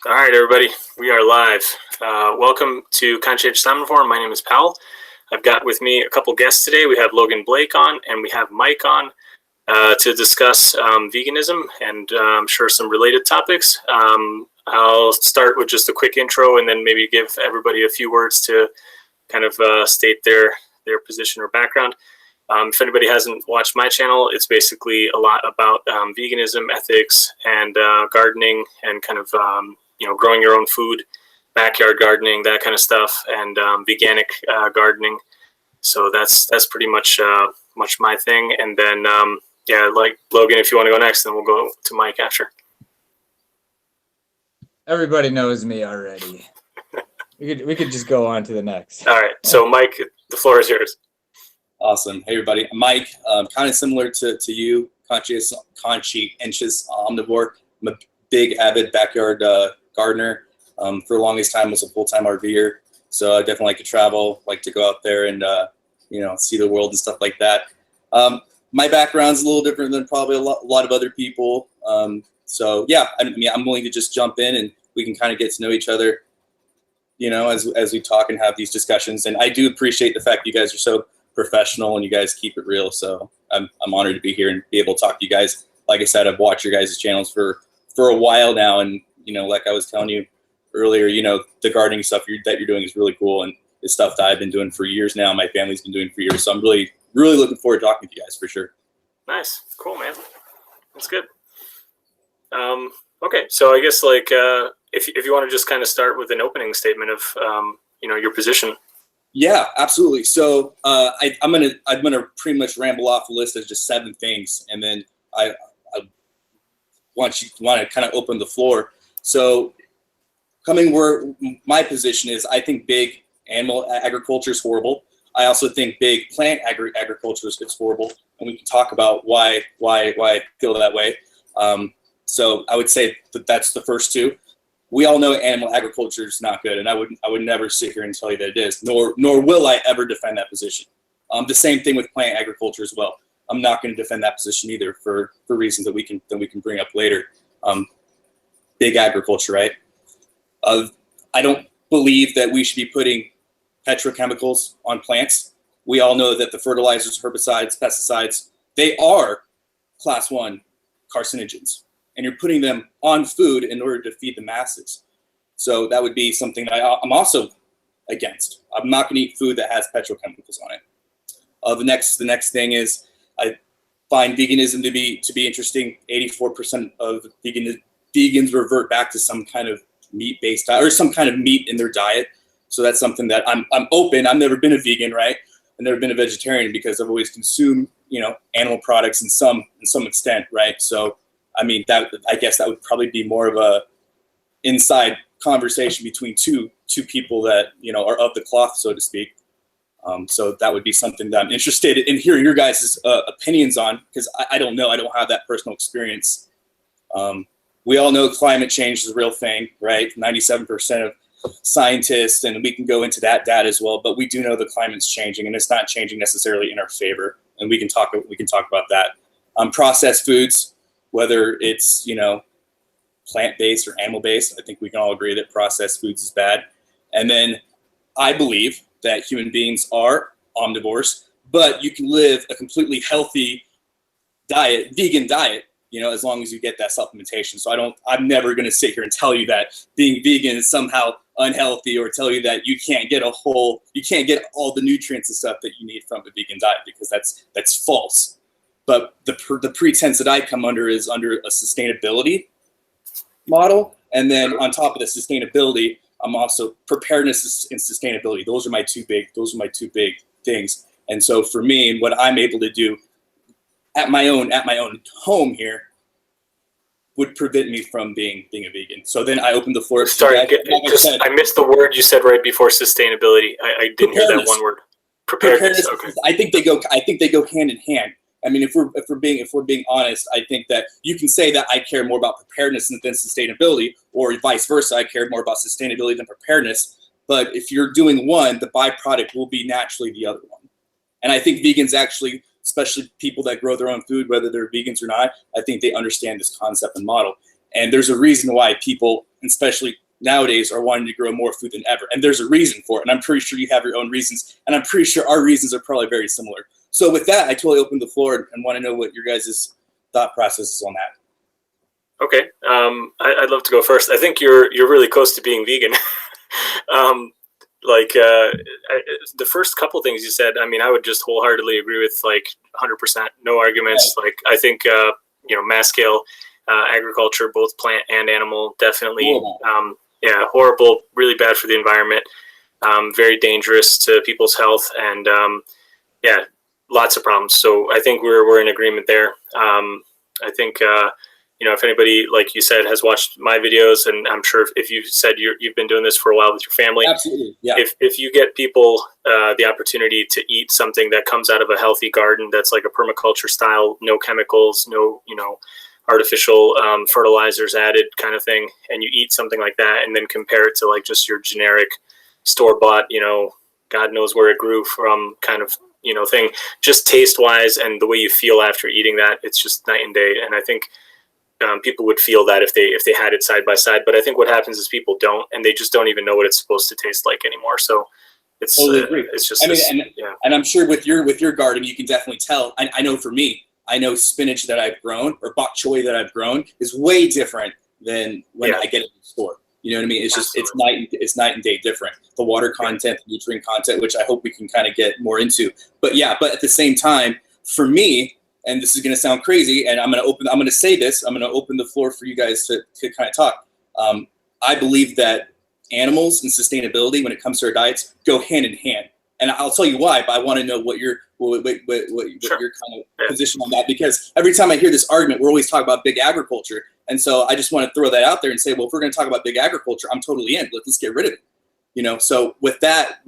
All right, everybody, we are live. Welcome to Conscientious Omnivore. My name is Powell. I've got with me a couple guests today. We have Logan Blake on, and we have Mike on to discuss veganism and I'm sure some related topics. I'll start with just a quick intro and then maybe give everybody a few words to kind of state their position or background. If anybody hasn't watched my channel, it's basically a lot about veganism, ethics, and gardening, and kind of growing your own food, backyard gardening, that kind of stuff, and veganic gardening. So that's pretty much my thing. And then like Logan, if you want to go next, then we'll go to Mike after. Everybody knows me already. we could just go on to the next. All right. So Mike, the floor is yours. Awesome. Hey, everybody. Mike, kind of similar to you, conscientious omnivore. I'm a big, avid backyard gardener. For the longest time, was a full-time RVer. So I definitely like to travel, like to go out there and, see the world and stuff like that. My background's a little different than probably a lot of other people. So, yeah, I'm willing to just jump in and we can kind of get to know each other, as we talk and have these discussions. And I do appreciate the fact you guys are so professional and you guys keep it real. So I'm honored to be here and be able to talk to you guys. Like I said, I've watched your guys' channels for a while now. And, like I was telling you earlier, the gardening stuff that you're doing is really cool. And it's stuff that I've been doing for years now. My family's been doing for years. So I'm really, really looking forward to talking to you guys for sure. Nice. Cool, man. That's good. Okay. So I guess if you want to just kind of start with an opening statement of, your position. Yeah, absolutely. So I'm gonna pretty much ramble off a list of just 7 things, and then I want to kind of open the floor. So coming where my position is, I think big animal agriculture is horrible. I also think big plant agriculture is horrible, and we can talk about why I feel that way. So I would say that's the first 2. We all know animal agriculture is not good, and I would never sit here and tell you that it is, nor will I ever defend that position. The same thing with plant agriculture as well. I'm not going to defend that position either for reasons that we can bring up later. Big agriculture, right? I don't believe that we should be putting petrochemicals on plants. We all know that the fertilizers, herbicides, pesticides, they are class 1 carcinogens. And you're putting them on food in order to feed the masses. So that would be something that I'm also against. I'm not going to eat food that has petrochemicals on it. The next thing is I find veganism to be interesting. 84% of vegans revert back to some kind of meat-based diet or some kind of meat in their diet. So that's something that I'm open. I've never been a vegan, right? I've never been a vegetarian because I've always consumed, animal products in some extent, right? So I guess that would probably be more of a inside conversation between two people that, are of the cloth, so to speak. So that would be something that I'm interested in hearing your guys' opinions on, because I don't know. I don't have that personal experience. We all know climate change is a real thing, right? 97% of scientists, and we can go into that data as well, but we do know the climate's changing, and it's not changing necessarily in our favor. And we can talk about that. Processed foods, whether it's, plant-based or animal-based, I think we can all agree that processed foods is bad. And then I believe that human beings are omnivores, but you can live a completely healthy diet, vegan diet, as long as you get that supplementation. So I'm never going to sit here and tell you that being vegan is somehow unhealthy, or tell you that you can't get all the nutrients and stuff that you need from a vegan diet, because that's false. But the pretense that I come under is under a sustainability model. And then on top of the sustainability, I'm also preparedness and sustainability. Those are my two big things. And so for me, and what I'm able to do at my own home here would prevent me from being a vegan. So then I open the floor. Sorry, I missed the word you said right before sustainability. I didn't hear that one word. Preparedness. Okay. I think they go hand in hand. I mean, if we're being honest, I think that you can say that I care more about preparedness than sustainability, or vice versa. I care more about sustainability than preparedness. But if you're doing one, the byproduct will be naturally the other one. And I think vegans actually, especially people that grow their own food, whether they're vegans or not, I think they understand this concept and model. And there's a reason why people especially nowadays, are wanting to grow more food than ever. And there's a reason for it. And I'm pretty sure you have your own reasons. And I'm pretty sure our reasons are probably very similar. So with that, I totally open the floor and want to know what your guys' thought process is on that. Okay. I'd love to go first. I think you're really close to being vegan. The first couple things you said, I mean, I would just wholeheartedly agree with, like, 100%, no arguments. Right. Like, I think, mass scale agriculture, both plant and animal, definitely, horrible, really bad for the environment, very dangerous to people's health, and lots of problems. So I think we're in agreement there. I think, if anybody, like you said, has watched my videos, and I'm sure if you've said you've been doing this for a while with your family, absolutely, yeah. If you get people the opportunity to eat something that comes out of a healthy garden, that's like a permaculture style, no chemicals, no artificial fertilizers added kind of thing, and you eat something like that, and then compare it to like just your generic store bought, God knows where it grew from kind of thing, just taste wise and the way you feel after eating that, it's just night and day. And I think people would feel that if they had it side by side. But I think what happens is people don't, and they just don't even know what it's supposed to taste like anymore. So it's totally it's just and I'm sure with your garden you can definitely tell. I know for me, I know spinach that I've grown or bok choy that I've grown is way different than when I get it in the store. You know what I mean? It's just it's night and day different. The water content, the nutrient content, which I hope we can kind of get more into. But at the same time, for me, and this is going to sound crazy, and I'm going to say this, I'm going to open the floor for you guys to kind of talk. I believe that animals and sustainability, when it comes to our diets, go hand in hand. And I'll tell you why, but I want to know what your kind of position on that, because every time I hear this argument, we're always talking about big agriculture. And so I just want to throw that out there and say, well, if we're going to talk about big agriculture, I'm totally in. Let's get rid of it. So with that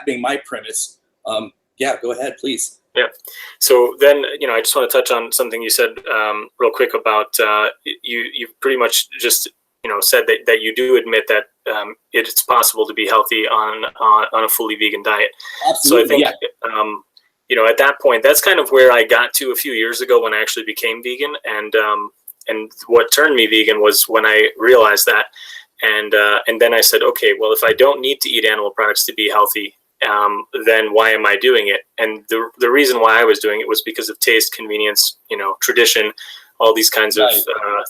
being my premise, go ahead, please. Yeah. So then, I just want to touch on something you said real quick about you pretty much just said that you do admit that it's possible to be healthy on a fully vegan diet. Absolutely, so I think at that point, that's kind of where I got to a few years ago when I actually became vegan, and what turned me vegan was when I realized that, and then I said, okay, well, if I don't need to eat animal products to be healthy, then why am I doing it? And the reason why I was doing it was because of taste, convenience, tradition, all these kinds of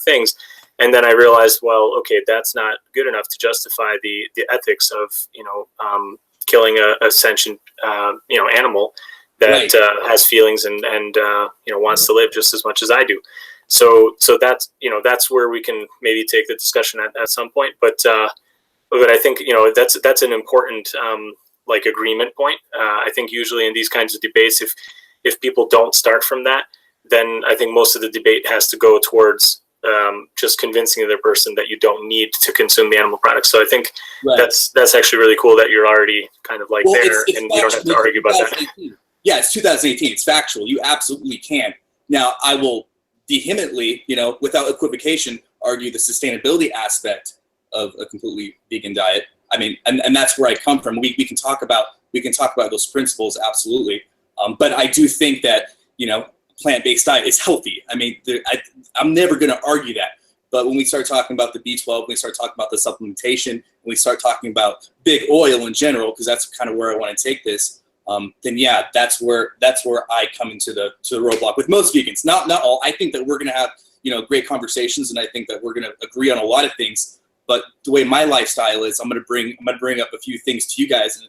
things. And then I realized, well, okay, that's not good enough to justify the ethics of, killing a sentient, animal that has feelings and wants to live just as much as I do. So that's where we can maybe take the discussion at some point. But I think, that's an important agreement point. I think usually in these kinds of debates, if people don't start from that, then I think most of the debate has to go towards just convincing the other person that you don't need to consume the animal products. So I think that's actually really cool that you're already kind of there, and you don't have to argue about that. Yeah, it's 2018. It's factual. You absolutely can. Now, I will vehemently, without equivocation, argue the sustainability aspect of a completely vegan diet. I mean, and that's where I come from. We can talk about those principles, absolutely. But I do think that plant-based diet is healthy. I mean, I'm never going to argue that. But when we start talking about the B12, when we start talking about the supplementation, when we start talking about big oil in general, because that's kind of where I want to take this, then that's where I come into the roadblock with most vegans. Not all. I think that we're going to have great conversations, and I think that we're going to agree on a lot of things. But the way my lifestyle is, I'm going to bring up a few things to you guys, and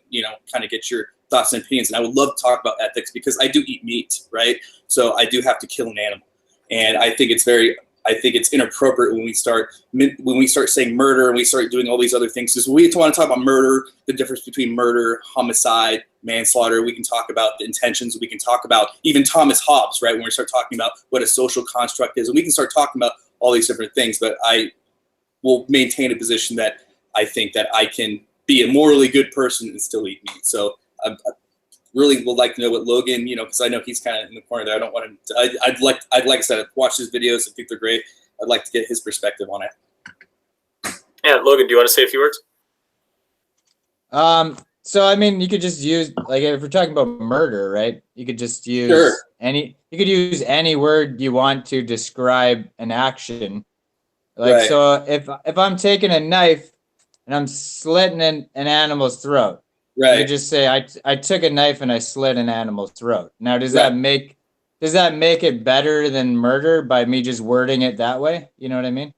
kind of get your thoughts and opinions. And I would love to talk about ethics because I do eat meat, right? So I do have to kill an animal, and I think it's inappropriate when we start saying murder and we start doing all these other things. Because we want to talk about murder, the difference between murder, homicide, manslaughter. We can talk about the intentions. We can talk about even Thomas Hobbes, right? When we start talking about what a social construct is, and we can start talking about all these different things. But I will maintain a position that I think that I can be a morally good person and still eat meat. So I really would like to know what Logan, because I know he's kind of in the corner there. I don't want him to, I'd like I said, I've watched his videos. I think they're great. I'd like to get his perspective on it. Yeah, Logan, do you want to say a few words? So I mean, you could just use, if we're talking about murder, right? You could just use any word you want to describe an action. Like, Right. so if I'm taking a knife and I'm slitting an animal's throat, you Right. could just say I took a knife and I slit an animal's throat. Now, does Right. that make it better than murder by me just wording it that way? You know what I mean?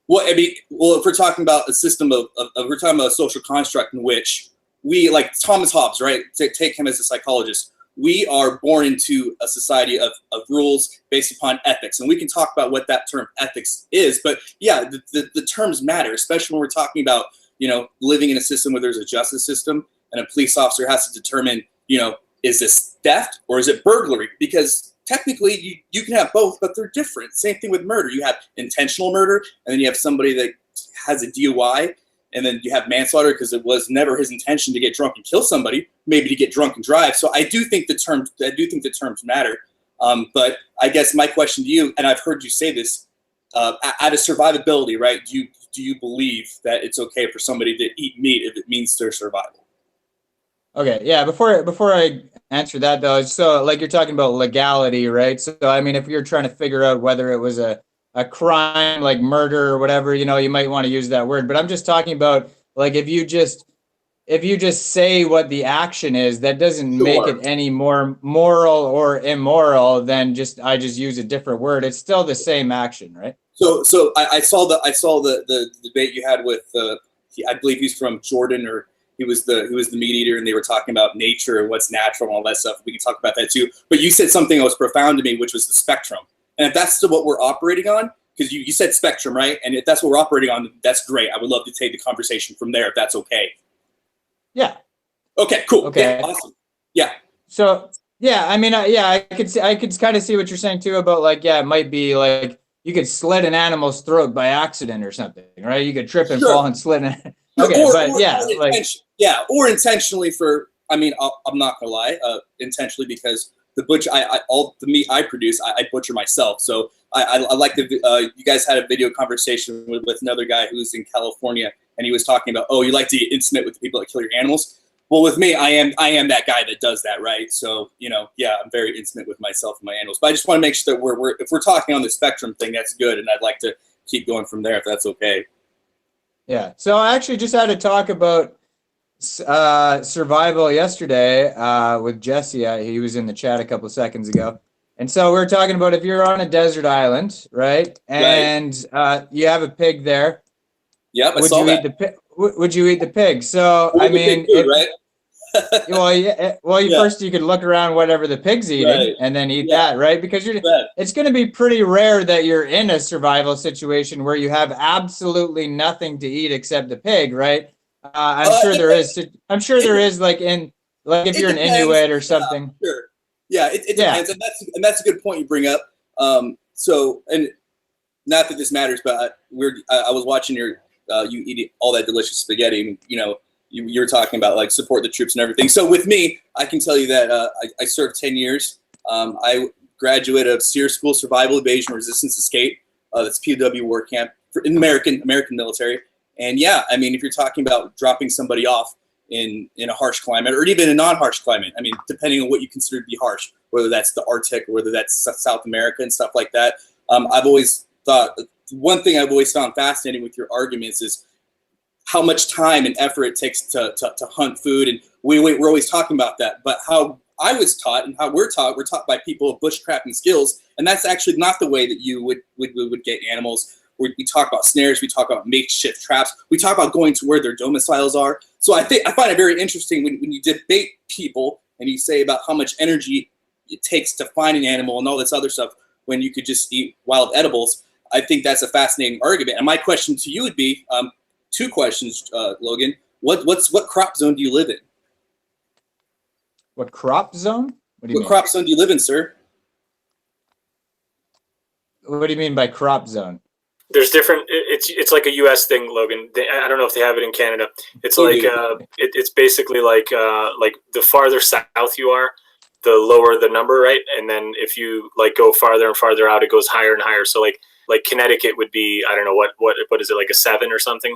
Well, I mean, well, if we're talking about a system of we're talking about a social construct in which we, like Thomas Hobbes, right? Take him as a psychologist. We are born into a society of rules based upon ethics. And we can talk about what that term ethics is. But yeah, the terms matter, especially when we're talking about, living in a system where there's a justice system and a police officer has to determine, is this theft or is it burglary? Because technically you can have both, but they're different. Same thing with murder. You have intentional murder, and then you have somebody that has a DUI, and then you have manslaughter because it was never his intention to get drunk and kill somebody, maybe to get drunk and drive. So I do think the terms matter. But I guess my question to you, and I've heard you say this, out of survivability, right? Do you believe that it's okay for somebody to eat meat if it means their survival? Okay, yeah. Before I answer that though, so like you're talking about legality, right? So I mean, if you're trying to figure out whether it was a crime like murder or whatever, you might want to use that word. But I'm just talking about like if you just say what the action is, that doesn't make it any more moral or immoral than I just use a different word. It's still the same action, right? So I saw the debate you had with I believe he's from Jordan, or he was the meat eater, and they were talking about nature and what's natural and all that stuff. We can talk about that too. But you said something that was profound to me, which was the spectrum. And if that's still what we're operating on, because you said spectrum, right? And if that's what we're operating on, that's great. I would love to take the conversation from there if that's okay. Yeah. Okay, cool. Okay. Yeah, awesome. Yeah. So yeah, I mean, I could kind of see what you're saying too about like, yeah, it might be like you could slit an animal's throat by accident or something, right? You could trip and fall and slit it. Okay, or intentionally for. I mean, I'm not gonna lie, intentionally, because the butcher, all the meat I produce, I butcher myself. So I like the. You guys had a video conversation with another guy who's in California, and he was talking about, oh, you like to get intimate with the people that kill your animals. Well, with me, I am that guy that does that, right? So, yeah, I'm very intimate with myself and my animals. But I just want to make sure that if we're talking on the spectrum thing, that's good, and I'd like to keep going from there if that's okay. Yeah. So I actually just had to talk about survival yesterday with Jesse. He was in the chat a couple of seconds ago. And so we were talking about if you're on a desert island, right? And you have a pig there. Yep, I saw that. Would you eat the pig? So I mean, right? First you could look around whatever the pig's eating and then eat that, right? Because it's going to be pretty rare that you're in a survival situation where you have absolutely nothing to eat except the pig, right? I'm sure there is like if you're an Inuit or something. Yeah, sure. Yeah, it depends, and that's a good point you bring up. So, and not that this matters, but I was watching you eat all that delicious spaghetti. And, you're talking about like support the troops and everything. So with me, I can tell you that I served 10 years. I graduated of SEER School, Survival, Evasion, Resistance, Escape. That's POW war camp in the American military. And yeah, I mean, if you're talking about dropping somebody off in a harsh climate or even a non-harsh climate, I mean, depending on what you consider to be harsh, whether that's the Arctic or whether that's South America and stuff like that. I've always thought one thing I've always found fascinating with your arguments is how much time and effort it takes to hunt food. And we're always talking about that. But how I was taught and how we're taught by people of bushcrafting skills. And that's actually not the way that you would get animals. We talk about snares, we talk about makeshift traps, we talk about going to where their domiciles are. So I find it very interesting when you debate people and you say about how much energy it takes to find an animal and all this other stuff when you could just eat wild edibles. I think that's a fascinating argument. And my question to you would be, two questions, Logan. What crop zone do you live in? What crop zone? What What crop zone do you live in, sir? What do you mean by crop zone? There's different. It's like a U.S. thing, Logan. I don't know if they have it in Canada. It's it's basically like the farther south you are, the lower the number, right? And then if you like go farther and farther out, it goes higher and higher. So like Connecticut would be, I don't know what is it, like a 7 or something.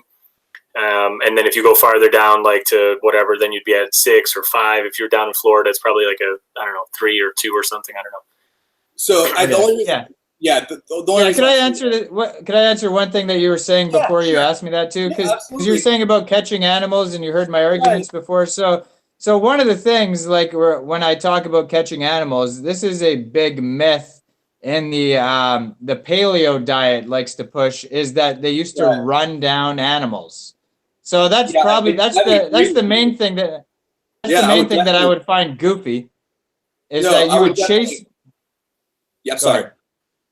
And then if you go farther down, like to whatever, then you'd be at 6 or 5. If you're down in Florida, it's probably like I don't know, 3 or 2 or something. I don't know. So yeah. The only reason Could I answer could I answer one thing that you were saying before you asked me that too? Because you were saying about catching animals, and you heard my arguments before. So one of the things, like when I talk about catching animals, this is a big myth in the paleo diet likes to push, is that they used to run down animals. So that's probably that's the main thing that I would find goofy, is that you would chase. Yeah, I'm sorry.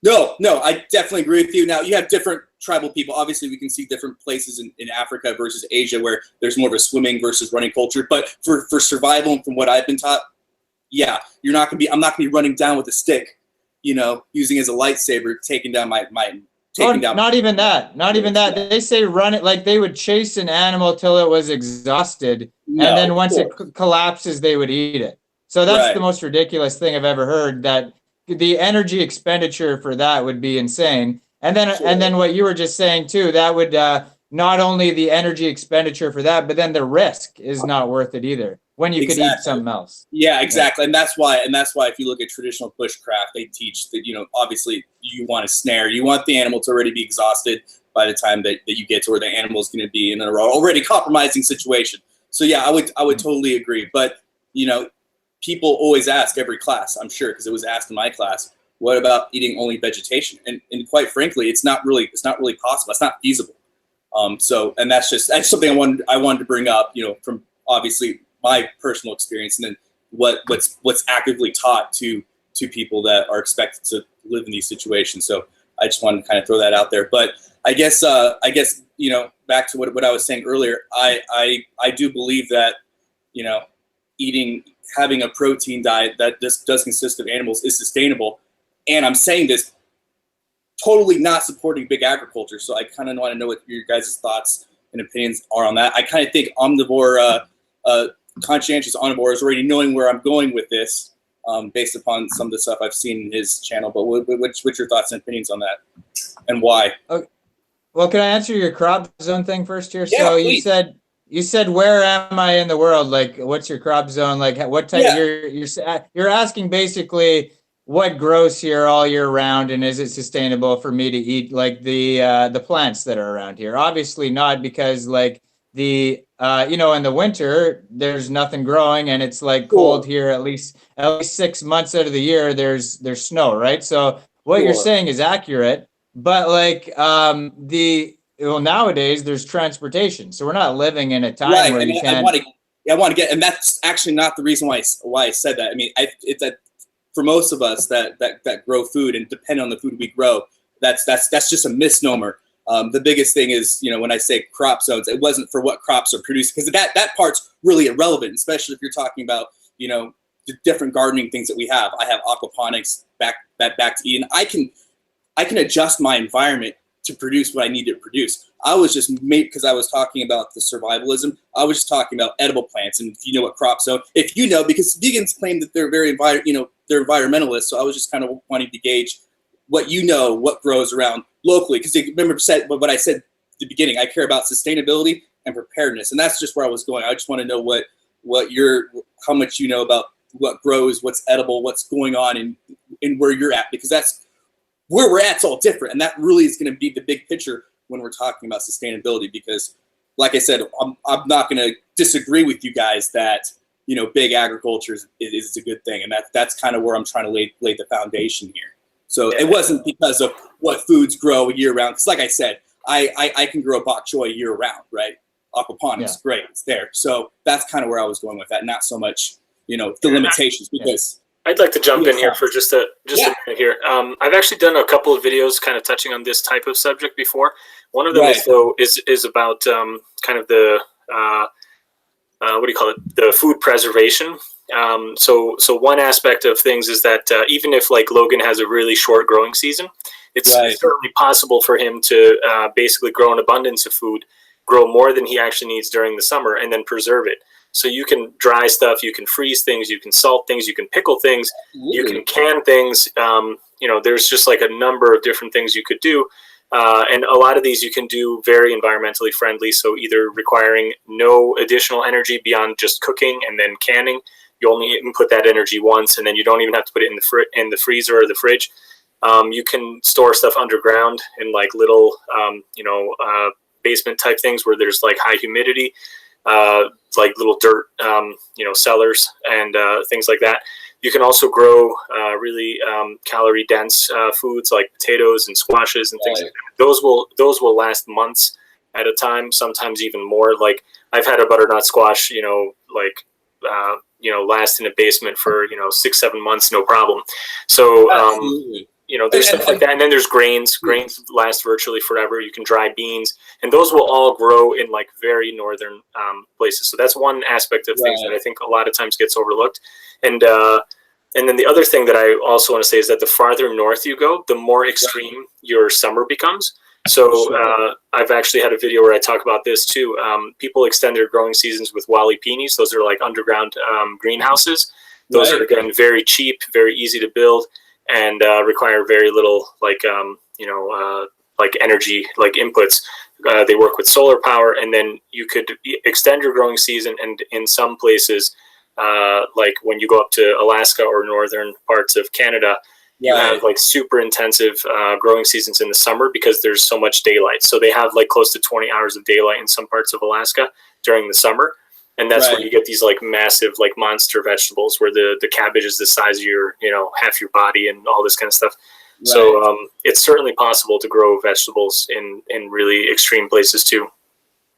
No, I definitely agree with you. Now, you have different tribal people. Obviously, we can see different places in Africa versus Asia where there's more of a swimming versus running culture. But for survival, and from what I've been taught, I'm not gonna be running down with a stick, using as a lightsaber, taking down Not even that. They say run it, like they would chase an animal till it was exhausted, and then once it collapses, they would eat it. So that's the most ridiculous thing I've ever heard. That the energy expenditure for that would be insane. And then what you were just saying too, that would not only the energy expenditure for that, but then the risk is not worth it either when you could eat something else. Yeah, exactly. And that's why if you look at traditional bushcraft, they teach that, obviously you want a snare. You want the animal to already be exhausted by the time that you get to where the animal is going to be in an already compromising situation. So yeah, I would totally agree. But, people always ask every class, I'm sure, because it was asked in my class, what about eating only vegetation? And quite frankly, it's not really possible. It's not feasible. And that's something I wanted to bring up, from obviously my personal experience, and then what's actively taught to people that are expected to live in these situations. So I just wanted to kind of throw that out there. But I guess back to what I was saying earlier, I do believe that, having a protein diet that does consist of animals is sustainable. And I'm saying this totally not supporting big agriculture. So I kind of want to know what your guys' thoughts and opinions are on that. I kind of think Omnivore, Conscientious Omnivore, is already knowing where I'm going with this, based upon some of the stuff I've seen in his channel. But what's your thoughts and opinions on that, and why? Okay. Well, can I answer your crop zone thing first here? Yeah, so please. You said, where am I in the world? Like, what's your crop zone? Like, what type? Yeah. You're asking basically what grows here all year round, and is it sustainable for me to eat like the plants that are around here? Obviously not, because like in the winter there's nothing growing, and it's like cold here at least 6 months out of the year. There's snow, right? So what you're saying is accurate, but like nowadays there's transportation, so we're not living in a time where you can. I want to get, and that's actually not the reason why I said that. I mean, it's that for most of us that grow food and depend on the food we grow, that's just a misnomer. The biggest thing is, when I say crop zones, it wasn't for what crops are produced, because that part's really irrelevant, especially if you're talking about, the different gardening things that we have. I have aquaponics back to Eden. I can adjust my environment to produce what I need to produce. I was just because I was talking about the survivalism. I was just talking about edible plants, and if you know what crop zone, because vegans claim that they're they're environmentalists. So I was just kind of wanting to gauge what grows around locally, because remember what I said at the beginning. I care about sustainability and preparedness, and that's just where I was going. I just want to know how much you know about what grows, what's edible, what's going on in where you're at, because that's where we're at. It's all different, and that really is going to be the big picture when we're talking about sustainability. Because, like I said, I'm not going to disagree with you guys that big agriculture is a good thing, and that's kind of where I'm trying to lay the foundation here. So it wasn't because of what foods grow year round. Because, like I said, I can grow bok choy year round, right? Aquaponics, great, it's there. So that's kind of where I was going with that, not so much the limitations, because. I'd like to jump in here for just a minute here. I've actually done a couple of videos kind of touching on this type of subject before. One of them is about kind of the the food preservation. So one aspect of things is that even if like Logan has a really short growing season, it's certainly possible for him to basically grow an abundance of food, grow more than he actually needs during the summer, and then preserve it. So you can dry stuff, you can freeze things, you can salt things, you can pickle things, you can can things. There's just like a number of different things you could do. And a lot of these you can do very environmentally friendly. So either requiring no additional energy beyond just cooking and then canning. You only input that energy once, and then you don't even have to put it in the freezer or the fridge. You can store stuff underground in like little, basement type things where there's like high humidity, like little dirt, cellars and things like that. You can also grow really calorie dense foods like potatoes and squashes and things like that. Those will last months at a time, sometimes even more. Like I've had a butternut squash, last in a basement for 6-7 months, no problem. So there's stuff like that, and then there's grains. Grains last virtually forever. You can dry beans, and those will all grow in like very northern places. So that's one aspect of things that I think a lot of times gets overlooked. And then the other thing that I also want to say is that the farther north you go, the more extreme your summer becomes. So I've actually had a video where I talk about this too. People extend their growing seasons with wali pinis. Those are like underground greenhouses. Those are, again, very cheap, very easy to build, and require very little like energy, like inputs. They work with solar power, and then you could extend your growing season. And in some places, like when you go up to Alaska or northern parts of Canada, you have like super intensive growing seasons in the summer because there's so much daylight. So they have like close to 20 hours of daylight in some parts of Alaska during the summer. And that's where you get these like massive, like monster vegetables where the cabbage is the size of your, half your body and all this kind of stuff. Right. So it's certainly possible to grow vegetables in really extreme places too.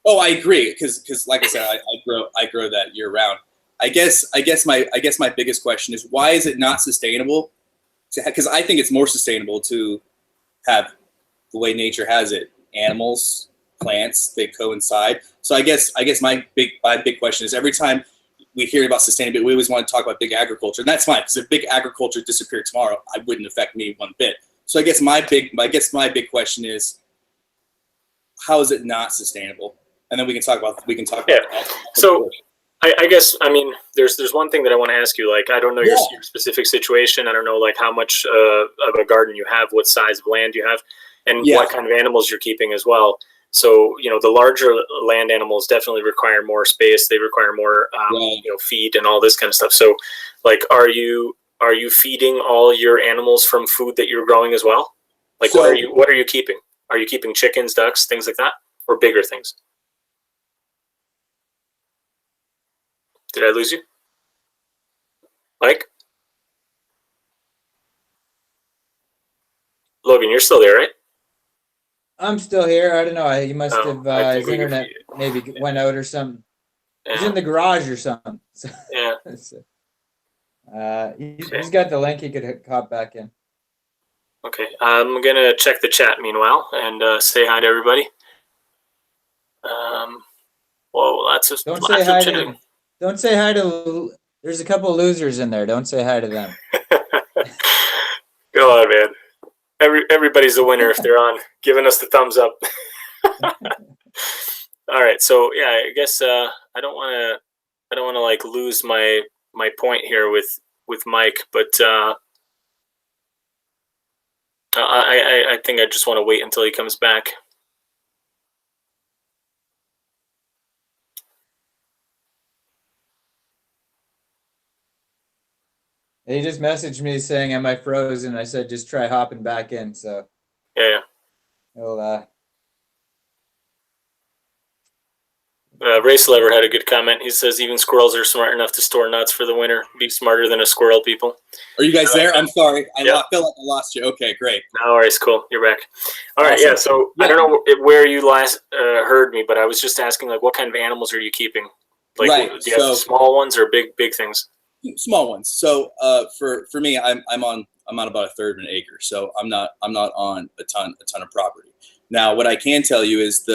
Oh, I agree. Because like I said, I grow that year round. I guess my biggest question is, why is it not sustainable? Because I think it's more sustainable to have the way nature has it. Animals, plants, they coincide. So I guess my big question is, every time we hear about sustainability, we always want to talk about big agriculture, and that's fine, because if big agriculture disappeared tomorrow, it wouldn't affect me one bit. So I guess my big question is, how is it not sustainable? And then we can talk about that. So I guess, there's one thing that I want to ask you. Like, I don't know your specific situation. I don't know, like, how much of a garden you have, what size of land you have, and what kind of animals you're keeping as well. So, the larger land animals definitely require more space. They require more, feed and all this kind of stuff. So, like, are you feeding all your animals from food that you're growing as well? Like, what are you keeping? Are you keeping chickens, ducks, things like that, or bigger things? Did I lose you? Mike? Logan, you're still there, right? I'm still here. I don't know. He must have, his internet maybe went out or something. Yeah. He's in the garage or something. So, yeah. He's got the link. He could hop back in. Okay. I'm going to check the chat meanwhile and say hi to everybody. Don't say hi to. There's a couple losers in there. Don't say hi to them. Go on, man. Everybody's a winner if they're on, giving us the thumbs up. All right, so yeah, I guess I don't want to like lose my point here with Mike, but I think I just want to wait until he comes back. He just messaged me saying, "Am I frozen?" I said, "Just try hopping back in." So yeah. He'll, Race Lever had a good comment. He says even squirrels are smart enough to store nuts for the winter. Be smarter than a squirrel, people. Are you guys there? I'm sorry. I feel like I lost you. Okay, great. No worries. Cool. You're back. All right. Yeah. So I don't know where you last heard me, but I was just asking, like, what kind of animals are you keeping? Like, do you have small ones or big things? Small ones. So for me, I'm on about a third of an acre, so I'm not on a ton of property. Now, what I can tell you is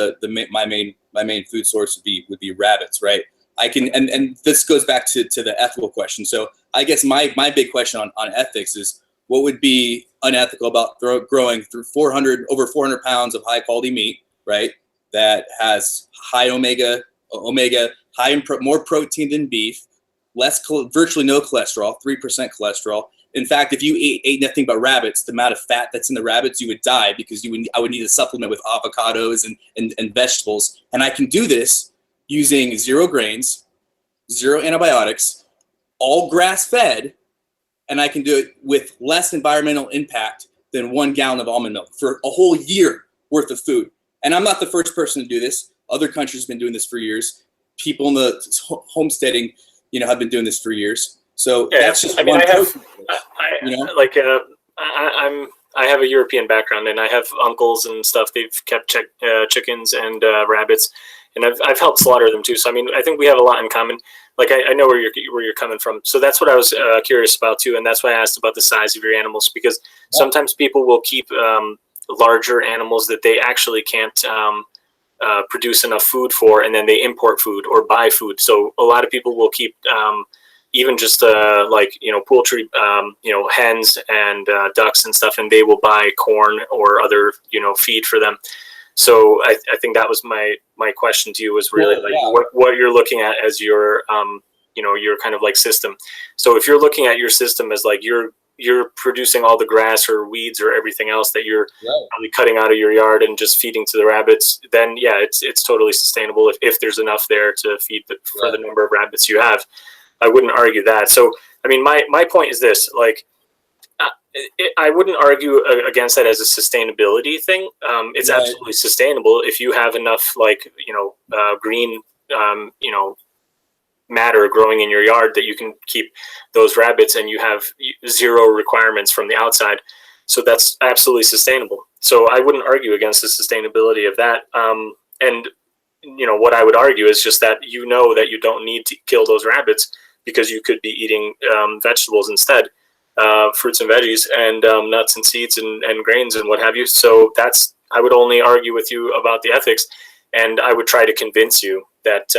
my main food source would be rabbits, right? I can and this goes back to the ethical question. So I guess my big question on ethics is, what would be unethical about growing through over 400 pounds of high quality meat, right? That has high omega, high in more protein than beef, virtually no cholesterol, 3% cholesterol. In fact, if you ate nothing but rabbits, the amount of fat that's in the rabbits, you would die, because I would need a supplement with avocados and vegetables. And I can do this using 0 grains, 0 antibiotics, all grass-fed, and I can do it with less environmental impact than 1 gallon of almond milk for a whole year worth of food. And I'm not the first person to do this. Other countries have been doing this for years. People in the homesteading, have been doing this for years. So that's just I have a European background, and I have uncles and stuff. They've kept chickens and rabbits, and I've helped slaughter them too. So I think we have a lot in common. Like I know where you're coming from. So that's what I was curious about too, and that's why I asked about the size of your animals, because sometimes people will keep larger animals that they actually can't produce enough food for, and then they import food or buy food. So a lot of people will keep even just poultry, hens and ducks and stuff, and they will buy corn or other feed for them. So I think that was my question to you, was really what you're looking at as your your kind of like system. So if you're looking at your system as like you're producing all the grass or weeds or everything else that you're probably cutting out of your yard and just feeding to the rabbits, then it's totally sustainable if there's enough there to feed for the number of rabbits you have. I wouldn't argue that. So my point is this: like, I wouldn't argue against that as a sustainability thing. It's absolutely sustainable if you have enough green matter growing in your yard that you can keep those rabbits, and you have zero requirements from the outside. So that's absolutely sustainable. So I wouldn't argue against the sustainability of that. And what I would argue is just that that you don't need to kill those rabbits, because you could be eating vegetables instead, fruits and veggies, and nuts and seeds and grains and what have you. So I would only argue with you about the ethics, and I would try to convince you that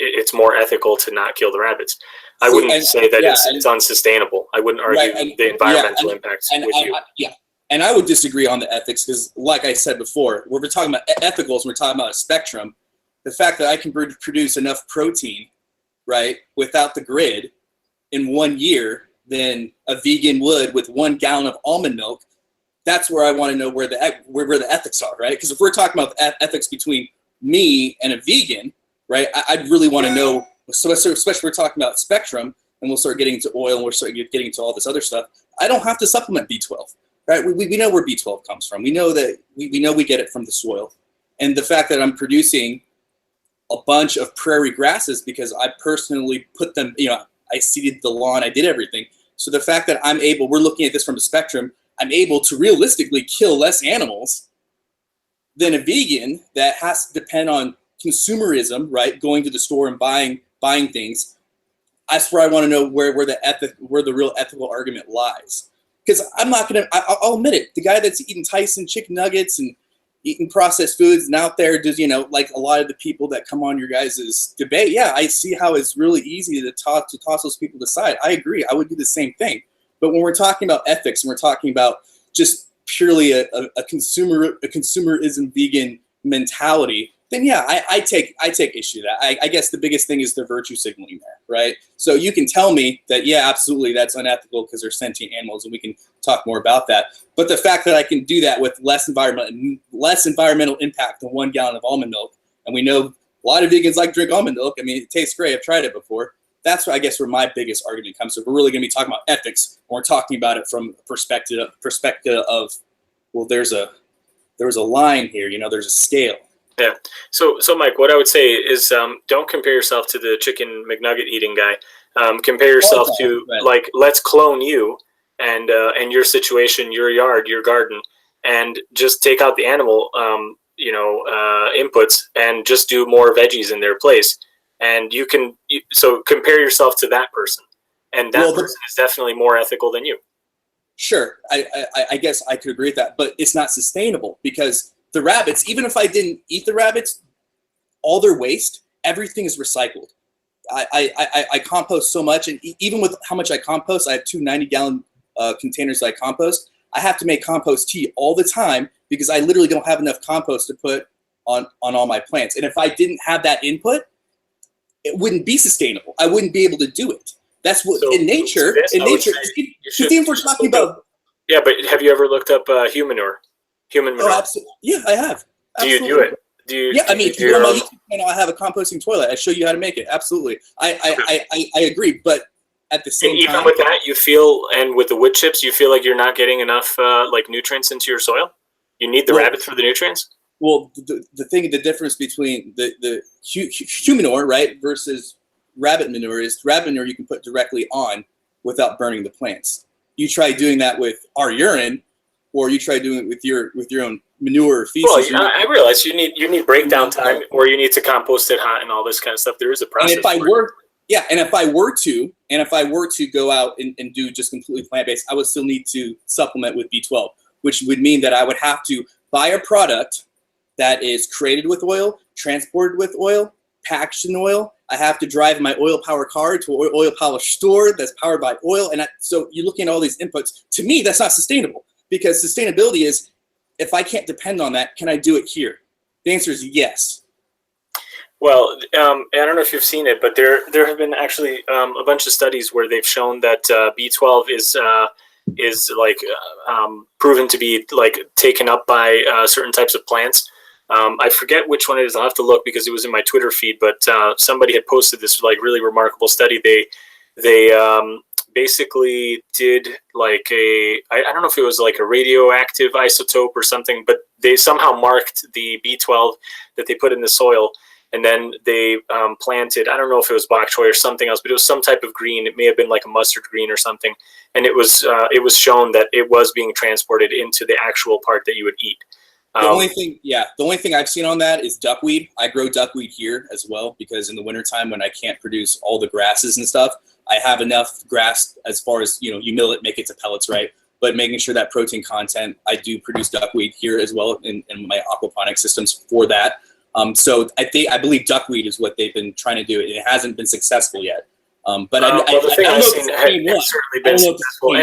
it's more ethical to not kill the rabbits. I wouldn't say that it's unsustainable. I wouldn't argue the environmental impacts with you. And I would disagree on the ethics, because like I said before, when we're talking about ethicals, we're talking about a spectrum. The fact that I can produce enough protein, without the grid in 1 year than a vegan would with 1 gallon of almond milk, that's where I want to know where the ethics are, right? Because if we're talking about ethics between me and a vegan, I'd really want to know, so especially we're talking about spectrum, and we'll start getting into oil, and we'll start getting into all this other stuff. I don't have to supplement B12, right? We know where B12 comes from. We know that we know we get it from the soil. And the fact that I'm producing a bunch of prairie grasses because I personally put them, I seeded the lawn, I did everything. So the fact that we're looking at this from a spectrum, I'm able to realistically kill less animals than a vegan that has to depend on consumerism, going to the store and buying things. That's where I want to know where the real ethical argument lies. Because I'll admit it, the guy that's eating Tyson chicken nuggets and eating processed foods and out there does, like a lot of the people that come on your guys' debate, I see how it's really easy to toss those people aside. I agree. I would do the same thing. But when we're talking about ethics, and we're talking about just purely a consumerism vegan mentality, then I take issue with that. I guess the biggest thing is the virtue signaling there, right? So you can tell me that, absolutely, that's unethical because they're sentient animals, and we can talk more about that. But the fact that I can do that with less environmental impact than 1 gallon of almond milk, and we know a lot of vegans like to drink almond milk. I mean, it tastes great. I've tried it before. That's where my biggest argument comes. So we're really going to be talking about ethics, and we're talking about it from perspective of, well, there's a line here. There's a scale. Yeah. So Mike, what I would say is don't compare yourself to the chicken McNugget eating guy. Compare yourself to let's clone you and your situation, your yard, your garden, and just take out the animal inputs and just do more veggies in their place. And so compare yourself to that person, and that person is definitely more ethical than you. Sure, I guess I could agree with that, but it's not sustainable because the rabbits, even if I didn't eat the rabbits, all their waste, everything is recycled. I compost so much, and even with how much I compost, I have 2 90-gallon containers that I compost. I have to make compost tea all the time because I literally don't have enough compost to put on all my plants. And if I didn't have that input, it wouldn't be sustainable. I wouldn't be able to do it. That's what in nature. If we're talking about. Yeah, but have you ever looked up human manure? Oh, absolutely. Yeah, I have. Absolutely. Do you do it? Do you? I mean, on my YouTube channel, I have a composting toilet. I show you how to make it. Absolutely. I agree, but at the same and even time, with that, you feel, and with the wood chips, you feel like you're not getting enough like nutrients into your soil. You need the rabbits for the nutrients. Well, the difference between the human manure, right, versus rabbit manure is rabbit manure you can put directly on without burning the plants. You try doing that with our urine, or you try doing it with your own manure or feces. Well, I realize you need breakdown time, or you need to compost it hot and all this kind of stuff. There is a process. And if I were to go out and do just completely plant-based, I would still need to supplement with B12, which would mean that I would have to buy a product that is created with oil, transported with oil, packaged in oil. I have to drive my oil power car to an oil power store that's powered by oil. And so you're looking at all these inputs. To me, that's not sustainable, because sustainability is, if I can't depend on that, can I do it here? The answer is yes. Well, I don't know if you've seen it, but there have been actually a bunch of studies where they've shown that B12 is like proven to be like taken up by certain types of plants. I forget which one it is. I'll have to look because it was in my Twitter feed. But somebody had posted this like really remarkable study. They basically did like I don't know if it was like a radioactive isotope or something, but they somehow marked the B12 that they put in the soil. And then they planted, I don't know if it was bok choy or something else, but it was some type of green. It may have been like a mustard green or something. And it was shown that it was being transported into the actual part that you would eat. The only thing I've seen on that is duckweed. I grow duckweed here as well, because in the wintertime when I can't produce all the grasses and stuff, I have enough grass as far as, you mill it, make it to pellets, right? But making sure that protein content, I do produce duckweed here as well in my aquaponic systems for that. So I believe duckweed is what they've been trying to do. It hasn't been successful yet. But I don't know if it's certainly been successful.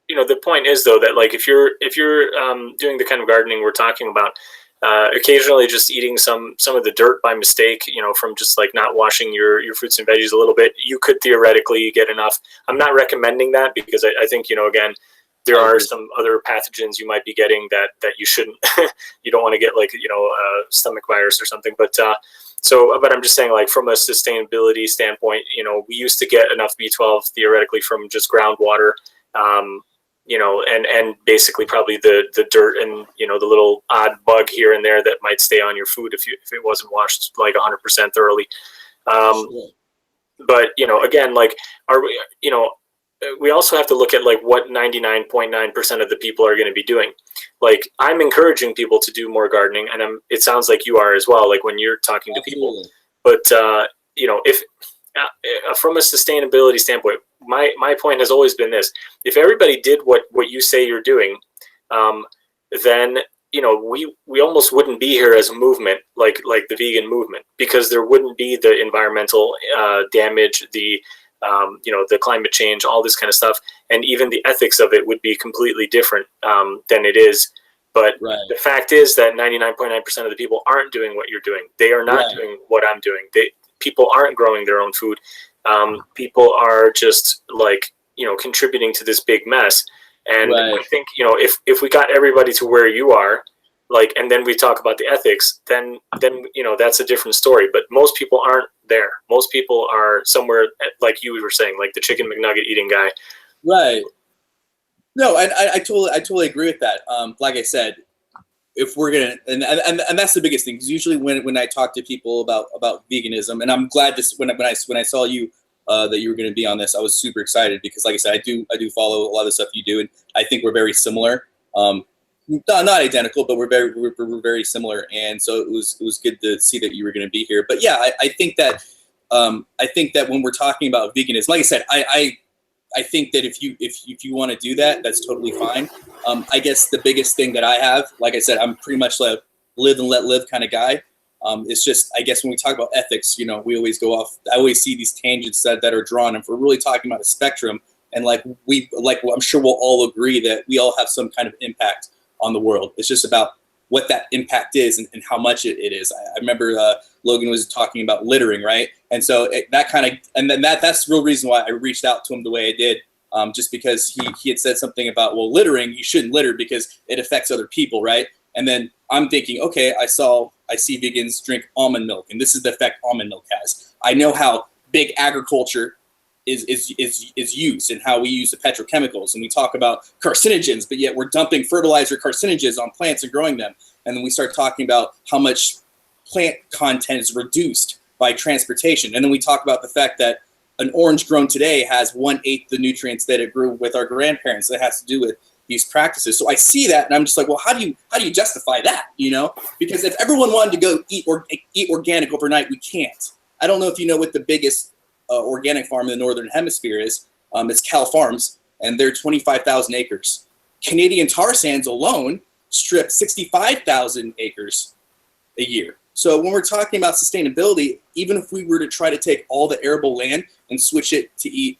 The point is though that like if you're doing the kind of gardening we're talking about, occasionally just eating some of the dirt by mistake, from just like not washing your fruits and veggies a little bit, you could theoretically get enough. I'm not recommending that because I think again, there are some other pathogens you might be getting that you shouldn't. You don't want to get like stomach virus or something. But but I'm just saying, like from a sustainability standpoint, we used to get enough B12 theoretically from just groundwater, and basically probably the dirt and the little odd bug here and there that might stay on your food if it wasn't washed like 100% thoroughly. But again, like are we we also have to look at like what 99.9% of the people are going to be doing. Like I'm encouraging people to do more gardening, and it sounds like you are as well, like when you're talking to people. But if from a sustainability standpoint, my point has always been this: if everybody did what you say you're doing, then we almost wouldn't be here as a movement, like the vegan movement, because there wouldn't be the environmental damage, the climate change, all this kind of stuff, and even the ethics of it would be completely different than it is. But The fact is that 99.9% of the people aren't doing what you're doing. They are not doing what I'm doing. People aren't growing their own food. People are just like contributing to this big mess. And I think if we got everybody to where you are, like, and then we talk about the ethics, then that's a different story. But most people aren't there. Most people are somewhere like you were saying, like the chicken McNugget eating guy. Right. No, I totally agree with that. Like I said, if we're gonna, and that's the biggest thing, because usually when I talk to people about veganism, and I'm glad this when I saw you that you were going to be on this, I was super excited, because like I said, I do follow a lot of the stuff you do, and I think we're very similar. Not identical, but we're very similar, and so it was good to see that you were going to be here. But yeah, I think that when we're talking about veganism, like I said, I think that if you want to do that, that's totally fine. I guess the biggest thing that I have, like I said, I'm pretty much like live and let live kind of guy. It's just, I guess when we talk about ethics, we always go off. I always see these tangents that are drawn, and if we're really talking about a spectrum, and I'm sure we'll all agree that we all have some kind of impact on the world. It's just about what that impact is and how much it is. I remember Logan was talking about littering, right? And so that's the real reason why I reached out to him the way I did, just because he had said something about, well, littering, you shouldn't litter because it affects other people, right? And then I'm thinking, okay, I see vegans drink almond milk, and this is the effect almond milk has. I know how big agriculture is used and how we use the petrochemicals. And we talk about carcinogens, but yet we're dumping fertilizer carcinogens on plants and growing them. And then we start talking about how much plant content is reduced by transportation. And then we talk about the fact that an orange grown today has 1/8 the nutrients that it grew with our grandparents. That has to do with these practices. So I see that and I'm just like, well, how do you justify that? You know, because if everyone wanted to go eat organic overnight, we can't. I don't know if you know what the biggest organic farm in the Northern Hemisphere is. It's Cal Farms, and they're 25,000 acres. Canadian tar sands alone strip 65,000 acres a year. So when we're talking about sustainability, even if we were to try to take all the arable land and switch it to eat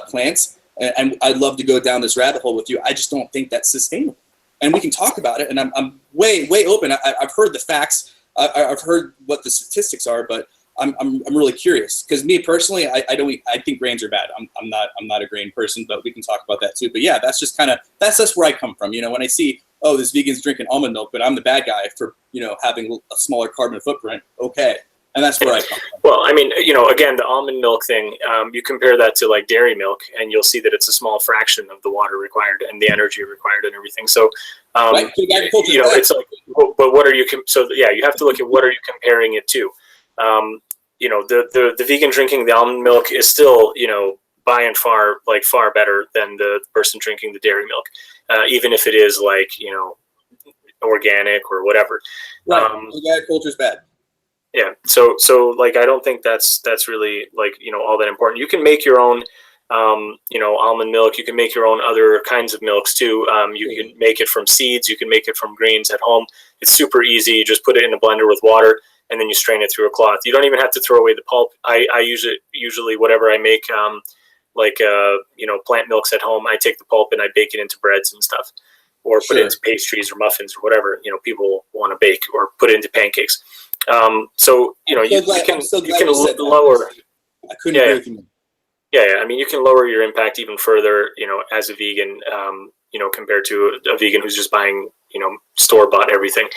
plants, and I'd love to go down this rabbit hole with you, I just don't think that's sustainable. And we can talk about it, and I'm way open. I've heard the facts. I've heard what the statistics are, but I'm really curious, because me personally, I think grains are bad. I'm not a grain person, but we can talk about that too. But yeah, that's just that's where I come from. You know, when I see, oh, this vegan's drinking almond milk, but I'm the bad guy for, you know, having a smaller carbon footprint. Okay. And that's where I come from. Well, I mean, you know, again, the almond milk thing, you compare that to like dairy milk, and you'll see that it's a small fraction of the water required and the energy required and everything. So, right. You know, it's like, but what are you, so yeah, you have to look at what are you comparing it to? You know, the vegan drinking the almond milk is still, you know, by and far, like far better than the person drinking the dairy milk, even if it is like, you know, organic or whatever. Right. Organic culture is bad. Yeah. So like, I don't think that's really like, you know, all that important. You can make your own, you know, almond milk. You can make your own other kinds of milks too. You can make it from seeds. You can make it from grains at home. It's super easy. You just put it in a blender with water, and then you strain it through a cloth. You don't even have to throw away the pulp. I usually whatever I make, like, you know, plant milks at home, I take the pulp and I bake it into breads and stuff, or put it into pastries or muffins or whatever, you know, people want to bake, or put it into pancakes. So, you know, you can lower. I couldn't agree with you. Yeah. I mean, you can lower your impact even further, you know, as a vegan, you know, compared to a vegan who's just buying, you know, store-bought everything.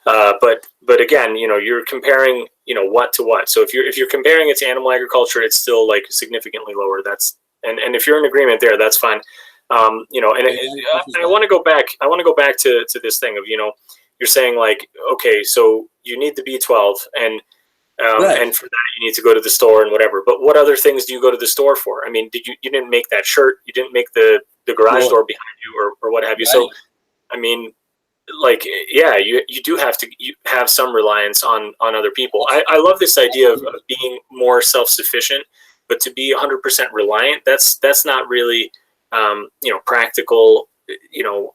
But again, you know, you're comparing, you know, what to what. So if you're comparing it to animal agriculture, it's still like significantly lower. And if you're in agreement there, that's fine. You know, and I want to go back. I want to go back to this thing of, you know, you're saying like, okay, so you need the B12, and right. And for that you need to go to the store and whatever. But what other things do you go to the store for? I mean, you didn't make that shirt, you didn't make the garage door behind you, or what have you. Right. So, I mean, like, yeah, you do have to have some reliance on other people. I love this idea of being more self-sufficient, but to be 100% reliant, that's not really, you know, practical, you know,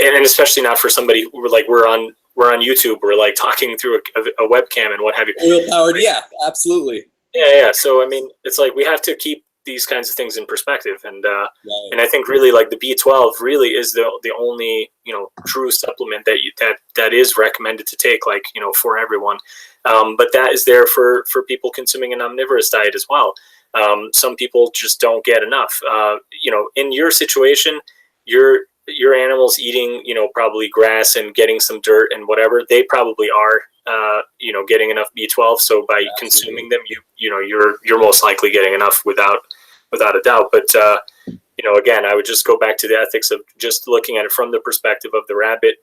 and especially not for somebody who we're on YouTube, we're like talking through a webcam and what have you. Oil powered, yeah, absolutely. Yeah. So I mean, it's like we have to keep these kinds of things in perspective, and right. And I think really like the B12 really is the only, you know, true supplement that is recommended to take, like, you know, for everyone. But that is there for people consuming an omnivorous diet as well. Some people just don't get enough. You know, in your situation, your animals eating, you know, probably grass and getting some dirt and whatever, they probably are, you know, getting enough B12. So by consuming them, you know, you're most likely getting enough without a doubt. But, you know, again, I would just go back to the ethics of just looking at it from the perspective of the rabbit.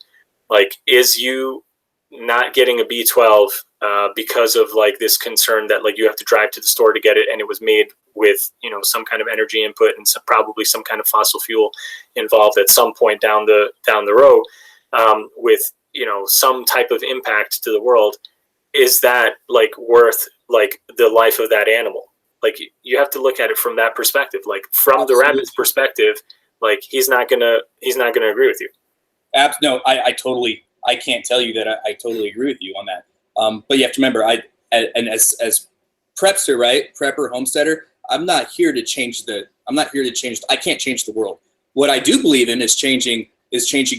Like, is you not getting a B12 because of like this concern that like you have to drive to the store to get it, and it was made with, you know, some kind of energy input and probably some kind of fossil fuel involved at some point down the road, with, you know, some type of impact to the world. Is that like worth like the life of that animal? Like, you have to look at it from that perspective. Like, from the rabbit's perspective, like he's not gonna agree with you. No, I can't tell you that I totally agree with you on that. But you have to remember, as prepster, right? Prepper, homesteader, I'm not here to change I can't change the world. What I do believe in is changing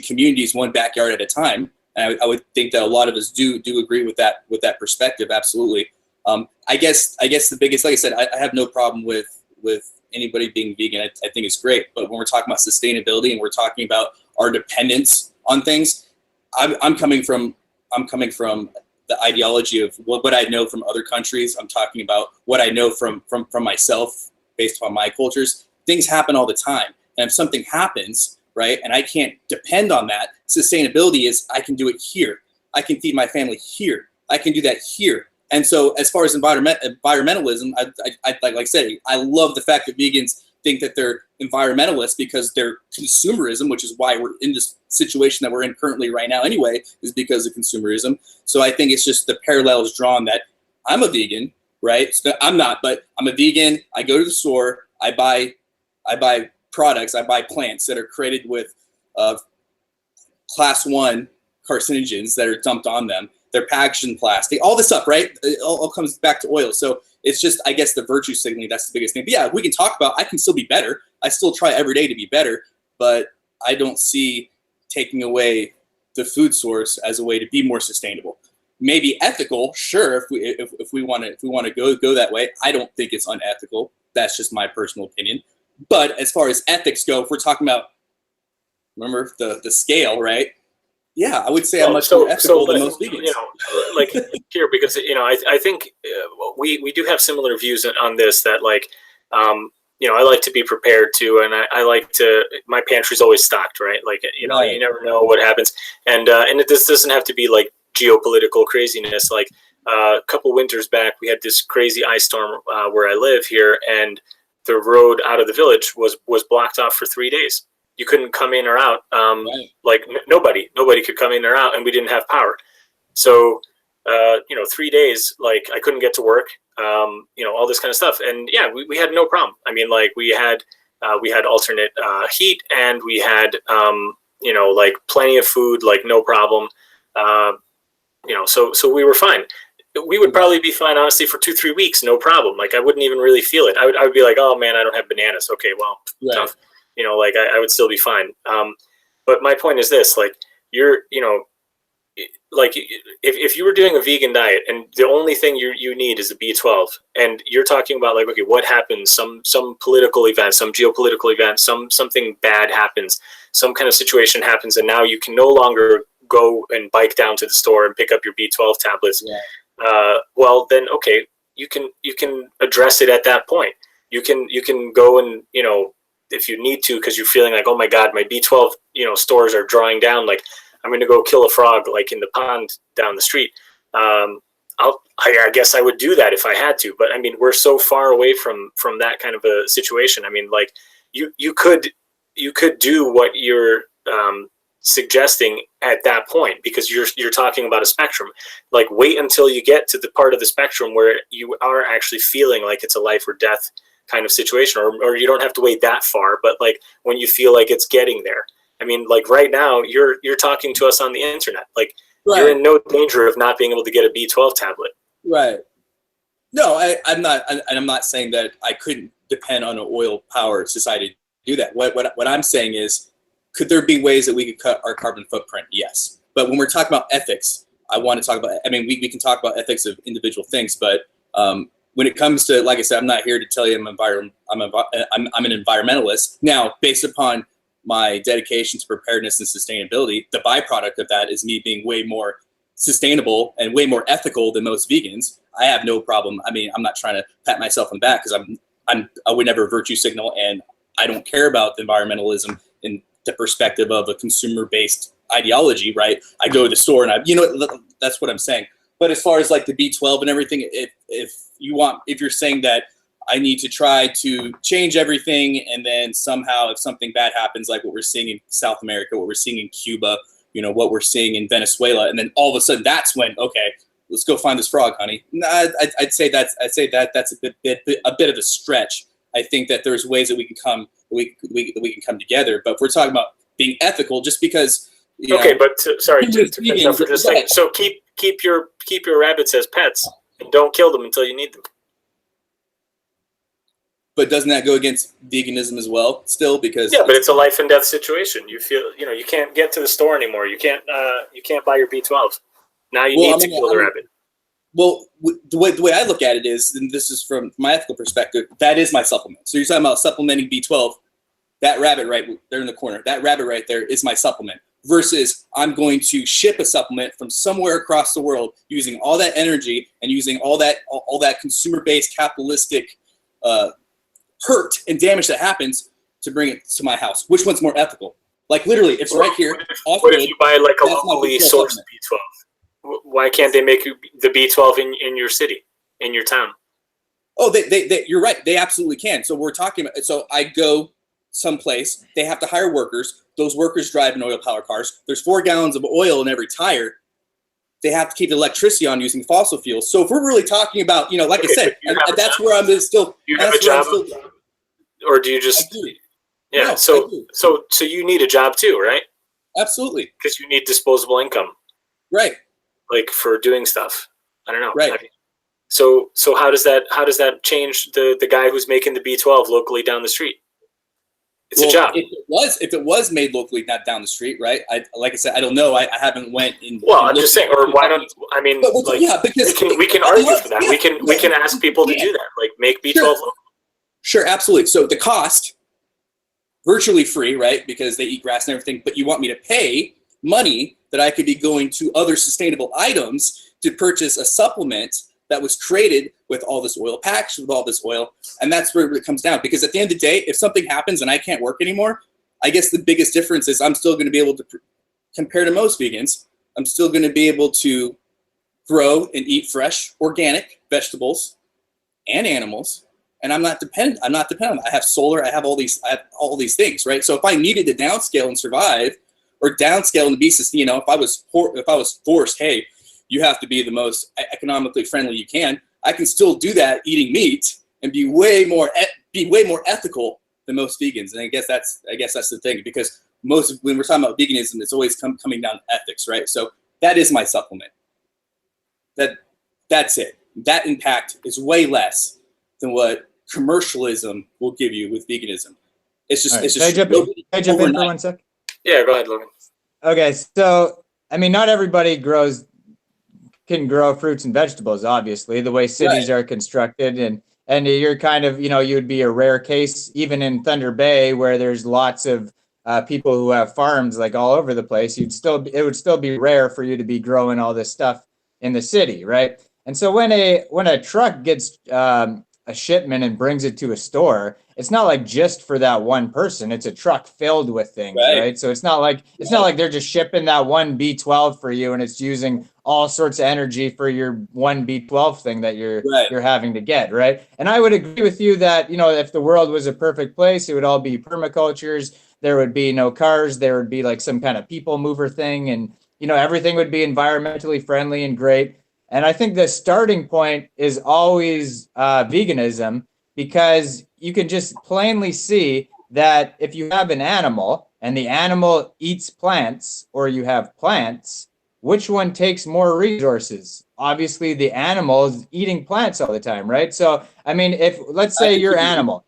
communities one backyard at a time. And I would think that a lot of us do agree with that perspective. Absolutely. I guess the biggest, like I said, I have no problem with anybody being vegan. I think it's great. But when we're talking about sustainability and we're talking about our dependence on things, I'm coming from the ideology of what I know from other countries. I'm talking about what I know from myself based upon my cultures, things happen all the time. And if something happens, right, and I can't depend on that, sustainability is I can do it here. I can feed my family here. I can do that here. And so as far as environmentalism, like I said, I love the fact that vegans think that they're environmentalists because they're consumerism, which is why we're in this situation that we're in currently right now anyway, is because of consumerism. So I think it's just the parallels drawn that I'm a vegan, right? So I'm not, but I'm a vegan. I go to the store. I buy products. I buy plants that are created with class 1 carcinogens that are dumped on them. They're packaged in plastic, all this stuff, right? It all comes back to oil. So it's just, I guess, the virtue signaling, that's the biggest thing. But yeah, we can talk about, I can still be better. I still try every day to be better, but I don't see taking away the food source as a way to be more sustainable. Maybe ethical, sure, if we want to go that way. I don't think it's unethical. That's just my personal opinion. But as far as ethics go, if we're talking about, remember the scale, right? Yeah, I would say I'm much more ethical than most vegans. You know, like here, because, you know, I think we do have similar views on this, that like, you know, I like to be prepared too. And I like to, my pantry's always stocked, right? Like, you know, you never know what happens. And this doesn't have to be like geopolitical craziness. Like a couple winters back, we had this crazy ice storm where I live here, and the road out of the village was blocked off for 3 days. You couldn't come in or out. Like nobody could come in or out, and we didn't have power. So, you know, 3 days, like I couldn't get to work, you know, all this kind of stuff. And yeah, we had no problem. I mean, like we had alternate heat, and we had, you know, like plenty of food, like no problem. You know, so we were fine. We would probably be fine, honestly, for 2-3 weeks, no problem. Like I wouldn't even really feel it. I would be like, oh man, I don't have bananas. Okay, well, tough. You know, like I would still be fine. But my point is this, like you're, you know, like if you were doing a vegan diet and the only thing you need is the B12, and you're talking about like, okay, what happens? Some political event, some geopolitical event, something bad happens, some kind of situation happens, and now you can no longer go and bike down to the store and pick up your B12 tablets. Well, then, okay, you can address it at that point. You can go and, you know, if you need to, because you're feeling like, oh my God, my B12, you know, stores are drawing down. Like I'm going to go kill a frog, like in the pond down the street. I guess I would do that if I had to, but I mean, we're so far away from that kind of a situation. I mean, like you could do what you're suggesting at that point, because you're talking about a spectrum. Like wait until you get to the part of the spectrum where you are actually feeling like it's a life or death kind of situation, or you don't have to wait that far, but like when you feel like it's getting there. I mean, like right now you're talking to us on the internet, like you're in no danger of not being able to get a B12 tablet. Right. No, I'm not saying that I couldn't depend on an oil powered society to do that. What I'm saying is, could there be ways that we could cut our carbon footprint? Yes. But when we're talking about ethics, I want to talk about, I mean, we can talk about ethics of individual things, but when it comes to, like I said, I'm not here to tell you I'm an environmentalist. Now, based upon my dedication to preparedness and sustainability, the byproduct of that is me being way more sustainable and way more ethical than most vegans. I have no problem. I mean, I'm not trying to pat myself on the back, because I would never virtue signal, and I don't care about the environmentalism in the perspective of a consumer-based ideology, right? I go to the store and that's what I'm saying. But as far as like the B12 and everything, if you're saying that I need to try to change everything, and then somehow if something bad happens, like what we're seeing in South America, what we're seeing in Cuba, you know, what we're seeing in Venezuela, and then all of a sudden that's when, okay, let's go find this frog, honey. I'd say that's a bit of a stretch. I think that there's ways that we can come together. But if we're talking about being ethical, just because. Okay, but sorry to finish up for just a second. So keep your rabbits as pets, and don't kill them until you need them. But doesn't that go against veganism as well? Still, because but it's a life and death situation. You feel, you know, you can't get to the store anymore. You can't buy your B12. Now you need to kill the rabbit. Well, the way I look at it is, and this is from my ethical perspective, that is my supplement. So you're talking about supplementing B12. That rabbit right there in the corner, that rabbit right there is my supplement. Versus I'm going to ship a supplement from somewhere across the world using all that energy and using all that consumer-based capitalistic hurt and damage that happens to bring it to my house. Which one's more ethical? Like literally, it's right here. What if you buy like a locally sourced B12? Why can't they make the B12 in your city, in your town? Oh, you're right. They absolutely can. So we're talking about, so I go someplace, they have to hire workers. Those workers drive in oil powered cars. There's 4 gallons of oil in every tire. They have to keep the electricity on using fossil fuels. So if we're really talking about, like I said, and that's where I'm still. Do you have a job? Or do you just? Yeah. No, so you need a job too, right? Absolutely. Because you need disposable income. Right. Like for doing stuff. I don't know. Right. So how does that change the guy who's making the B12 locally down the street? It's a job. If it was made locally, not down the street, right? Like I said, I don't know. I haven't went in. Well, I'm just saying. Or why don't? I mean, because we can argue for that. Yeah, we can ask people to do that. Like make B12 local. Sure, absolutely. So the cost, virtually free, right? Because they eat grass and everything. But you want me to pay money that I could be going to other sustainable items to purchase a supplement that was created with all this oil, packaged with all this oil. And that's where it comes down. Because at the end of the day, if something happens and I can't work anymore, I guess the biggest difference is I'm still going to be able to, compare to most vegans, I'm still going to be able to grow and eat fresh, organic vegetables and animals. And I'm not dependent. I have solar. I have all these things, right? So if I needed to downscale and survive, or downscale and be, if I was forced, hey, you have to be the most economically friendly you can, I can still do that eating meat and be way more ethical than most vegans. And I guess that's the thing, because when we're talking about veganism, it's always coming down to ethics, right? So that is my supplement. That's it. That impact is way less than what commercialism will give you with veganism. It's just, Can I jump in for 1 sec? Yeah, go ahead, Logan. Okay, so I mean, not everybody can grow fruits and vegetables, obviously, the way cities are constructed, and you're kind of, you would be a rare case, even in Thunder Bay, where there's lots of people who have farms like all over the place. It would still be rare for you to be growing all this stuff in the city, right? And so when a truck gets a shipment and brings it to a store, it's not like just for that one person. It's a truck filled with things, right? So it's not like they're just shipping that one B12 for you and it's using all sorts of energy for your one B12 thing that you're having to get, right? And I would agree with you that, if the world was a perfect place, it would all be permacultures. There would be no cars. There would be like some kind of people mover thing, and everything would be environmentally friendly and great. And I think the starting point is always veganism, because you can just plainly see that if you have an animal and the animal eats plants, or you have plants, which one takes more resources? Obviously, the animal is eating plants all the time, right? So, I mean, let's say your animal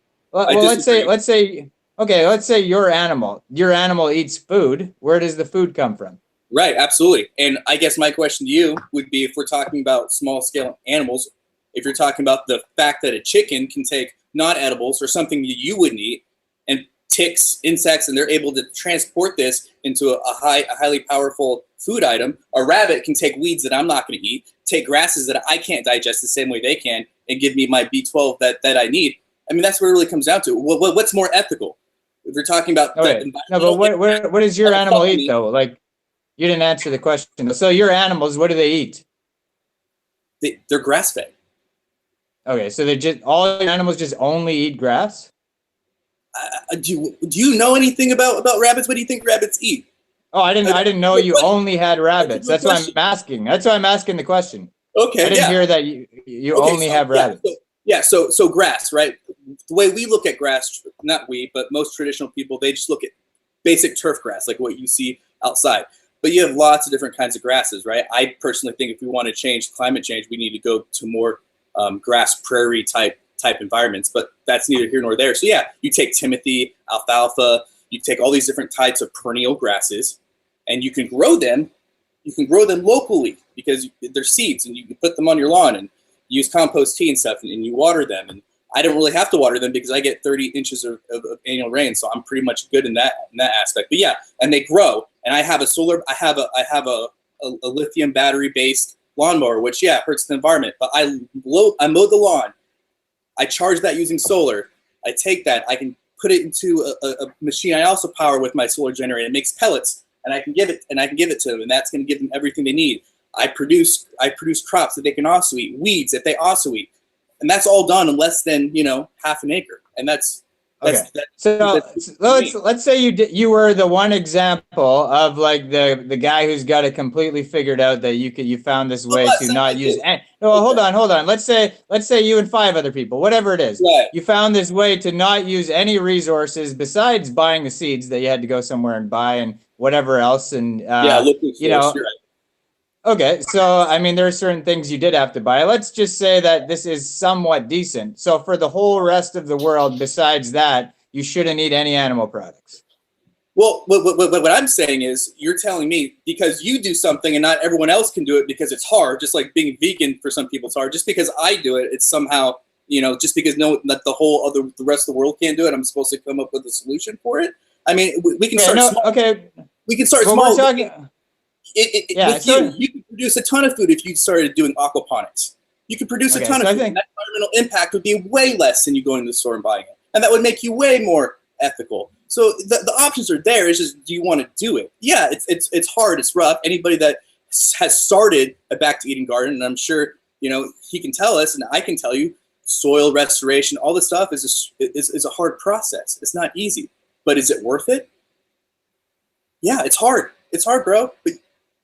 your animal eats food. Where does the food come from? Right, absolutely. And I guess my question to you would be, if we're talking about small scale animals, if you're talking about the fact that a chicken can take non-edibles or something you wouldn't eat, and ticks, insects, and they're able to transport this into a highly powerful food item. A rabbit can take weeds that I'm not going to eat, take grasses that I can't digest the same way they can, and give me my B12 that I need. I mean, that's where it really comes down to. What's more ethical? If you're talking about what does your animal eat though? Like, you didn't answer the question. So your animals, what do they eat? They're grass fed. Okay, so all your animals just only eat grass? Do you know anything about rabbits? What do you think rabbits eat? Oh, I didn't know you only had rabbits. That's why I'm asking. That's why I'm asking the question. Okay, I didn't hear that you only have rabbits. So grass, right? The way we look at grass, not we, but most traditional people, they just look at basic turf grass, like what you see outside. But you have lots of different kinds of grasses, right? I personally think if we want to change climate change, we need to go to more grass prairie type environments, but that's neither here nor there. So yeah, you take Timothy, alfalfa, you take all these different types of perennial grasses, and you can grow them. You can grow them locally because they're seeds, and you can put them on your lawn and use compost tea and stuff, and you water them. And I don't really have to water them because I get 30 inches of annual rain, so I'm pretty much good in that aspect. But yeah, and they grow. And I have a lithium battery based lawnmower, which hurts the environment. But I mow the lawn. I charge that using solar, I take that, I can put it into a machine I also power with my solar generator. It makes pellets, and I can give it to them, and that's going to give them everything they need. I produce crops that they can also eat, weeds that they also eat, and that's all done in less than half an acre, and that's okay. Let's say you were the one example of like the guy who's got it completely figured out that you found this way to not use. Hold on. Let's say you and 5 other people, whatever it is, right. You found this way to not use any resources besides buying the seeds that you had to go somewhere and buy and whatever else, and Okay, so I mean, there are certain things you did have to buy. Let's just say that this is somewhat decent. So for the whole rest of the world, besides that, you shouldn't eat any animal products. Well, what I'm saying is, you're telling me because you do something and not everyone else can do it because it's hard. Just like being vegan for some people, it's hard. Just because I do it, it's somehow just because the rest of the world can't do it, I'm supposed to come up with a solution for it. I mean, we can start small. Okay, we can start small. You could produce a ton of food if you started doing aquaponics. You could produce a ton of food, and that environmental impact would be way less than you going to the store and buying it. And that would make you way more ethical. So the options are there. It's just, do you want to do it? Yeah, it's hard. It's rough. Anybody that has started a back-to-eating garden, and I'm sure he can tell us, and I can tell you, soil restoration, all this stuff is a hard process. It's not easy. But is it worth it? Yeah, it's hard. It's hard, bro. But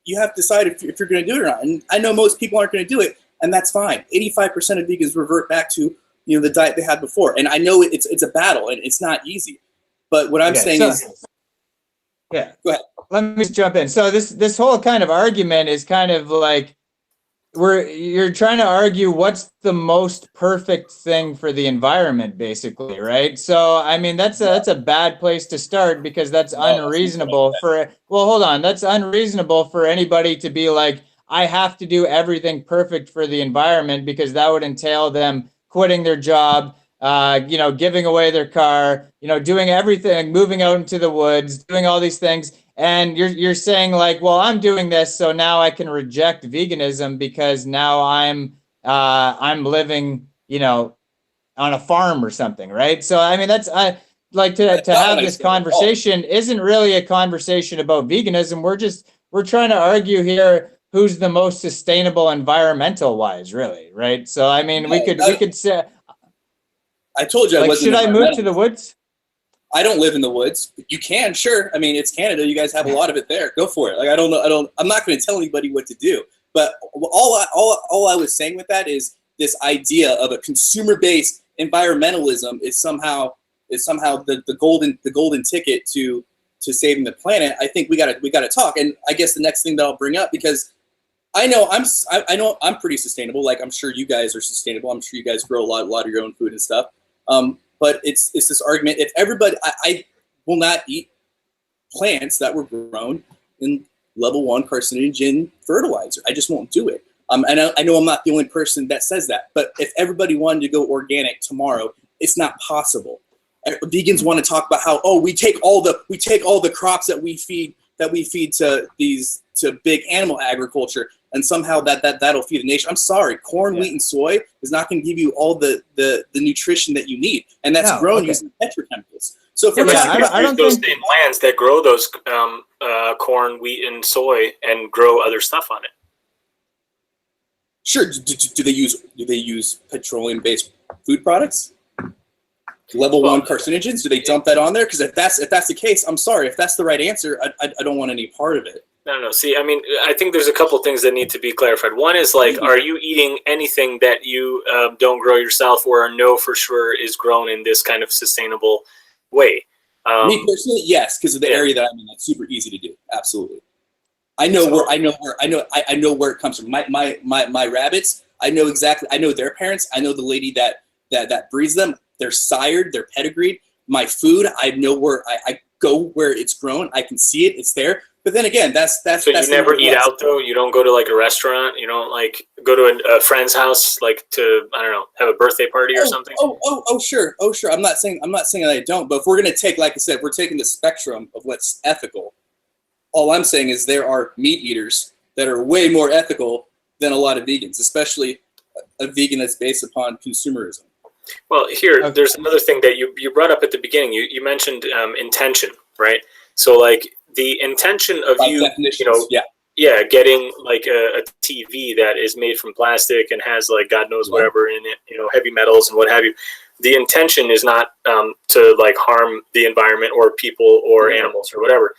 you have to decide if you're going to do it or not. And I know most people aren't going to do it, and that's fine. 85% of vegans revert back to the diet they had before. And I know it's a battle, and it's not easy. But what I'm saying is, go ahead. Let me just jump in. So this whole kind of argument is kind of like you're trying to argue what's the most perfect thing for the environment, basically, right? So I mean that's a bad place to start, because that's unreasonable that's unreasonable for anybody to be like, I have to do everything perfect for the environment, because that would entail them quitting their job, giving away their car, doing everything, moving out into the woods, doing all these things. And you're saying like, well, I'm doing this, so now I can reject veganism because now I'm living, on a farm or something, right? So I mean, that's to have this conversation isn't really a conversation about veganism. We're trying to argue here who's the most sustainable environmental wise, really, right? So I mean, we could say. I told you, should I move to the woods? I don't live in the woods. You can, sure. I mean, it's Canada. You guys have a lot of it there. Go for it. Like, I'm not going to tell anybody what to do. But all I was saying with that is this idea of a consumer-based environmentalism is somehow the golden ticket to saving the planet. I think we got to talk. And I guess the next thing that I'll bring up, because I know I'm pretty sustainable. Like, I'm sure you guys are sustainable. I'm sure you guys grow a lot of your own food and stuff. But it's this argument. If everybody, I will not eat plants that were grown in level 1 carcinogen fertilizer. I just won't do it. I know I'm not the only person that says that. But if everybody wanted to go organic tomorrow, it's not possible. Vegans want to talk about how we take all the crops that we feed to big animal agriculture, and somehow that'll feed the nation. I'm sorry, corn, wheat, and soy is not going to give you all the nutrition that you need, and that's grown using petrochemicals. So if I don't those same lands that grow those corn, wheat, and soy, and grow other stuff on it. Sure. Do they use petroleum-based food products? Level 1 carcinogens? Do they dump that on there? Because if that's the case, I'm sorry. If that's the right answer, I don't want any part of it. No. See, I mean, I think there's a couple things that need to be clarified. One is like, are you eating anything that you don't grow yourself, or know for sure is grown in this kind of sustainable way? Me personally, yes, because of the area that I'm in. That's super easy to do. Absolutely. I know where it comes from. My rabbits, I know exactly. I know their parents. I know the lady that breeds them. They're sired. They're pedigreed. My food, I know where I go where it's grown. I can see it. It's there. But then again, that's. So you never eat out though. You don't go to like a restaurant. You don't like go to a friend's house like to, I don't know, have a birthday party or something. Sure. I'm not saying that I don't. But if we're gonna take, like I said, we're taking the spectrum of what's ethical. All I'm saying is there are meat eaters that are way more ethical than a lot of vegans, especially a vegan that's based upon consumerism. Well, here, Okay. there's another thing that you brought up at the beginning. You mentioned intention, right? So like the intention of By you, definitions, yeah, getting like a TV that is made from plastic and has like God knows whatever in it, heavy metals and what have you. The intention is not to like harm the environment or people or animals or whatever.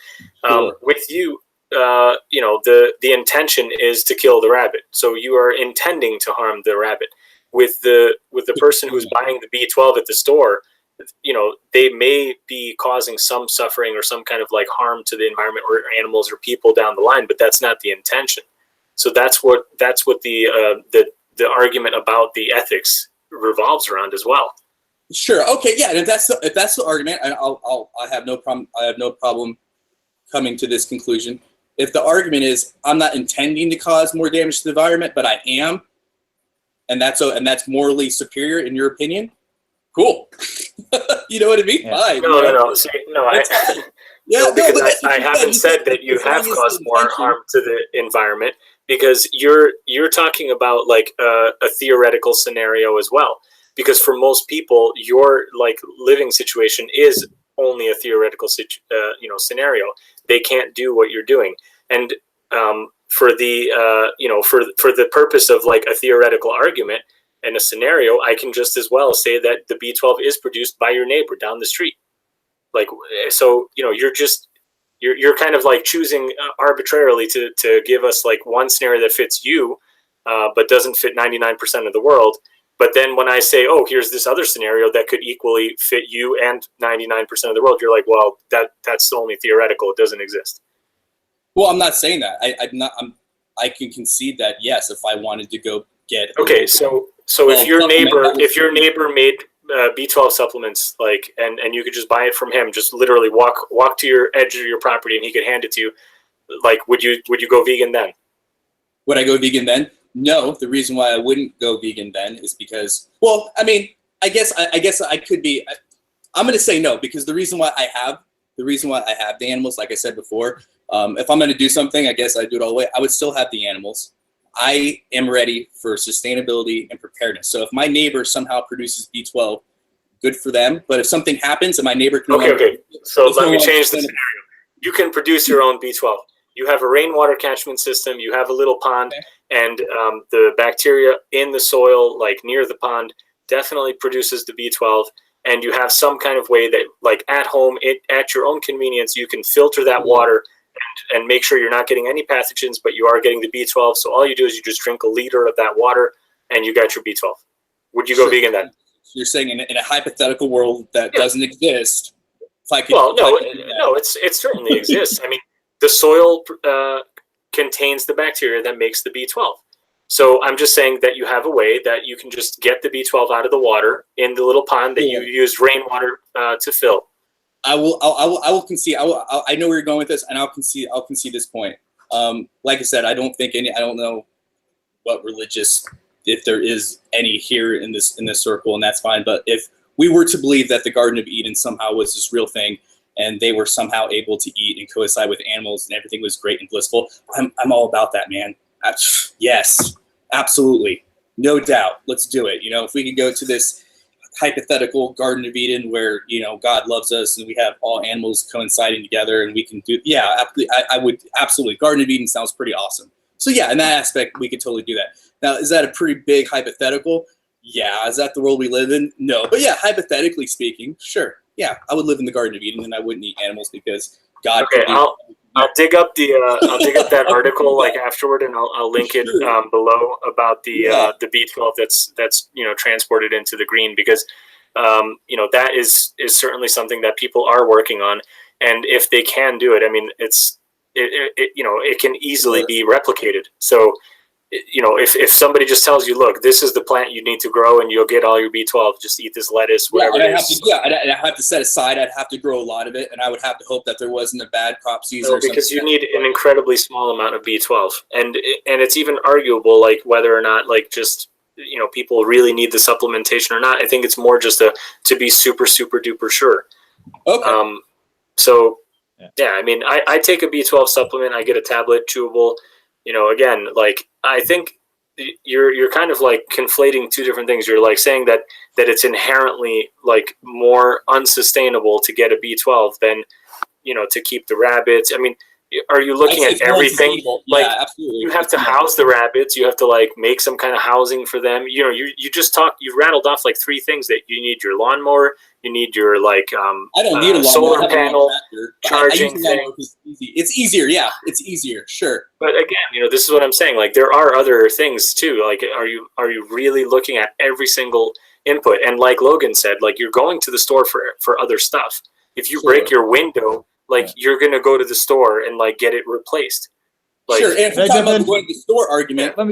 With you, the intention is to kill the rabbit. So you are intending to harm the rabbit. With the person who's buying the B12 at the store, they may be causing some suffering or some kind of like harm to the environment or animals or people down the line, but that's not the intention. So that's what the argument about the ethics revolves around as well. Sure. Okay. Yeah. And if that's the argument, and I have no problem coming to this conclusion. If the argument is I'm not intending to cause more damage to the environment, but I am, and that's morally superior in your opinion, cool. You know what I mean? Yeah. Fine. No. See, no, because I haven't said that you have caused more harm to the environment, because you're talking about like a theoretical scenario as well. Because for most people, your like living situation is only a theoretical scenario. They can't do what you're doing, and for the for the purpose of like a theoretical argument and a scenario, I can just as well say that the B12 is produced by your neighbor down the street. Like, so you're kind of like choosing arbitrarily to give us like one scenario that fits you, but doesn't fit 99% of the world. But then when I say, oh, here's this other scenario that could equally fit you and 99% of the world, you're like, well, that's only theoretical. It doesn't exist. Well, I'm not saying that. I can concede that, yes, if I wanted to go get. Okay, so if your neighbor made B12 supplements, like, and you could just buy it from him, just literally walk to your edge of your property and he could hand it to you, like, would you go vegan then? Would I go vegan then? No, the reason why I wouldn't go vegan then is because, well, I mean, I guess I could be. I'm going to say no, because the reason why I have the animals, like I said before, if I'm going to do something, I guess I'd do it all the way. I would still have the animals. I am ready for sustainability and preparedness. So if my neighbor somehow produces B12, good for them. But if something happens and my neighbor can okay. So let me change the scenario. You can produce your own B12. You have a rainwater catchment system. You have a little pond. Okay. And the bacteria in the soil, like near the pond, definitely produces the B12. And you have some kind of way that, like at home, at your own convenience, you can filter that water and make sure you're not getting any pathogens, but you are getting the B12. So all you do is you just drink a liter of that water, and you got your B12. Would you go vegan then? You're saying in a hypothetical world that doesn't exist, if I could. Well, no, it certainly exists. I mean, the soil contains the bacteria that makes the B12. So I'm just saying that you have a way that you can just get the B12 out of the water in the little pond that you use rainwater to fill. I will concede. I know where you're going with this, and I'll concede this point. Like I said, I don't know what religious, if there is any here in this circle, and that's fine. But if we were to believe that the Garden of Eden somehow was this real thing, and they were somehow able to eat and coincide with animals, and everything was great and blissful, I'm all about that, man. Yes, absolutely, no doubt. Let's do it. If we could go to this hypothetical Garden of Eden where God loves us and we have all animals coinciding together and we can do, I would absolutely. Garden of Eden sounds pretty awesome. So yeah, in that aspect, we could totally do that. Now, is that a pretty big hypothetical? Yeah. Is that the world we live in? No. But yeah, hypothetically speaking, sure. Yeah, I would live in the Garden of Eden and I wouldn't eat animals because God. Okay, I'll dig up that article like afterward, and I'll link it below about the B12 that's transported into the green, because that is certainly something that people are working on, and if they can do it, I mean it can easily be replicated. So if somebody just tells you, look, this is the plant you need to grow and you'll get all your B12, just eat this lettuce, whatever it is. And I have to set aside, I'd have to grow a lot of it, and I would have to hope that there wasn't a bad crop season. No, because you need an incredibly small amount of B12. And it's even arguable, like, whether or not, like, just, people really need the supplementation or not. I think it's more just to be super, super duper sure. Okay. So, I mean, I take a B12 supplement, I get a tablet, chewable. Again, like, I think you're kind of like conflating two different things. You're like saying that it's inherently like more unsustainable to get a B12 than, you know, to keep the rabbits. I mean, are you looking at everything? Like, yeah, absolutely. You have to house the rabbits. You have to like make some kind of housing for them. You know, you rattled off like three things that you need: your lawnmower, you need your like I don't need a solar panel charging thing. It's easier. Yeah, it's easier. Sure. But again, you know, this is what I'm saying. Like, there are other things too. Like, are you really looking at every single input? And like Logan said, like, you're going to the store for other stuff. If you break your window, like, you're gonna go to the store and like get it replaced. Like, sure. And if we're talking about the going to the store argument, go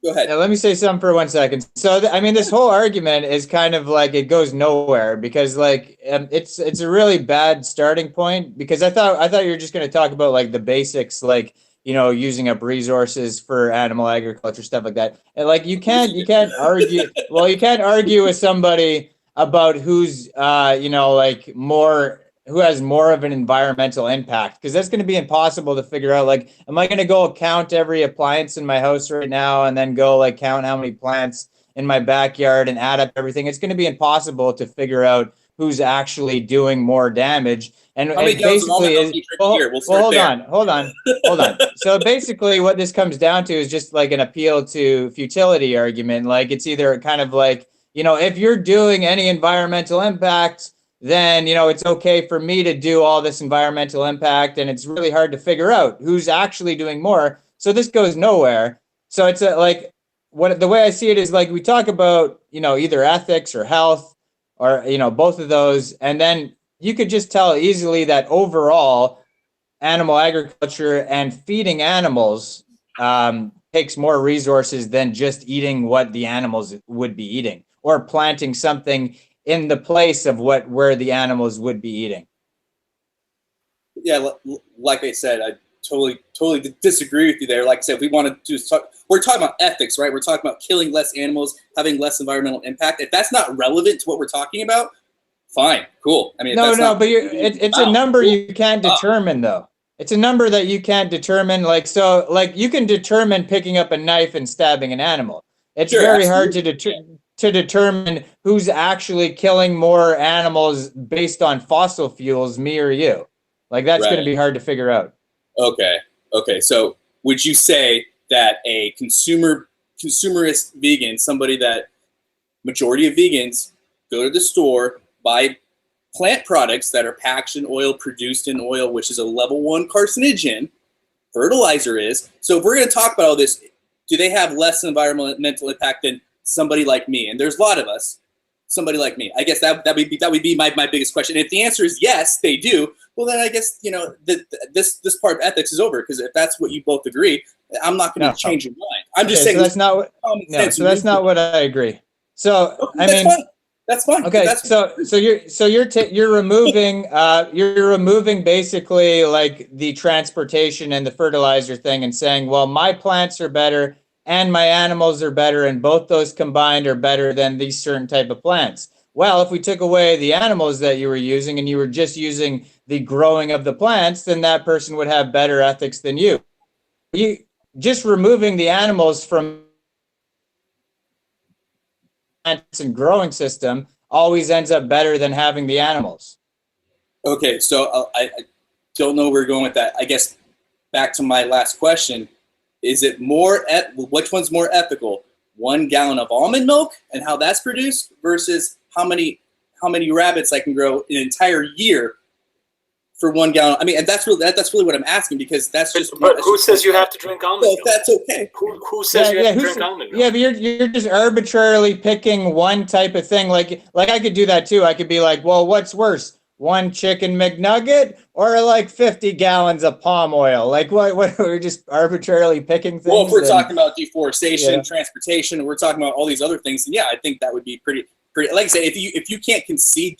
ahead. Yeah, let me say something for 1 second. So, I mean, this whole argument is kind of like, it goes nowhere, because like it's a really bad starting point, because I thought you were just going to talk about like the basics, like, you know, using up resources for animal agriculture, stuff like that. And like, you can't argue. Well, you can't argue with somebody about who's you know, like who has more of an environmental impact, because that's going to be impossible to figure out. Like, am I going to go count every appliance in my house right now and then go like count how many plants in my backyard and add up everything? It's going to be impossible to figure out who's actually doing more damage. And basically is, hold on. So basically what this comes down to is just like an appeal to futility argument. Like, it's either kind of like, you know, if you're doing any environmental impact, then, you know, it's okay for me to do all this environmental impact, and it's really hard to figure out who's actually doing more. So this goes nowhere. So it's like, what the way I see it is like, we talk about, you know, either ethics or health, or, you know, both of those, and then you could just tell easily that overall animal agriculture and feeding animals takes more resources than just eating what the animals would be eating, or planting something in the place of where the animals would be eating. Yeah, like I said, I totally disagree with you there. Like I said, we want to we're talking about ethics, right? We're talking about killing less animals, having less environmental impact. If that's not relevant to what we're talking about, fine, cool. I mean, but it's a number you can't determine, though. It's a number that you can't determine. Like, so, like, you can determine picking up a knife and stabbing an animal. It's very hard to determine who's actually killing more animals based on fossil fuels, me or you. Like, that's going to be hard to figure out. Okay. So would you say that a consumerist vegan, somebody that majority of vegans go to the store, buy plant products that are packaged in oil, produced in oil, which is a level 1 carcinogen, fertilizer is. So if we're going to talk about all this, do they have less environmental impact than somebody like me? And there's a lot of us. Somebody like me. I guess that would be my biggest question. And if the answer is yes, they do, well, then I guess, you know, this part of ethics is over, because if that's what you both agree, I'm not going to change your mind. I'm just saying. So that's not what. No, so that's not what I agree. So I mean, that's fine. Okay, so you're removing basically like the transportation and the fertilizer thing, and saying, well, my plants are better and my animals are better, and both those combined are better than these certain type of plants. Well, if we took away the animals that you were using and you were just using the growing of the plants, then that person would have better ethics than you. You just removing the animals from plants and growing system always ends up better than having the animals. Okay, so I don't know where we're going with that. I guess back to my last question. Is it which one's more ethical? 1 gallon of almond milk and how that's produced versus how many rabbits I can grow an entire year for 1 gallon? I mean, and that's really what I'm asking, because that's just. But who says you have to drink almond milk? That's okay. Who says you have to drink almond milk? Yeah, but you're just arbitrarily picking one type of thing. Like I could do that too. I could be like, well, what's worse? 1 chicken McNugget or like 50 gallons of palm oil? Like what we're just arbitrarily picking things. Well, if we're talking about deforestation, transportation, we're talking about all these other things, then yeah, I think that would be pretty like I say, if you can't concede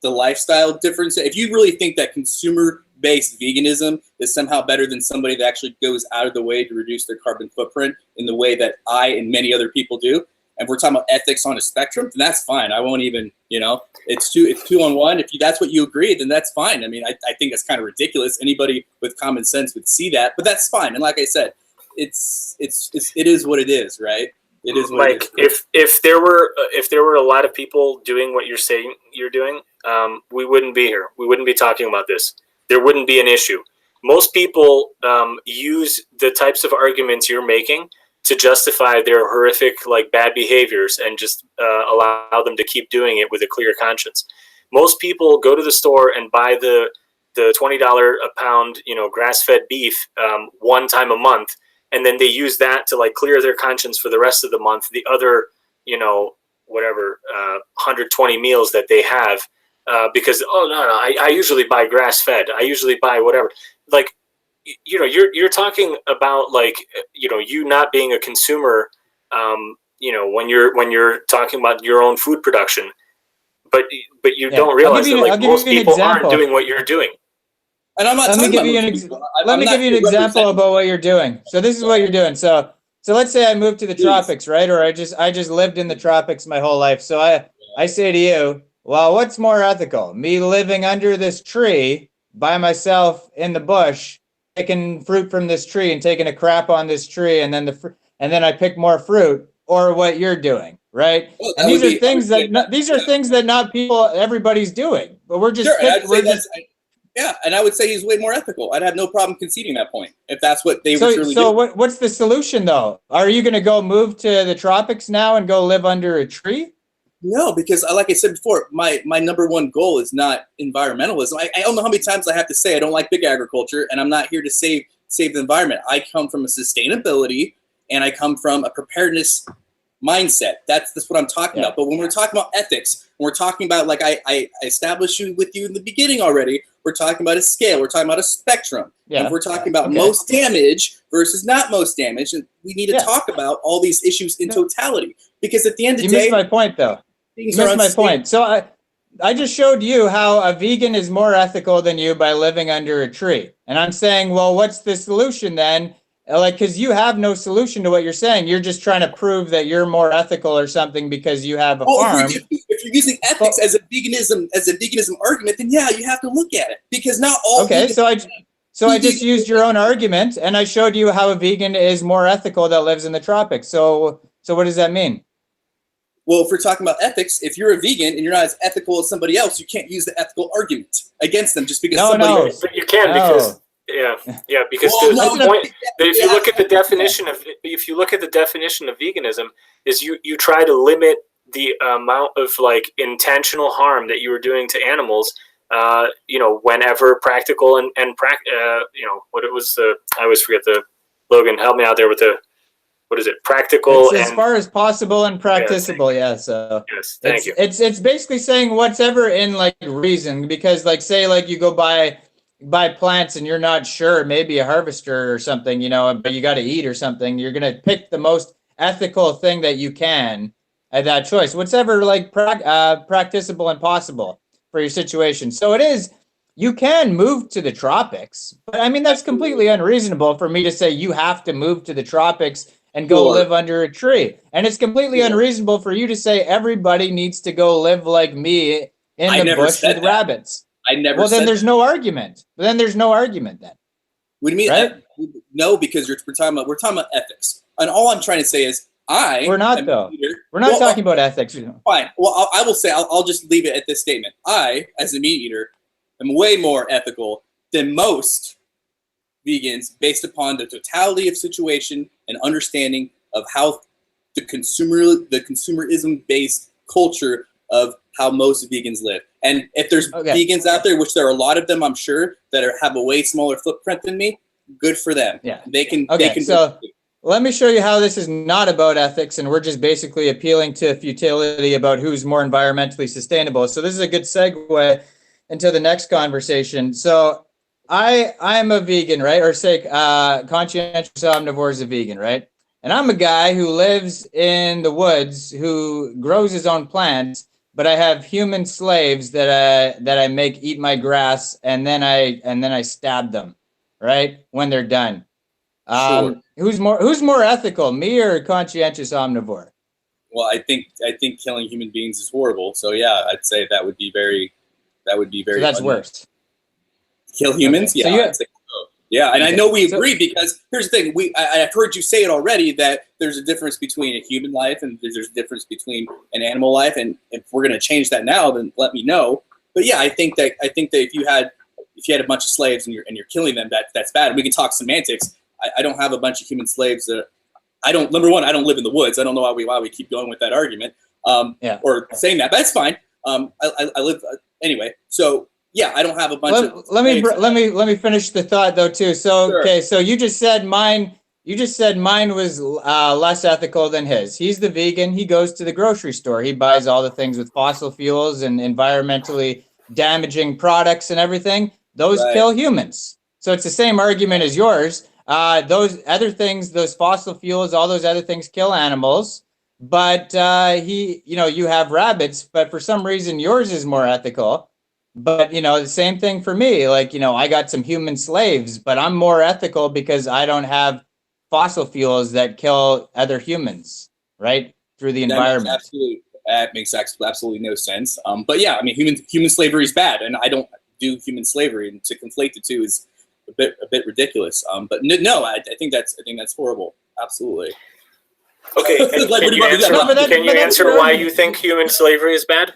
the lifestyle difference, if you really think that consumer-based veganism is somehow better than somebody that actually goes out of the way to reduce their carbon footprint in the way that I and many other people do, and we're talking about ethics on a spectrum, then that's fine. I won't even, it's two on one. If that's what you agree, then that's fine. I mean, I think that's kind of ridiculous. Anybody with common sense would see that, but that's fine. And like I said, it is what it is, right? It is what like it is. if there were a lot of people doing what you're saying you're doing, we wouldn't be here. We wouldn't be talking about this. There wouldn't be an issue. Most people use the types of arguments you're making to justify their horrific, like, bad behaviors and just allow them to keep doing it with a clear conscience. Most people go to the store and buy the $20 a pound, grass-fed beef one time a month, and then they use that to, like, clear their conscience for the rest of the month. The other, whatever, 120 meals that they have, because I usually buy grass-fed. I usually buy whatever. Like, you're talking about, like, you not being a consumer, when you're talking about your own food production, but you don't realize that, like, most people aren't doing what you're doing. And I'm not let me give you an example about what you're doing. So this is what you're doing. So let's say I moved to the tropics, right? Or I just lived in the tropics my whole life. So I say to you, well, what's more ethical? Me living under this tree by myself in the bush, taking fruit from this tree and taking a crap on this tree, and then I pick more fruit, or what you're doing, right? Well, and these are things that not everybody's doing, but we're just yeah, and I would say he's way more ethical. I'd have no problem conceding that point if that's what they were truly doing. So what's the solution, though? Are you going to go move to the tropics now and go live under a tree? No, because like I said before, my number one goal is not environmentalism. I don't know how many times I have to say I don't like big agriculture, and I'm not here to save the environment. I come from a sustainability, and I come from a preparedness mindset. That's what I'm talking about. But when we're talking about ethics, when we're talking about, like I established with you in the beginning already, we're talking about a scale. We're talking about a spectrum. Yeah. And we're talking about most damage versus not most damage. And we need to talk about all these issues in totality. Because at the end of the day... You missed my point, though. You missed my point. So I just showed you how a vegan is more ethical than you by living under a tree. And I'm saying, well, what's the solution then? Like, because you have no solution to what you're saying. You're just trying to prove that you're more ethical or something because you have a farm. If you're using ethics as a veganism argument, then yeah, you have to look at it, because not all. Okay, so I just used your own argument, and I showed you how a vegan is more ethical that lives in the tropics. So what does that mean? Well, if we're talking about ethics, if you're a vegan and you're not as ethical as somebody else, you can't use the ethical argument against them just because somebody else. But you can, because because the point, if you look at the definition of veganism, is you try to limit the amount of, like, intentional harm that you are doing to animals, whenever practical and what it was, I always forget Logan, help me out there with what is it? Practical as far as possible and practicable. So yes, thank you. It's basically saying whatever in, like, reason, because, like, say, like, you go buy plants and you're not sure, maybe a harvester or something, but you got to eat or something. You're going to pick the most ethical thing that you can at that choice, whatever, like, practicable and possible for your situation. So you can move to the tropics, but I mean, that's completely unreasonable for me to say you have to move to the tropics and go live under a tree. And it's completely unreasonable for you to say everybody needs to go live like me in the bush with rabbits. I never. Well, then there's no argument. Then. What do you mean? Right? No, because we're talking about ethics, and all I'm trying to say is we're not talking about ethics. Fine. Well, I will say I'll just leave it at this statement. I, as a meat eater, am way more ethical than most vegans, based upon the totality of situation and understanding of how the consumerism based culture of how most vegans live. And if there's vegans out there, which there are a lot of them, I'm sure, that have a way smaller footprint than me, good for them. Yeah. They can. So let me show you how this is not about ethics, and we're just basically appealing to futility about who's more environmentally sustainable. So this is a good segue into the next conversation. So I'm a vegan, right? Or say Conscientious Omnivore is a vegan, right? And I'm a guy who lives in the woods, who grows his own plants, but I have human slaves that I make eat my grass, and then I stab them, right, when they're done. Sure. Who's more ethical, me or Conscientious Omnivore? Well, I think killing human beings is horrible. So yeah, I'd say that would be very. So that's worse. Kill humans? Okay. Yeah. Yeah, and I know we agree because here's the thing. I've heard you say it already that there's a difference between a human life and there's a difference between an animal life. And if we're going to change that now, then let me know. But yeah, I think that if you had a bunch of slaves and you're killing them, that's bad. And we can talk semantics. I don't have a bunch of human slaves that number one, I don't live in the woods. I don't know why we keep going with that argument or saying that, but that's fine. I live anyway. So yeah, I don't have a bunch of. Let me finish the thought though too. So sure. Okay, so you just said mine was less ethical than his. He's the vegan. He goes to the grocery store. He buys all the things with fossil fuels and environmentally damaging products and everything. Those kill humans. So it's the same argument as yours. Those other things, those fossil fuels, all those other things kill animals. But you have rabbits, but for some reason yours is more ethical. But, the same thing for me. Like, I got some human slaves, but I'm more ethical because I don't have fossil fuels that kill other humans, right? Through the environment. That makes absolutely no sense. But yeah, I mean, human slavery is bad, and I don't do human slavery, and to conflate the two is a bit ridiculous. But no, I think that's horrible. Absolutely. Okay. Can you answer why you think human slavery is bad?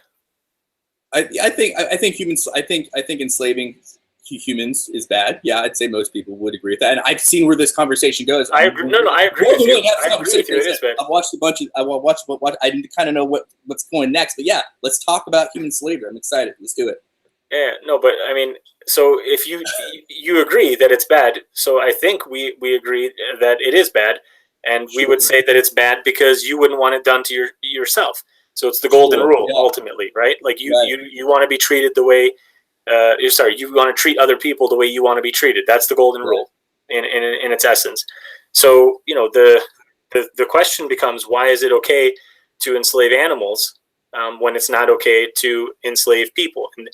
I think enslaving humans is bad. Yeah, I'd say most people would agree with that. And I've seen where this conversation goes. I agree. No, I agree with you. I agree with you. It is bad. I've watched a bunch of. I kind of know what's going next. But yeah, let's talk about human slavery. I'm excited. Let's do it. Yeah. No, but I mean, so if you agree that it's bad, so I think we agree that it is bad, and we would say that it's bad because you wouldn't want it done to yourself. So it's the golden rule, ultimately, right? Like you want to be treated the way, you want to treat other people the way you want to be treated. That's the golden rule in its essence. So, the question becomes, why is it okay to enslave animals when it's not okay to enslave people? And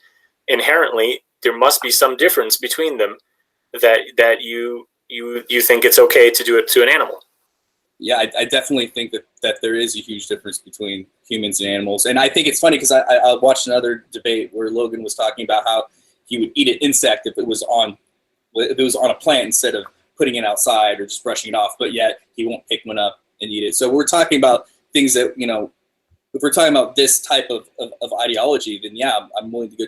inherently, there must be some difference between them that you think it's okay to do it to an animal. Yeah, I definitely think that there is a huge difference between humans and animals. And I think it's funny because I watched another debate where Logan was talking about how he would eat an insect if it was on a plant instead of putting it outside or just brushing it off, but yet he won't pick one up and eat it. So we're talking about things that, if we're talking about this type of ideology, then yeah, I'm willing to go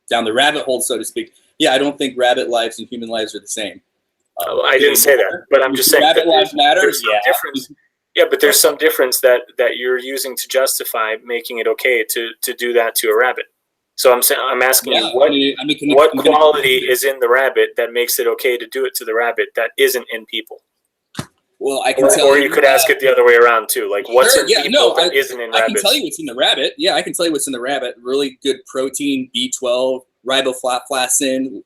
down the rabbit hole, so to speak. Yeah, I don't think rabbit lives and human lives are the same. I didn't say that, but I'm just saying that there's some difference. Yeah, but there's some difference that you're using to justify making it okay to do that to a rabbit. So I'm asking you what quality is in the rabbit that makes it okay to do it to the rabbit that isn't in people? Well, I can tell you. Or you could ask it the other way around too. Like what's in people that isn't in rabbits? I can tell you what's in the rabbit. Yeah, I can tell you what's in the rabbit. Really good protein, B12. Riboflavin,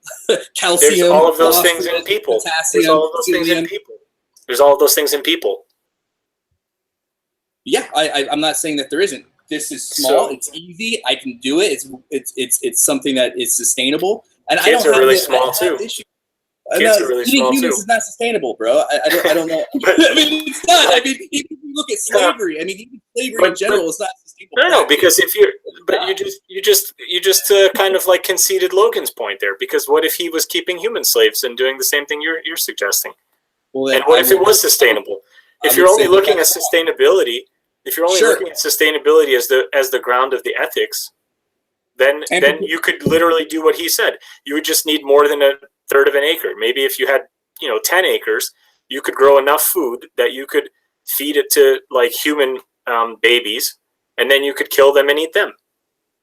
calcium. There's all of those things in people. There's all of those things in people. There's all of those things in people. Yeah, I'm not saying that there isn't. This is small. It's easy. I can do it. It's something that is sustainable. And kids are really small too. Kids are really small too. Humans is not sustainable, bro. I don't know. I mean, it's not. I mean, even if you look at slavery. I mean, even slavery in general is not sustainable. No, because you just kind of like conceded Logan's point there. Because what if he was keeping human slaves and doing the same thing you're suggesting? Well, and what if it was sustainable? If you're only looking at sustainability, looking at sustainability as the ground of the ethics, then you could literally do what he said. You would just need more than a third of an acre. Maybe if you had 10 acres, you could grow enough food that you could feed it to like human babies, and then you could kill them and eat them.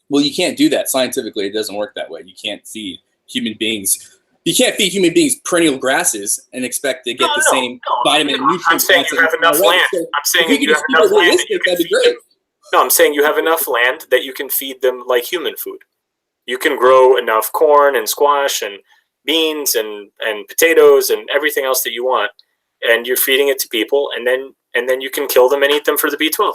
Well, you can't do that scientifically. It doesn't work that way. You can't feed human beings. You can't feed human beings perennial grasses and expect to get the same vitamin and nutrients. I'm saying you have enough land. I'm saying you have enough land that you can feed them. No, I'm saying you have enough land that you can feed them like human food. You can grow enough corn and squash and beans and potatoes and everything else that you want, and you're feeding it to people, and then you can kill them and eat them for the B12.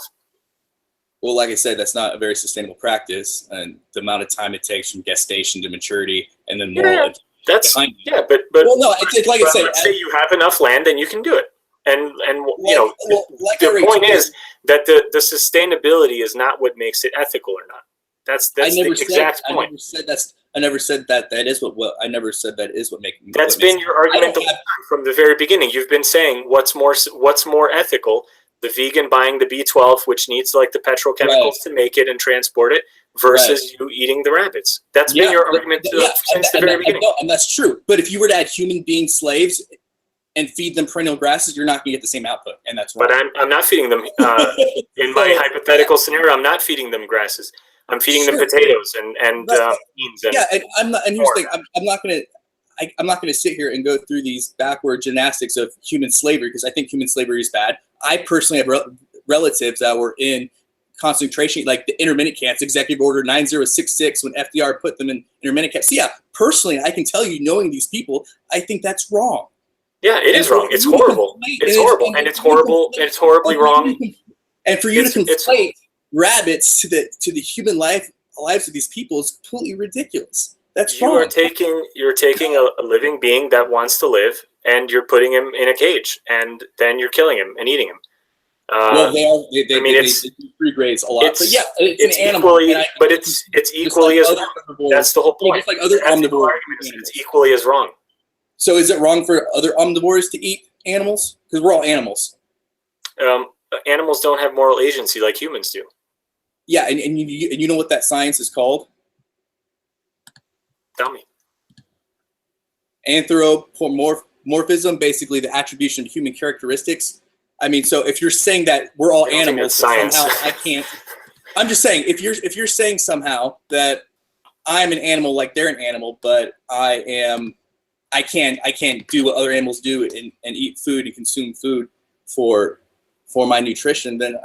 Well, like I said, that's not a very sustainable practice, and the amount of time it takes from gestation to maturity, and then more. But well, no, it's like I said. Let's say you have enough land, and you can do it. And the point is that the sustainability is not what makes it ethical or not. That's the exact point. I never said that is what I never said that is what makes. That's been your argument from the very beginning. You've been saying what's more ethical, the vegan buying the B12, which needs like the petrochemicals to make it and transport it, versus you eating the rabbits. That's been your argument since the very beginning. And that's true. But if you were to add human being slaves and feed them perennial grasses, you're not going to get the same output, and that's wrong. But I'm not feeding them. In my hypothetical scenario, I'm not feeding them grasses. I'm feeding them potatoes and beans. And I'm not. And here's the thing: I'm not going to sit here and go through these backward gymnastics of human slavery, because I think human slavery is bad. I personally have relatives that were in concentration, like the intermittent camps, Executive Order 9066, when FDR put them in intermittent camps. So yeah, personally, I can tell you, knowing these people, I think that's wrong. Yeah, it is wrong. It's horrible. It's horrible, and it's horrible. It's horribly wrong. And for you to conflate rabbits to the human lives of these people is completely ridiculous. That's wrong. You're taking a living being that wants to live, and you're putting him in a cage, and then you're killing him and eating him. Well, they do free grades a lot. But yeah, it's an animal. But it's equally as wrong. That's the whole point. Just like other omnivores. It's equally as wrong. So is it wrong for other omnivores to eat animals? Because we're all animals. Animals don't have moral agency like humans do. Yeah, and you know what that science is called? Tell me. Anthropomorphism, basically the attribution of human characteristics. I mean, so if you're saying that we're all animals, somehow I can't. I'm just saying, if you're saying somehow that I'm an animal like they're an animal, but I can't do what other animals do and eat food and consume food for my nutrition, then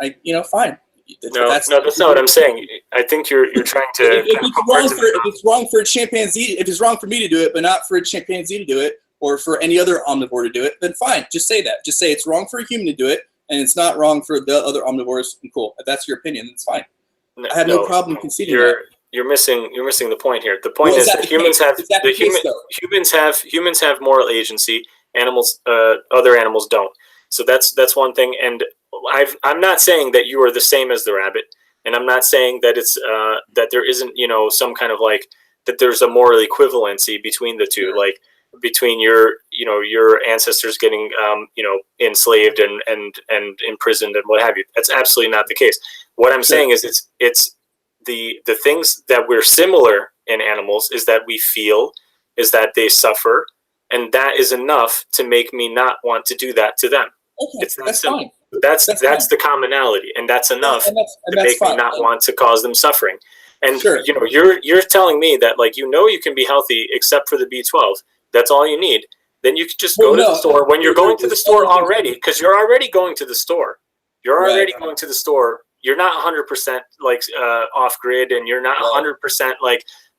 fine. That's not what I'm saying. I think you're trying to. If it's wrong for a chimpanzee, if it's wrong for me to do it, but not for a chimpanzee to do it, or for any other omnivore to do it, then fine. Just say that. Just say it's wrong for a human to do it, and it's not wrong for the other omnivores. And cool. If that's your opinion, then it's fine. I have no problem conceding that. You're missing the point here. The point is that humans have moral agency. Animals, other animals don't. So that's one thing. And I'm not saying that you are the same as the rabbit, and I'm not saying that it's that there isn't some kind of like that there's a moral equivalency between the two, like between your ancestors getting enslaved and imprisoned and what have you. That's absolutely not the case. What I'm saying is it's the things that we're similar in animals is that we feel, is that they suffer, and that is enough to make me not want to do that to them. Okay, that's fine. That's the commonality, and that's enough to make me not want to cause them suffering. And you're telling me that you can be healthy except for the B12. That's all you need. Then you could just go to the store when you're going to the store already, because you're already going to the store. You're already going to the store. You're not 100% off grid, and you're not 100%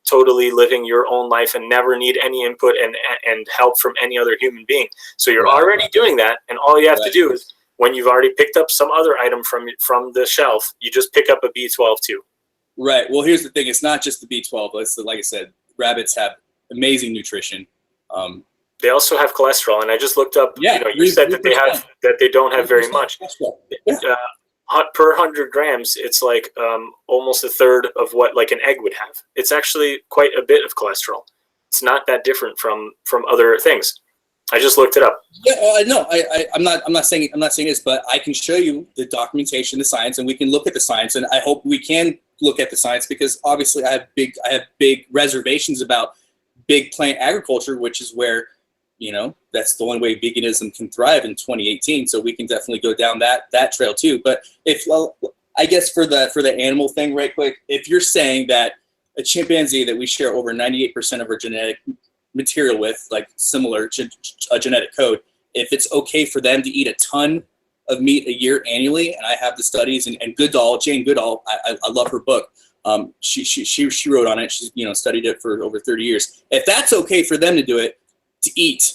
totally living your own life and never need any input and help from any other human being. So you're already doing that, and all you have to do is, when you've already picked up some other item from the shelf, you just pick up a B12 too. Right. Well, here's the thing. It's not just the B12. Like I said, rabbits have amazing nutrition. They also have cholesterol, and I just looked up. You said that they don't have very much. Per 100 grams, it's almost a third of what an egg would have. It's actually quite a bit of cholesterol. It's not that different from other things. I just looked it up. Yeah, no, I'm not saying this, but I can show you the documentation, the science, and we can look at the science. And I hope we can look at the science, because obviously I have big reservations about big plant agriculture, which is where that's the only way veganism can thrive in 2018. So we can definitely go down that trail too. But I guess for the animal thing, right quick, if you're saying that a chimpanzee that we share over 98% of our genetic material with, similar to a genetic code, if it's okay for them to eat a ton of meat a year annually, and I have the studies, and Jane Goodall, I love her book. She wrote on it. She's studied it for over 30 years. If that's okay for them to do it, to eat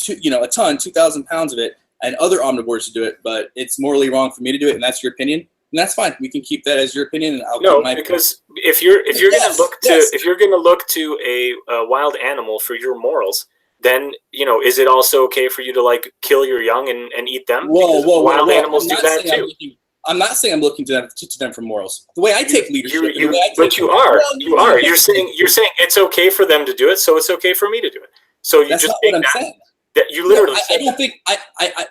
a ton, 2,000 pounds of it, and other omnivores to do it, but it's morally wrong for me to do it, and that's your opinion, and that's fine. We can keep that as your opinion, and I'll keep my because if you're going to look to a wild animal for your morals, then is it also okay for you to kill your young and eat them? Wild animals do that too. I'm not saying I'm looking to them for morals. The way I take leadership, but you are. You're saying it's okay for them to do it, so it's okay for me to do it. So you that's just not what I'm saying. That you literally said I don't think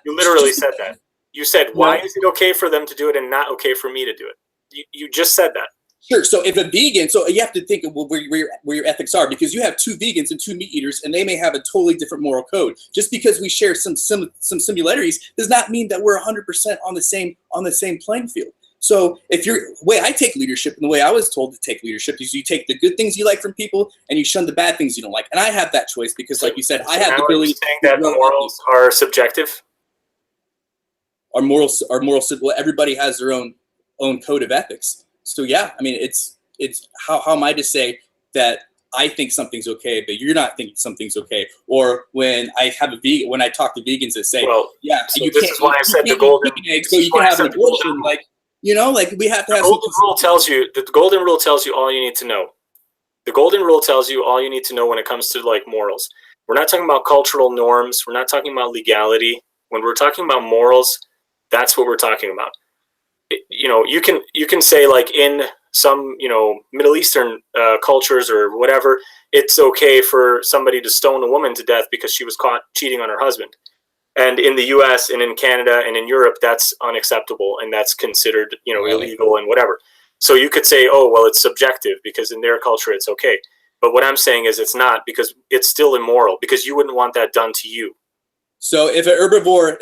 you literally said that. You said, why is it okay for them to do it and not okay for me to do it? You just said that. Sure. So if a vegan, so you have to think of where your ethics are, because you have 2 vegans and 2 meat eaters, and they may have a totally different moral code. Just because we share some similarities does not mean that we're 100% on the same playing field. So if the way I take leadership, and the way I was told to take leadership, is you take the good things you like from people and you shun the bad things you don't like. And I have that choice because, like you said, I have the ability. Saying that morals are subjective. Our morals. Well, everybody has their own code of ethics. So yeah, I mean, it's how am I to say that I think something's okay, but you're not thinking something's okay? Or when I talk to vegans that say, well, yeah, so this is why I said the golden egg, so you can have an abortion, like, you know, like we have to have. The golden rule tells you all you need to know. The golden rule tells you all you need to know when it comes to like morals. We're not talking about cultural norms. We're not talking about legality. When we're talking about morals, that's what we're talking about. You know, you can say like in some, you know, Middle Eastern cultures or whatever, it's okay for somebody to stone a woman to death because she was caught cheating on her husband. And in the US and in Canada and in Europe, that's unacceptable and that's considered, you know, illegal and whatever. So you could say, oh, well, it's subjective because in their culture it's okay. But what I'm saying is it's not, because it's still immoral, because you wouldn't want that done to you. So if an herbivore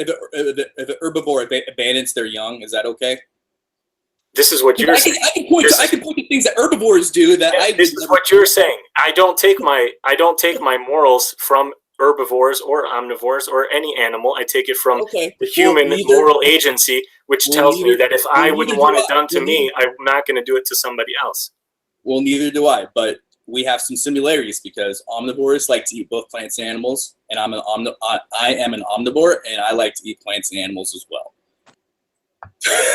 abandons their young, is that okay? This is what you're saying. I can point to things that herbivores do that This is what you're saying. I don't take my morals from herbivores or omnivores or any animal. I take it from the human moral agency, which tells me that if I wouldn't want it done to me, I'm not going to do it to somebody else. Well, neither do I, but we have some similarities because omnivores like to eat both plants and animals, and I am an omnivore, and I like to eat plants and animals as well.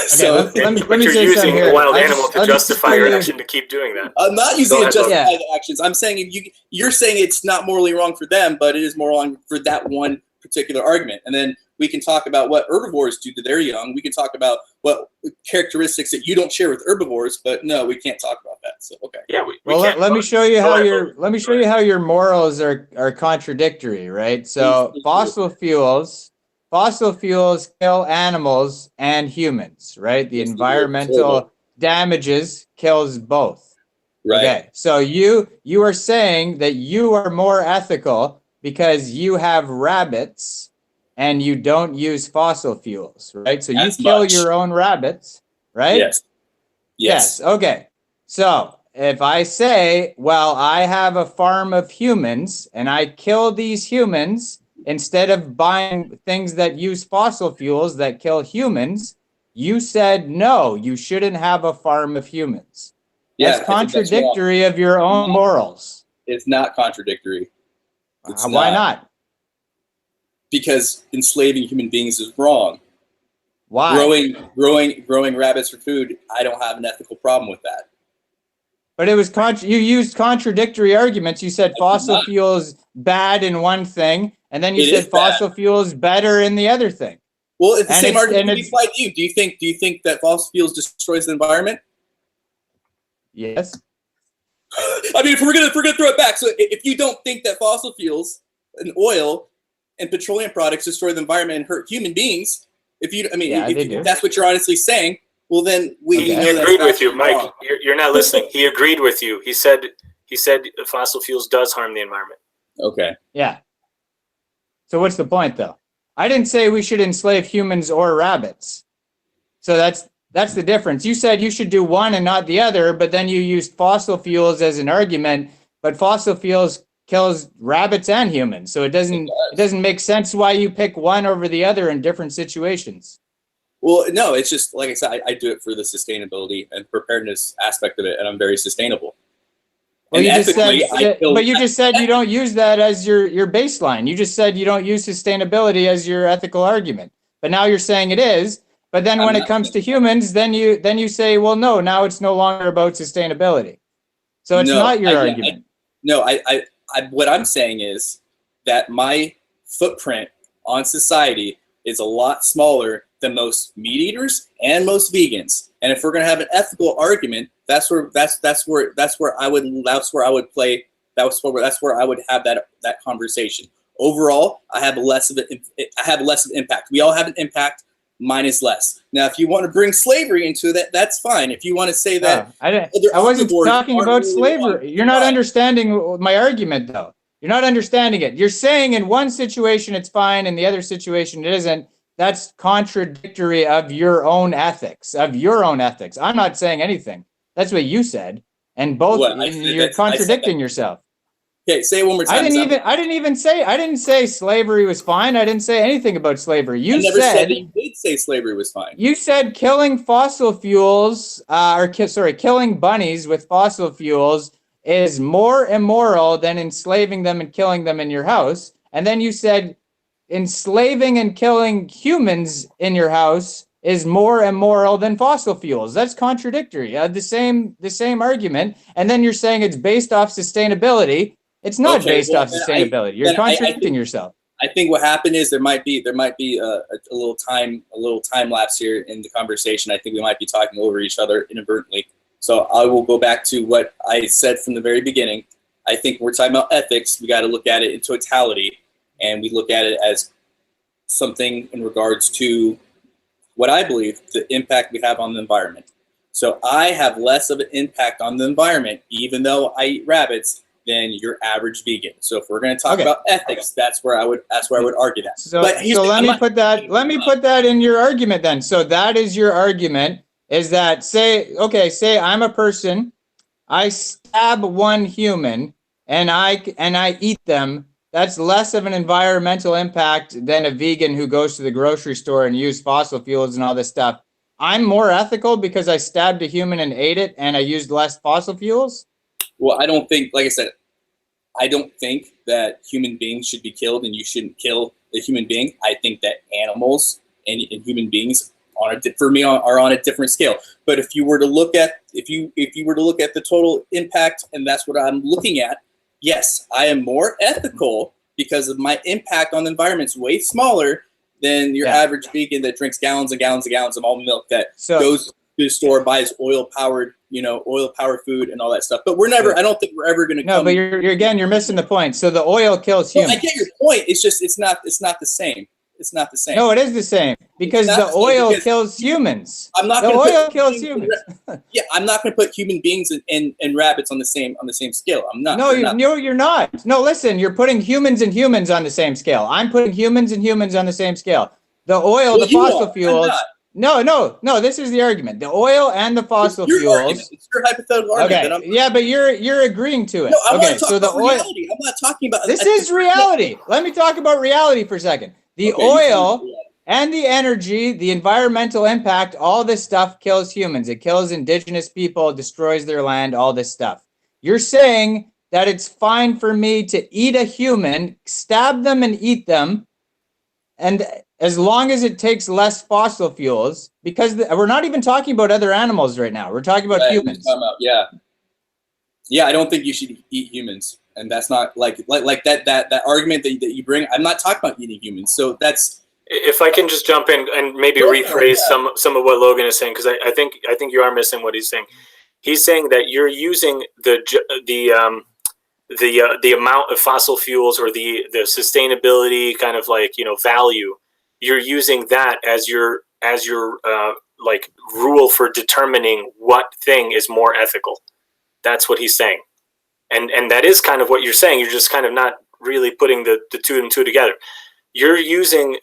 So let me you're say using a wild something. animal to justify your action to keep doing that. I'm not using it to justify the actions. I'm saying you're saying it's not morally wrong for them, but it is moral wrong for that one particular argument. And then we can talk about what herbivores do to their young. We can talk about what characteristics that you don't share with herbivores, but no, we can't talk about that. So okay. Yeah. Let me show you how your morals are contradictory, right? So fossil fuels kill animals and humans, right? The environmental damages kills both. Right. Okay. So you are saying that you are more ethical because you have rabbits and you don't use fossil fuels, right? So you kill your own rabbits, right? Yes. Okay. So if I say, well, I have a farm of humans and I kill these humans instead of buying things that use fossil fuels that kill humans, you said, no, you shouldn't have a farm of humans. That's contradictory of your own morals. It's not contradictory. Why not? Because enslaving human beings is wrong. Why? Growing rabbits for food, I don't have an ethical problem with that. But it was you used contradictory arguments. You said fossil fuels bad in one thing, and then you said fossil fuels better in the other thing. Well, it's the same argument can be applied to you. Do you think that fossil fuels destroys the environment? Yes. I mean, if we're gonna throw it back, so if you don't think that fossil fuels and oil and petroleum products destroy the environment and hurt human beings, if that's what you're honestly saying, well then he agreed with you, Mike. You're not listening. He agreed with you. He said fossil fuels does harm the environment. Okay. Yeah. So what's the point, though? I didn't say we should enslave humans or rabbits. So that's the difference. You said you should do one and not the other, but then you used fossil fuels as an argument. But fossil fuels kills rabbits and humans, so it doesn't make sense why you pick one over the other in different situations. Well, no, it's just like I said, I do it for the sustainability and preparedness aspect of it, and I'm very sustainable. Well, you just said you don't use that as your baseline. You just said you don't use sustainability as your ethical argument. But now you're saying it is. But then when it comes to humans, then you say, well, no, now it's no longer about sustainability. So it's not your argument. What I'm saying is that my footprint on society is a lot smaller the most meat eaters and most vegans. And if we're going to have an ethical argument, that's where I would have that conversation. Overall, I have less of impact. We all have an impact. Mine is less. Now, if you want to bring slavery into that, that's fine. If you want to say that, I wasn't talking about slavery. You're not understanding my argument, though. You're not understanding it. You're saying in one situation it's fine, in the other situation it isn't. That's contradictory of your own ethics. I'm not saying anything. That's what you said, and you're contradicting yourself. Okay, say it one more time. I didn't say slavery was fine. I didn't say anything about slavery. You never said that you did say slavery was fine. You said killing fossil fuels, killing bunnies with fossil fuels is more immoral than enslaving them and killing them in your house. And then you said enslaving and killing humans in your house is more immoral than fossil fuels. That's contradictory. The same argument. And then you're saying it's based off sustainability. It's not based off sustainability. You're contradicting yourself. I think what happened is there might be a little time lapse here in the conversation. I think we might be talking over each other inadvertently. So I will go back to what I said from the very beginning. I think when we're talking about ethics, we got to look at it in totality, and we look at it as something in regards to what I believe the impact we have on the environment. So I have less of an impact on the environment, even though I eat rabbits, than your average vegan. So if we're going to talk about ethics, that's where I would argue that. So let me put that in your argument then. So that is your argument, is that say I'm a person, I stab one human and I eat them. That's less of an environmental impact than a vegan who goes to the grocery store and uses fossil fuels and all this stuff. I'm more ethical because I stabbed a human and ate it and I used less fossil fuels? Well, I don't think, like I said, I don't think that human beings should be killed and you shouldn't kill a human being. I think that animals and human beings are on a different scale. But if you were to look at the total impact, and that's what I'm looking at, yes, I am more ethical because of my impact on the environment is way smaller than your average vegan that drinks gallons and gallons and gallons of almond milk that goes to the store, buys oil-powered food and all that stuff. But I don't think we're ever going to No, but you're missing the point. So the oil kills humans. I get your point. It's just, it's not the same. It's not the same. No, it is the same because the oil kills humans. I'm not the oil kills humans. Yeah, I'm not going to put human beings and rabbits on the same scale. I'm not. No, you're not. No, listen, you're putting humans and humans on the same scale. I'm putting humans and humans on the same scale. The oil, the fossil fuels. No. This is the argument. The oil and the fossil fuels. It's your hypothetical argument. Okay. Yeah, but you're agreeing to it. No, I want to talk about reality. I'm not talking about. This is reality. Let me talk about reality for a second. The oil and the energy, the environmental impact, all this stuff kills humans. It kills indigenous people, destroys their land, all this stuff. You're saying that it's fine for me to eat a human, stab them and eat them, and as long as it takes less fossil fuels, because we're not even talking about other animals right now. We're talking about humans. I don't think you should eat humans. And that's not like that argument that you bring. I'm not talking about eating humans. So that's. If I can just jump in and maybe rephrase some of what Logan is saying, because I think you are missing what he's saying. He's saying that you're using the amount of fossil fuels or the sustainability kind of value. You're using that as your rule for determining what thing is more ethical. That's what he's saying. And that is kind of what you're saying. You're just kind of not really putting the two and two together. You're using,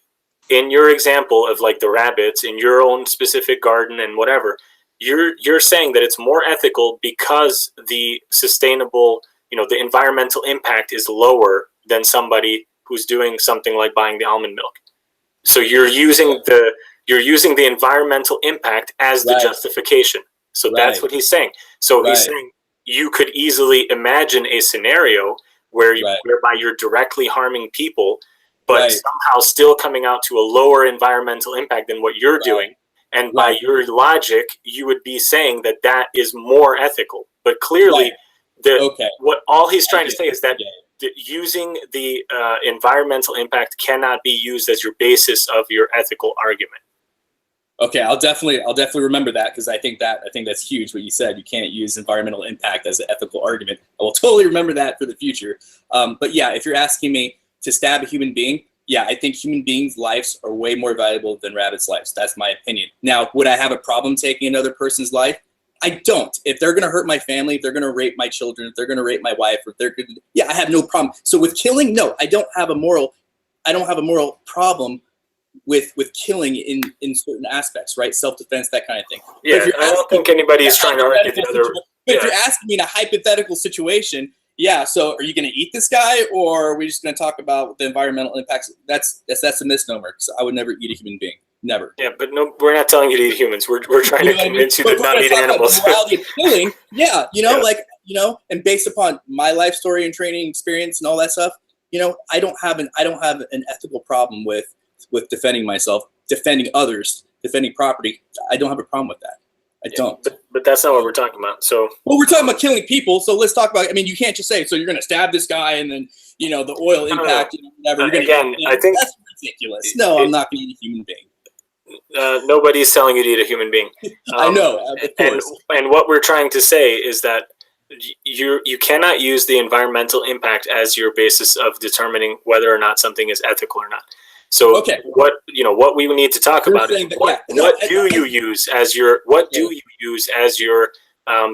in your example of the rabbits in your own specific garden and whatever, you're saying that it's more ethical because the sustainable, the environmental impact is lower than somebody who's doing something like buying the almond milk. So you're using the environmental impact as the justification. So that's what he's saying. So he's saying you could easily imagine a scenario whereby you're directly harming people, but somehow still coming out to a lower environmental impact than what you're doing. And by your logic, you would be saying that is more ethical. But clearly, what all he's trying to say is that using the environmental impact cannot be used as your basis of your ethical argument. Okay, I'll definitely remember that, because I think that's huge what you said. You can't use environmental impact as an ethical argument. I will totally remember that for the future. But yeah, if you're asking me to stab a human being, yeah, I think human beings' lives are way more valuable than rabbits' lives. That's my opinion. Now, would I have a problem taking another person's life? I don't. If they're gonna hurt my family, if they're gonna rape my children, if they're gonna rape my wife, or if they're gonna, yeah, I have no problem. So with killing, no, I don't have a moral problem with killing in certain aspects, right? Self-defense, that kind of thing. Yeah, I don't think anybody's trying to argue the other. But if you're asking me in a hypothetical situation, yeah, so are you going to eat this guy, or are we just going to talk about the environmental impacts? That's a misnomer, because I would never eat a human being. Never. Yeah, but no, we're not telling you to eat humans. We're trying to convince you to not eat animals. The morality of killing, yeah, and based upon my life story and training experience and all that stuff, I don't have an ethical problem with defending myself, defending others, defending property. I don't have a problem with that. I don't. But that's not what we're talking about. So, well, we're talking about killing people. So let's talk about. I mean, you can't just say, so you're going to stab this guy, and then the oil impact. Whatever. Again, I think that's ridiculous. No, I'm not going to eat a human being. Nobody's telling you to eat a human being. I know. Of course. And what we're trying to say is that you cannot use the environmental impact as your basis of determining whether or not something is ethical or not. So okay. What we need to talk about is what do you use as your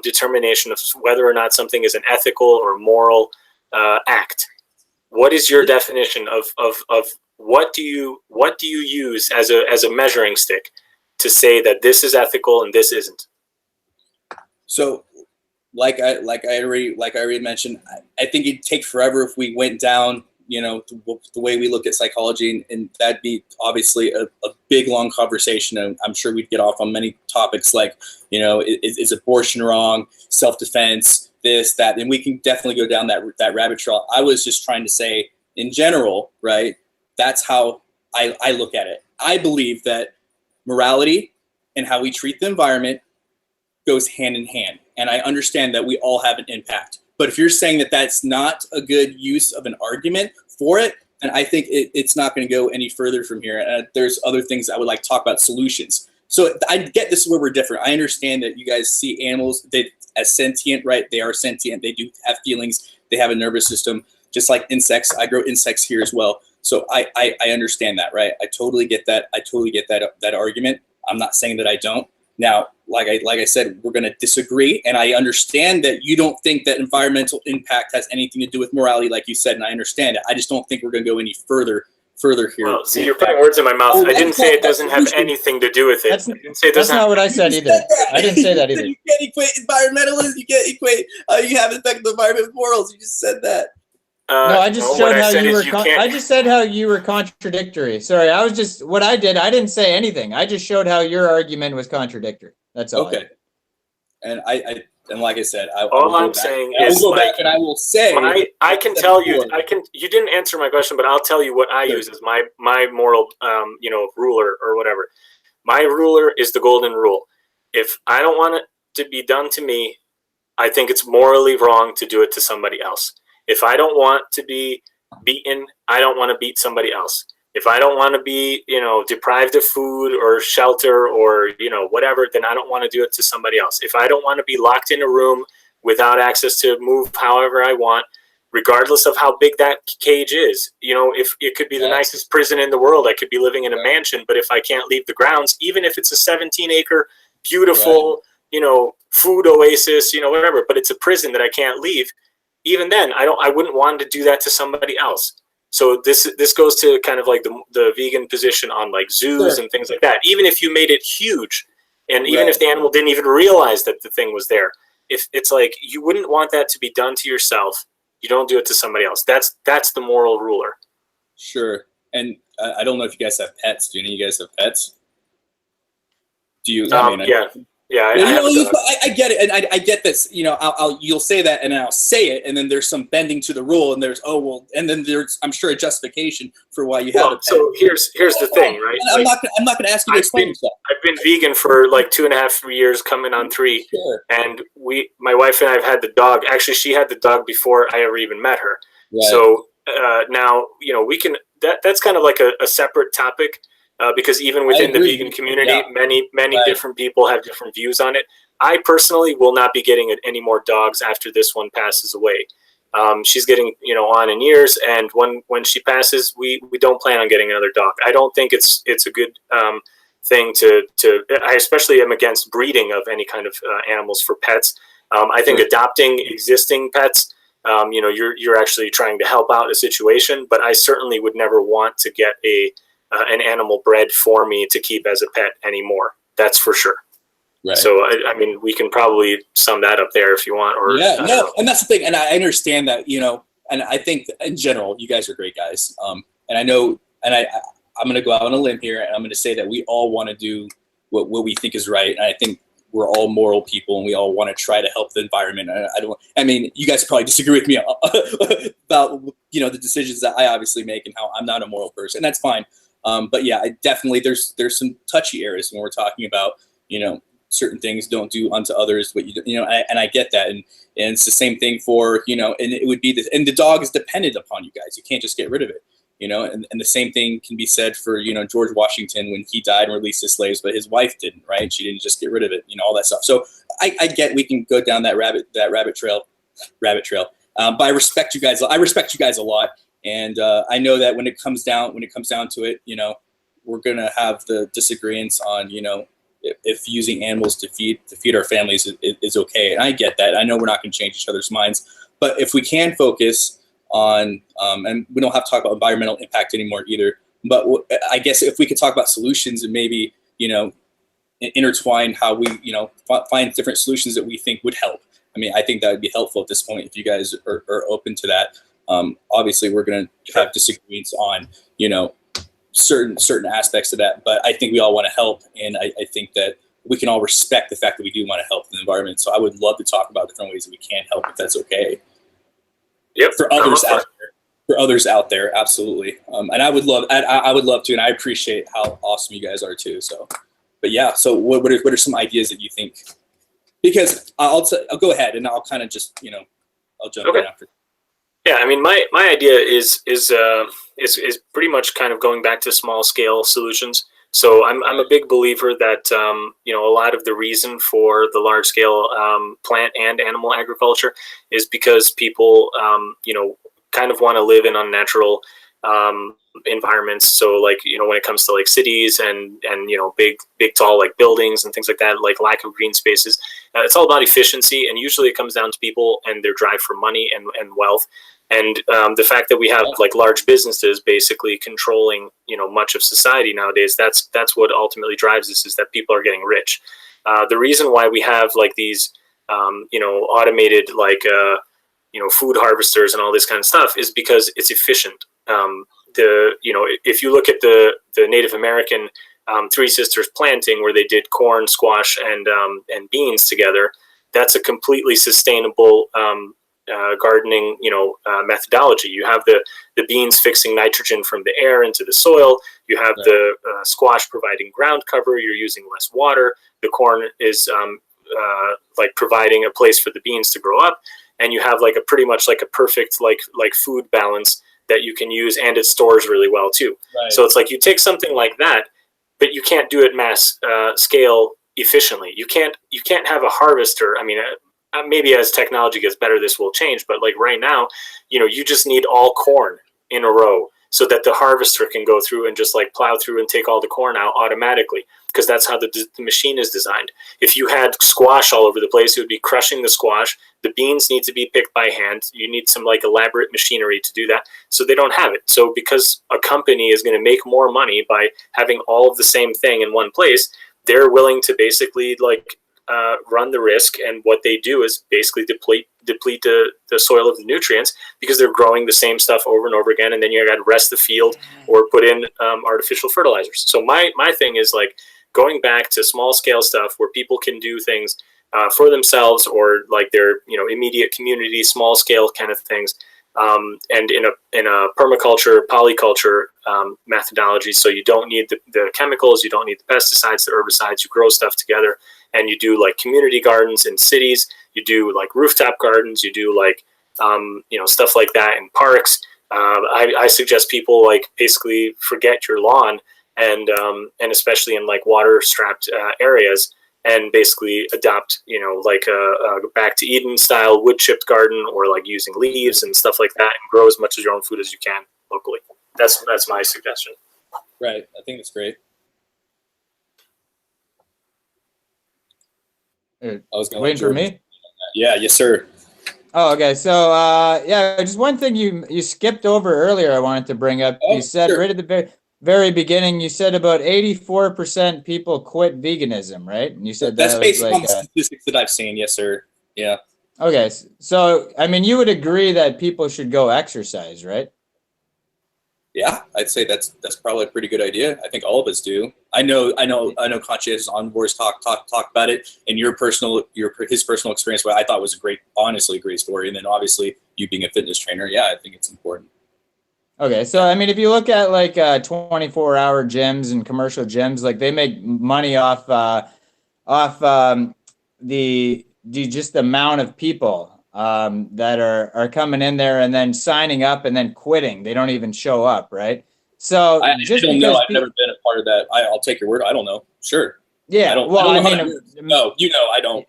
determination of whether or not something is an ethical or moral act? What is your definition of what do you use as a measuring stick to say that this is ethical and this isn't? So, like I already mentioned, I think it'd take forever if we went down the way we look at psychology, and that'd be obviously a big, long conversation. And I'm sure we'd get off on many topics like, is abortion wrong, self-defense, this, that, and we can definitely go down that rabbit trail. I was just trying to say, in general, right? That's how I look at it. I believe that morality and how we treat the environment goes hand in hand. And I understand that we all have an impact. But if you're saying that that's not a good use of an argument for it, then I think it's not going to go any further from here. There's other things I would like to talk about, solutions. So I get this is where we're different. I understand that you guys see animals as sentient, right? They are sentient. They do have feelings. They have a nervous system, just like insects. I grow insects here as well. So I understand that, right? I totally get that. I totally get that argument. I'm not saying that I don't. Now, like I said, we're going to disagree, and I understand that you don't think that environmental impact has anything to do with morality, like you said, and I understand it. I just don't think we're going to go any further here. Well, see, you're putting words in my mouth. I didn't say it doesn't have anything to do with it. That's not what I said either. I didn't say that either. You can't equate environmentalism. You can't equate you have an effect on the environment with morals. You just said that. No, I just showed how you were. I just said how you were contradictory. Sorry, I didn't say anything. I just showed how your argument was contradictory. That's all. Okay. And and like I said, I will go back and I will say. I can tell you. You didn't answer my question, but I'll tell you what I use as my moral, ruler or whatever. My ruler is the golden rule. If I don't want it to be done to me, I think it's morally wrong to do it to somebody else. If I don't want to be beaten, I don't want to beat somebody else. If I don't want to be, deprived of food or shelter or, whatever, then I don't want to do it to somebody else. If I don't want to be locked in a room without access to move however I want, regardless of how big that cage is, if it could be the nicest prison in the world, I could be living in a mansion, but if I can't leave the grounds, even if it's a 17-acre, beautiful, food oasis, whatever, but it's a prison that I can't leave. Even then, I wouldn't want to do that to somebody else. So this goes to kind of like the vegan position on like zoos and things like that. Even if you made it huge, and even if the animal didn't even realize that the thing was there, if it's like you wouldn't want that to be done to yourself, you don't do it to somebody else. That's the moral ruler. Sure. And I don't know if you guys have pets. Do any of you guys have pets? Do you? Yeah, I get it, and I get this. You'll say that, and I'll say it, and then there's some bending to the rule, and there's and then there's I'm sure a justification for why you have it. So here's the thing, right? I'm not going to ask you to explain yourself. I've been vegan for like 2.5 years, coming on 3, and my wife and I have had the dog. Actually, she had the dog before I ever even met her. Right. So now we can. That's kind of like a separate topic. because even within the vegan community, many different people have different views on it. I personally will not be getting any more dogs after this one passes away. She's getting, on in years, and when she passes, we don't plan on getting another dog. I don't think it's a good thing to. I especially am against breeding of any kind of animals for pets. I think adopting existing pets, you're actually trying to help out a situation. But I certainly would never want to get an animal bred for me to keep as a pet anymore. That's for sure. Right. So, I mean, we can probably sum that up there if you want. Or and that's the thing. And I understand that, and I think in general, you guys are great guys. And I know, and I'm going to go out on a limb here, and I'm going to say that we all want to do what we think is right. And I think we're all moral people, and we all want to try to help the environment. I mean, you guys probably disagree with me about, the decisions that I obviously make and how I'm not a moral person. And that's fine. But yeah, definitely there's some touchy areas when we're talking about, certain things, don't do unto others what and I get that, and it's the same thing for and it would be and the dog is dependent upon you guys. You can't just get rid of it, and the same thing can be said for George Washington when he died and released his slaves, but his wife didn't, right? She didn't just get rid of it, all that stuff. So I get we can go down that rabbit trail. But I respect you guys. I respect you guys a lot, and I know that when it comes down to it, we're gonna have the disagreements on if using animals to feed our families is okay. And I get that. I know we're not going to change each other's minds, but if we can focus on, and we don't have to talk about environmental impact anymore either, but I guess if we could talk about solutions and maybe, intertwine how we, find different solutions that we think would help. I mean, I think that would be helpful at this point if you guys are open to that. Obviously we're going to have disagreements on, certain aspects of that, but I think we all want to help, and I think that we can all respect the fact that we do want to help the environment. So I would love to talk about different ways that we can help, if that's okay. Yep. For others out there, absolutely. And I would love to, and I appreciate how awesome you guys are too. So, but yeah. So what are some ideas that you think? Because I'll go ahead and I'll kind of just I'll jump in after. Yeah, I mean, my idea is pretty much kind of going back to small scale solutions. So I'm a big believer that a lot of the reason for the large scale plant and animal agriculture is because people kind of want to live in unnatural environments. So like when it comes to like cities and big tall like buildings and things like that, like lack of green spaces, it's all about efficiency, and usually it comes down to people and their drive for money and wealth. And the fact that we have like large businesses basically controlling, much of society nowadays, that's what ultimately drives this, is that people are getting rich. The reason why we have like these, automated like, food harvesters and all this kind of stuff is because it's efficient. If you look at the Native American Three Sisters planting, where they did corn, squash, and beans together, that's a completely sustainable gardening, methodology. You have the beans fixing nitrogen from the air into the soil. You have the squash providing ground cover. You're using less water. The corn is like providing a place for the beans to grow up, and you have like a pretty much like a perfect like food balance that you can use, and it stores really well too. Right. So it's like you take something like that, but you can't do it mass scale efficiently. You can't have a harvester. I mean, maybe as technology gets better, this will change. But like right now, you just need all corn in a row so that the harvester can go through and just like plow through and take all the corn out automatically, because that's how the machine is designed. If you had squash all over the place, it would be crushing the squash. The beans need to be picked by hand. You need some like elaborate machinery to do that. So they don't have it. So because a company is going to make more money by having all of the same thing in one place, they're willing to basically like run the risk, and what they do is basically deplete the soil of the nutrients, because they're growing the same stuff over and over again, and then you got to rest the field or put in artificial fertilizers. So my thing is like going back to small scale stuff where people can do things for themselves, or like their immediate community, small scale kind of things, and in a permaculture, polyculture methodology. So you don't need the chemicals, you don't need the pesticides, the herbicides. You grow stuff together, and you do like community gardens in cities. You do like rooftop gardens. You do like stuff like that in parks. I suggest people like basically forget your lawn and especially in like water strapped areas, and basically adopt, like a back to Eden style wood chipped garden, or like using leaves and stuff like that, and grow as much of your own food as you can locally. That's my suggestion. Right. I think that's great. I was waiting for me. Yeah. Yes, sir. Oh, okay. So, yeah, just one thing you skipped over earlier. I wanted to bring up. You said sure. right at the very beginning, you said about 84% people quit veganism, right? And you said that's that based was on like the statistics that I've seen. Yes, sir. Yeah. Okay. So, I mean, you would agree that people should go exercise, right? Yeah, I'd say that's probably a pretty good idea. I think all of us do. I know. Conscientious Omnivore's talk about it, and his personal experience. What I thought was honestly a great story. And then obviously you being a fitness trainer, yeah, I think it's important. Okay, so I mean, if you look at like 24-hour gyms and commercial gyms, like they make money off the just the amount of people that are coming in there and then signing up and then quitting. They don't even show up, right? So I just don't because know. I've never been a part of that. I'll take your word. I don't know. Sure. Yeah. I mean, no, I don't.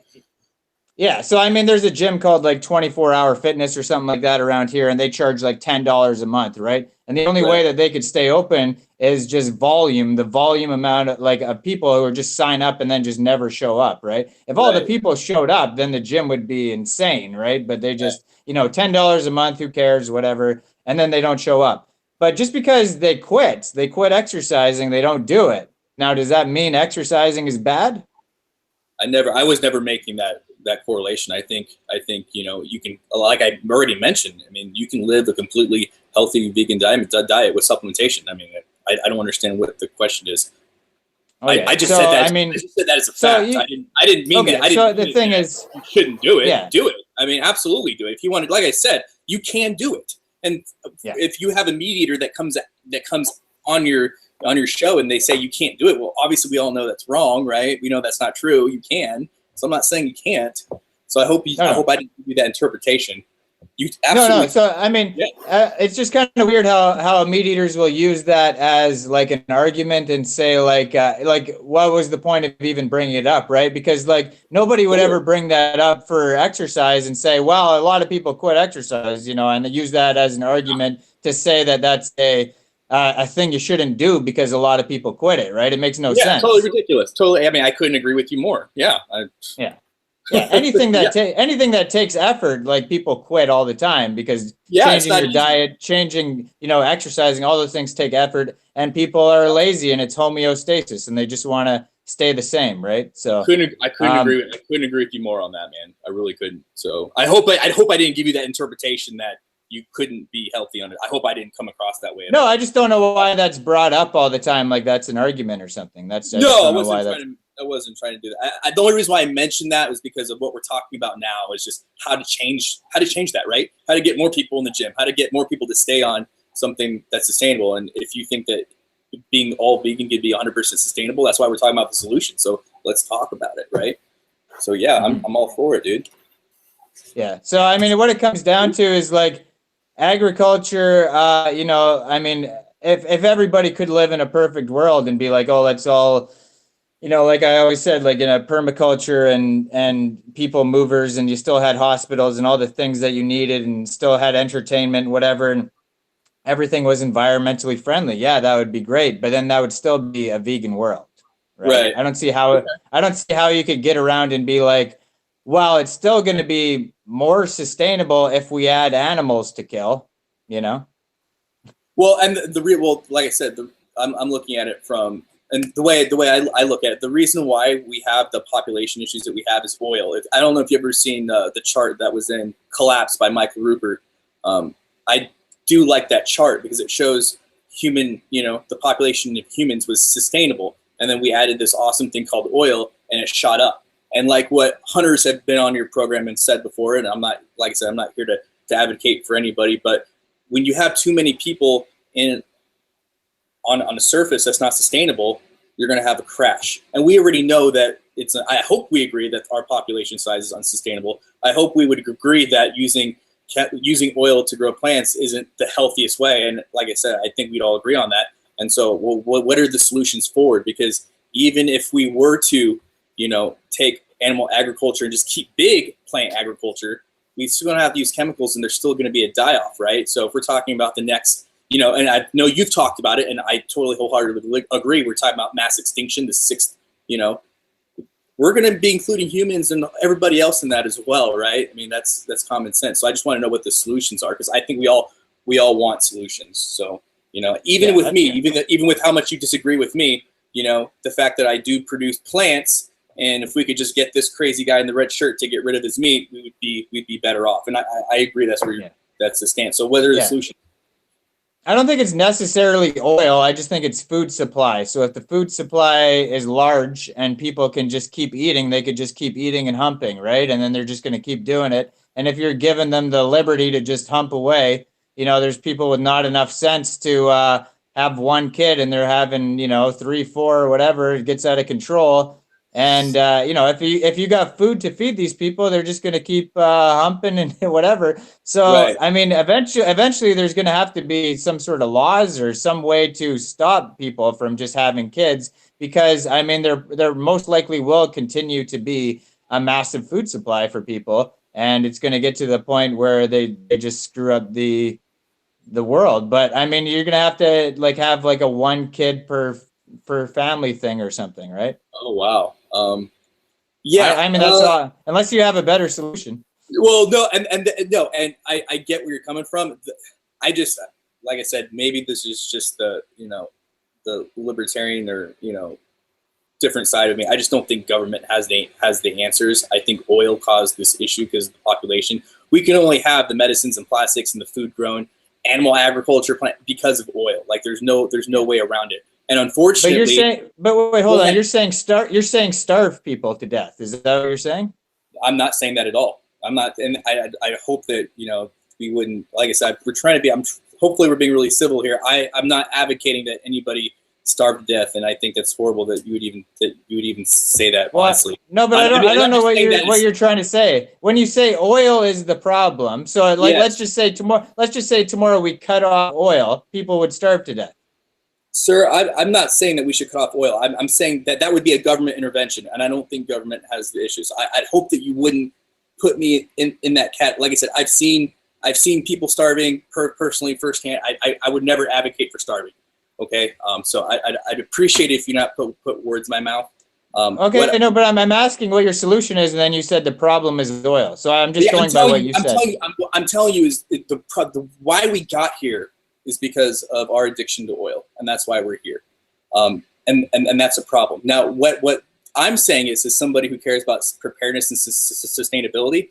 Yeah, so I mean, there's a gym called like 24-hour fitness or something like that around here, and they charge like $10 a month, right? And the only way that they could stay open is just the volume amount of people who are just sign up and then just never show up, right? If all the people showed up, then the gym would be insane, right? But they just, $10 a month, who cares, whatever, and then they don't show up. But just because they quit exercising, they don't do it. Now, does that mean exercising is bad? I was never making that correlation. I think you can, like I already mentioned, I mean, you can live a completely healthy vegan diet with supplementation. I mean, I don't understand what the question is. Okay. I just said that. I just said that as a fact. I didn't mean that. So the thing is, you shouldn't do it. Yeah. Do it. I mean, absolutely do it. If you want to, like I said, you can do it. And if you have a meat eater that comes on your show and they say you can't do it, well, obviously we all know that's wrong, right? We know that's not true. You can. So I'm not saying you can't. So I hope I didn't give you that interpretation. You absolutely. No. So I mean, it's just kind of weird how meat eaters will use that as like an argument and say like what was the point of even bringing it up, right? Because like nobody would ever bring that up for exercise and say, well, a lot of people quit exercise, and they use that as an argument to say that that's a thing you shouldn't do because a lot of people quit it, right? It makes no sense. Yeah, totally ridiculous. Totally. I mean, I couldn't agree with you more. Yeah. Yeah, anything that takes effort, like people quit all the time because changing your diet, changing, exercising, all those things take effort, and people are lazy, and it's homeostasis, and they just want to stay the same, right? So I couldn't agree with you more on that, man. I really couldn't. So I hope I didn't give you that interpretation that you couldn't be healthy on it. I hope I didn't come across that way. No, I just don't know why that's brought up all the time, like that's an argument or something. I wasn't trying to do that. The only reason why I mentioned that was because of what we're talking about now is just how to change that, right? How to get more people in the gym, how to get more people to stay on something that's sustainable. And if you think that being all vegan could be 100% sustainable, that's why we're talking about the solution. So let's talk about it, right? So yeah, I'm all for it, dude. Yeah. So I mean, what it comes down to is like agriculture. I mean, if everybody could live in a perfect world and be like, oh, let's all, like I always said, like in a permaculture and people movers, and you still had hospitals and all the things that you needed, and still had entertainment, whatever, and everything was environmentally friendly. Yeah, that would be great. But then that would still be a vegan world, right? I don't see how you could get around and be like, well, it's still going to be more sustainable if we add animals to kill, Well, and like I said, I'm looking at it from, and the way I look at it, the reason why we have the population issues that we have is oil. I don't know if you've ever seen the chart that was in Collapse by Michael Rupert. I do like that chart because it shows the population of humans was sustainable. And then we added this awesome thing called oil, and it shot up. And like what hunters have been on your program and said before, and I'm not here to advocate for anybody, but when you have too many people on a surface that's not sustainable, you're going to have a crash. And we already know that I hope we agree that our population size is unsustainable. I hope we would agree that using oil to grow plants isn't the healthiest way. And like I said, I think we'd all agree on that. And so, well, what are the solutions forward? Because even if we were to, take animal agriculture and just keep big plant agriculture, we're still going to have to use chemicals, and there's still going to be a die-off, right? So if we're talking about the next, and I know you've talked about it, and I totally wholeheartedly agree. We're talking about mass extinction, the sixth, we're going to be including humans and everybody else in that as well, right? I mean, that's common sense. So I just want to know what the solutions are, because I think we all want solutions. So, even with me, even with how much you disagree with me, the fact that I do produce plants, and if we could just get this crazy guy in the red shirt to get rid of his meat, we'd be better off. And I agree that's where that's the stance. So what are the solutions? I don't think it's necessarily oil. I just think it's food supply. So if the food supply is large and people can just keep eating, they could just keep eating and humping, right? And then they're just going to keep doing it. And if you're giving them the liberty to just hump away, there's people with not enough sense to have one kid, and they're having, 3, 4, or whatever. It gets out of control. And, if you got food to feed these people, they're just going to keep humping and whatever. So, right. I mean, eventually there's going to have to be some sort of laws or some way to stop people from just having kids, because, I mean, there most likely will continue to be a massive food supply for people. And it's going to get to the point where they just screw up the world. But, I mean, you're going to have to have a 1 kid per family thing or something, right? Oh, wow. Yeah, I mean, that's all, unless you have a better solution. Well, no, and I get where you're coming from. I just, like I said, maybe this is just the libertarian or different side of me. I just don't think government has the answers. I think oil caused this issue because of the population. We can only have the medicines and plastics and the food grown, animal agriculture plant because of oil. There's no way around it. And unfortunately, wait, hold on. You're saying starve people to death. Is that what you're saying? I'm not saying that at all. I'm not, and I hope that we wouldn't. Like I said, we're trying to be. Hopefully, we're being really civil here. I'm not advocating that anybody starve to death, and I think that's horrible that you would even say that. Well, honestly, no, but I don't know what you're trying to say when you say oil is the problem. So let's just say tomorrow we cut off oil, people would starve to death. Sir, I'm not saying that we should cut off oil. I'm saying that would be a government intervention, and I don't think government has the issues. I'd hope that you wouldn't put me in that cat. Like I said, I've seen people starving personally firsthand. I would never advocate for starving. Okay, so I'd appreciate it if you not put words in my mouth. Okay, no, but I'm asking what your solution is, and then you said the problem is oil. So I'm just going by what you said. I'm telling you is the why we got here is because of our addiction to oil, and that's why we're here, and that's a problem. Now, what I'm saying is, as somebody who cares about preparedness and sustainability,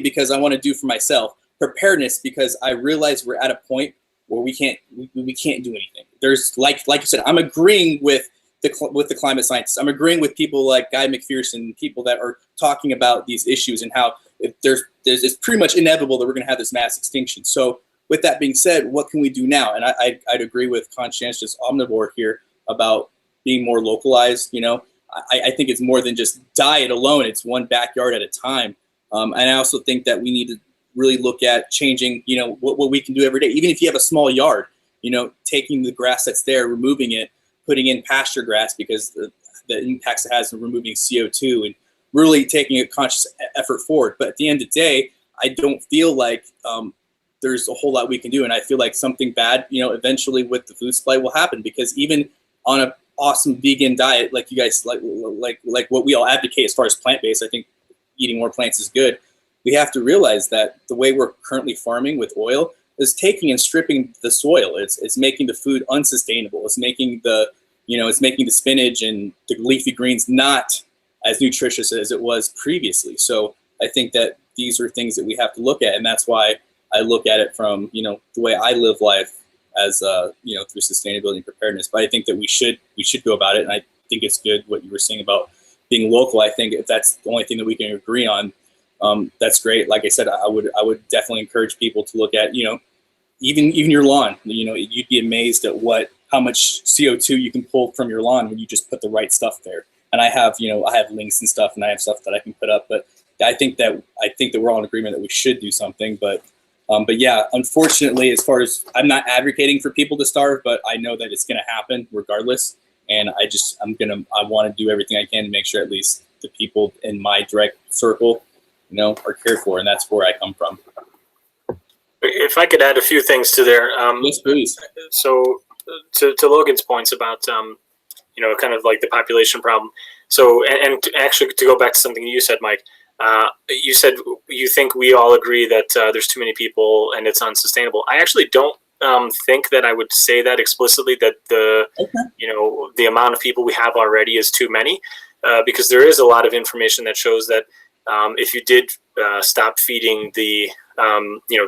because I want to do for myself, preparedness because I realize we're at a point where we can't do anything. There's like you said, I'm agreeing with the climate scientists. I'm agreeing with people like Guy McPherson, people that are talking about these issues and how it's pretty much inevitable that we're going to have this mass extinction. So, with that being said, what can we do now? And I'd agree with Conscientious Omnivore here about being more localized. I think it's more than just diet alone. It's one backyard at a time. And I also think that we need to really look at changing, what we can do every day. Even if you have a small yard, taking the grass that's there, removing it, putting in pasture grass because the impacts it has in removing CO2 and really taking a conscious effort forward. But at the end of the day, I don't feel like there's a whole lot we can do. And I feel like something bad, eventually with the food supply will happen, because even on an awesome vegan diet, like you guys, like what we all advocate as far as plant-based, I think eating more plants is good. We have to realize that the way we're currently farming with oil is taking and stripping the soil. It's making the food unsustainable. It's making the spinach and the leafy greens not as nutritious as it was previously. So I think that these are things that we have to look at. And that's why I look at it from, the way I live life as, through sustainability and preparedness. But I think that we should go about it. And I think it's good what you were saying about being local. I think if that's the only thing that we can agree on, that's great. Like I said, I would definitely encourage people to look at, even your lawn. You'd be amazed at how much CO2 you can pull from your lawn when you just put the right stuff there. And I have links and stuff, and I have stuff that I can put up. But I think that we're all in agreement that we should do something. But But yeah, unfortunately, as far as I'm not advocating for people to starve, but I know that it's going to happen regardless. And I want to do everything I can to make sure at least the people in my direct circle, are cared for. And that's where I come from. If I could add a few things to there. Yes, please. So to Logan's points about, kind of like the population problem. So, and actually to go back to something you said, Mike, you said you think we all agree that there's too many people and it's unsustainable. I actually don't think that I would say that explicitly, that the amount of people we have already is too many, because there is a lot of information that shows that if you did stop feeding the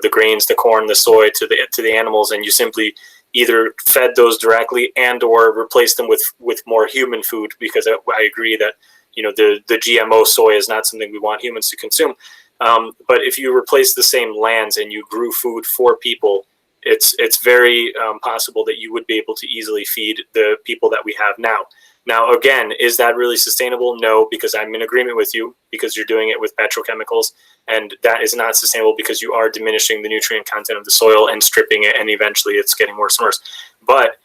grains, the corn, the soy to the animals, and you simply either fed those directly and or replaced them with more human food, because I agree that the GMO soy is not something we want humans to consume. But if you replace the same lands and you grew food for people, it's very possible that you would be able to easily feed the people that we have now. Now, again, is that really sustainable? No, because I'm in agreement with you, because you're doing it with petrochemicals, and that is not sustainable because you are diminishing the nutrient content of the soil and stripping it, and eventually it's getting worse and worse. But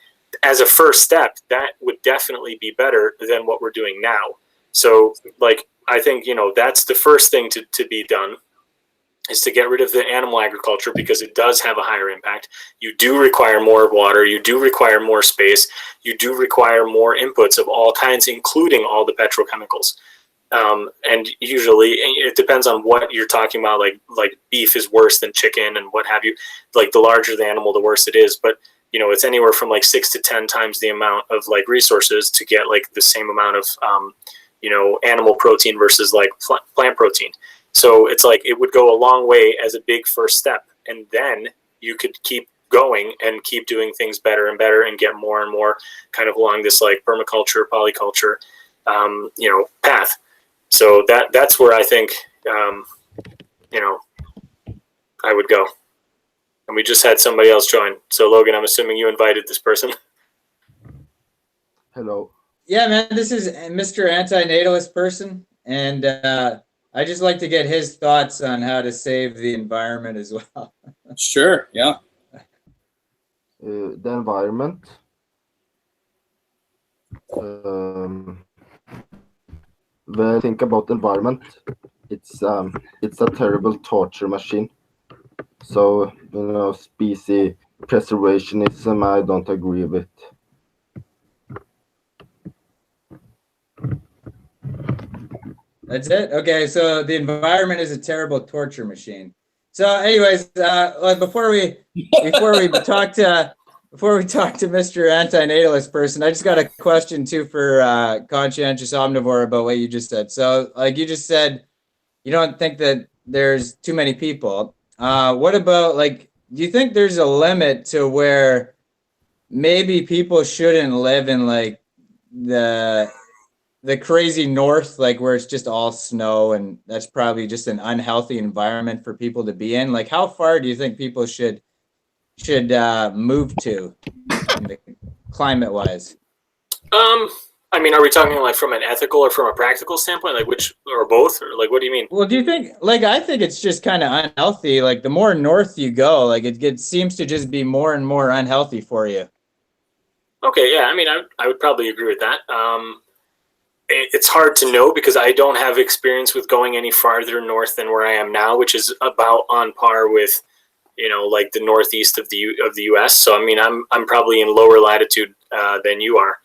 as a first step, that would definitely be better than what we're doing now. So, I think, that's the first thing to be done, is to get rid of the animal agriculture, because it does have a higher impact. You do require more water. You do require more space. You do require more inputs of all kinds, including all the petrochemicals. And usually it depends on what you're talking about. Like beef is worse than chicken and what have you. Like the larger the animal, the worse it is. But it's anywhere from 6 to 10 times the amount of resources to get the same amount of animal protein versus plant protein. So it's it would go a long way as a big first step, and then you could keep going and keep doing things better and better and get more and more kind of along this permaculture, polyculture, path. So that's where I think, I would go. And we just had somebody else join. So Logan, I'm assuming you invited this person. Hello. Yeah, man, this is Mr. Antinatalist person, and I just like to get his thoughts on how to save the environment as well. Sure, yeah. The environment. When I think about environment, it's a terrible torture machine. So, species preservationism, I don't agree with. That's it? Okay, so the environment is a terrible torture machine. So anyways, before we talk to Mr. Antinatalist person, I just got a question too for Conscientious Omnivore about what you just said. So you just said you don't think that there's too many people. What about do you think there's a limit to where maybe people shouldn't live in the crazy north, where it's just all snow, and that's probably just an unhealthy environment for people to be in? How far do you think people should move to, climate wise? I mean, are we talking from an ethical or from a practical standpoint, which, or both, or what do you mean? Well, do you think I think it's just kind of unhealthy. The more north you go, it seems to just be more and more unhealthy for you. Okay, yeah, I mean, I would probably agree with that. It's hard to know because I don't have experience with going any farther north than where I am now, which is about on par with, the northeast of the U.S. So I mean, I'm probably in lower latitude than you are.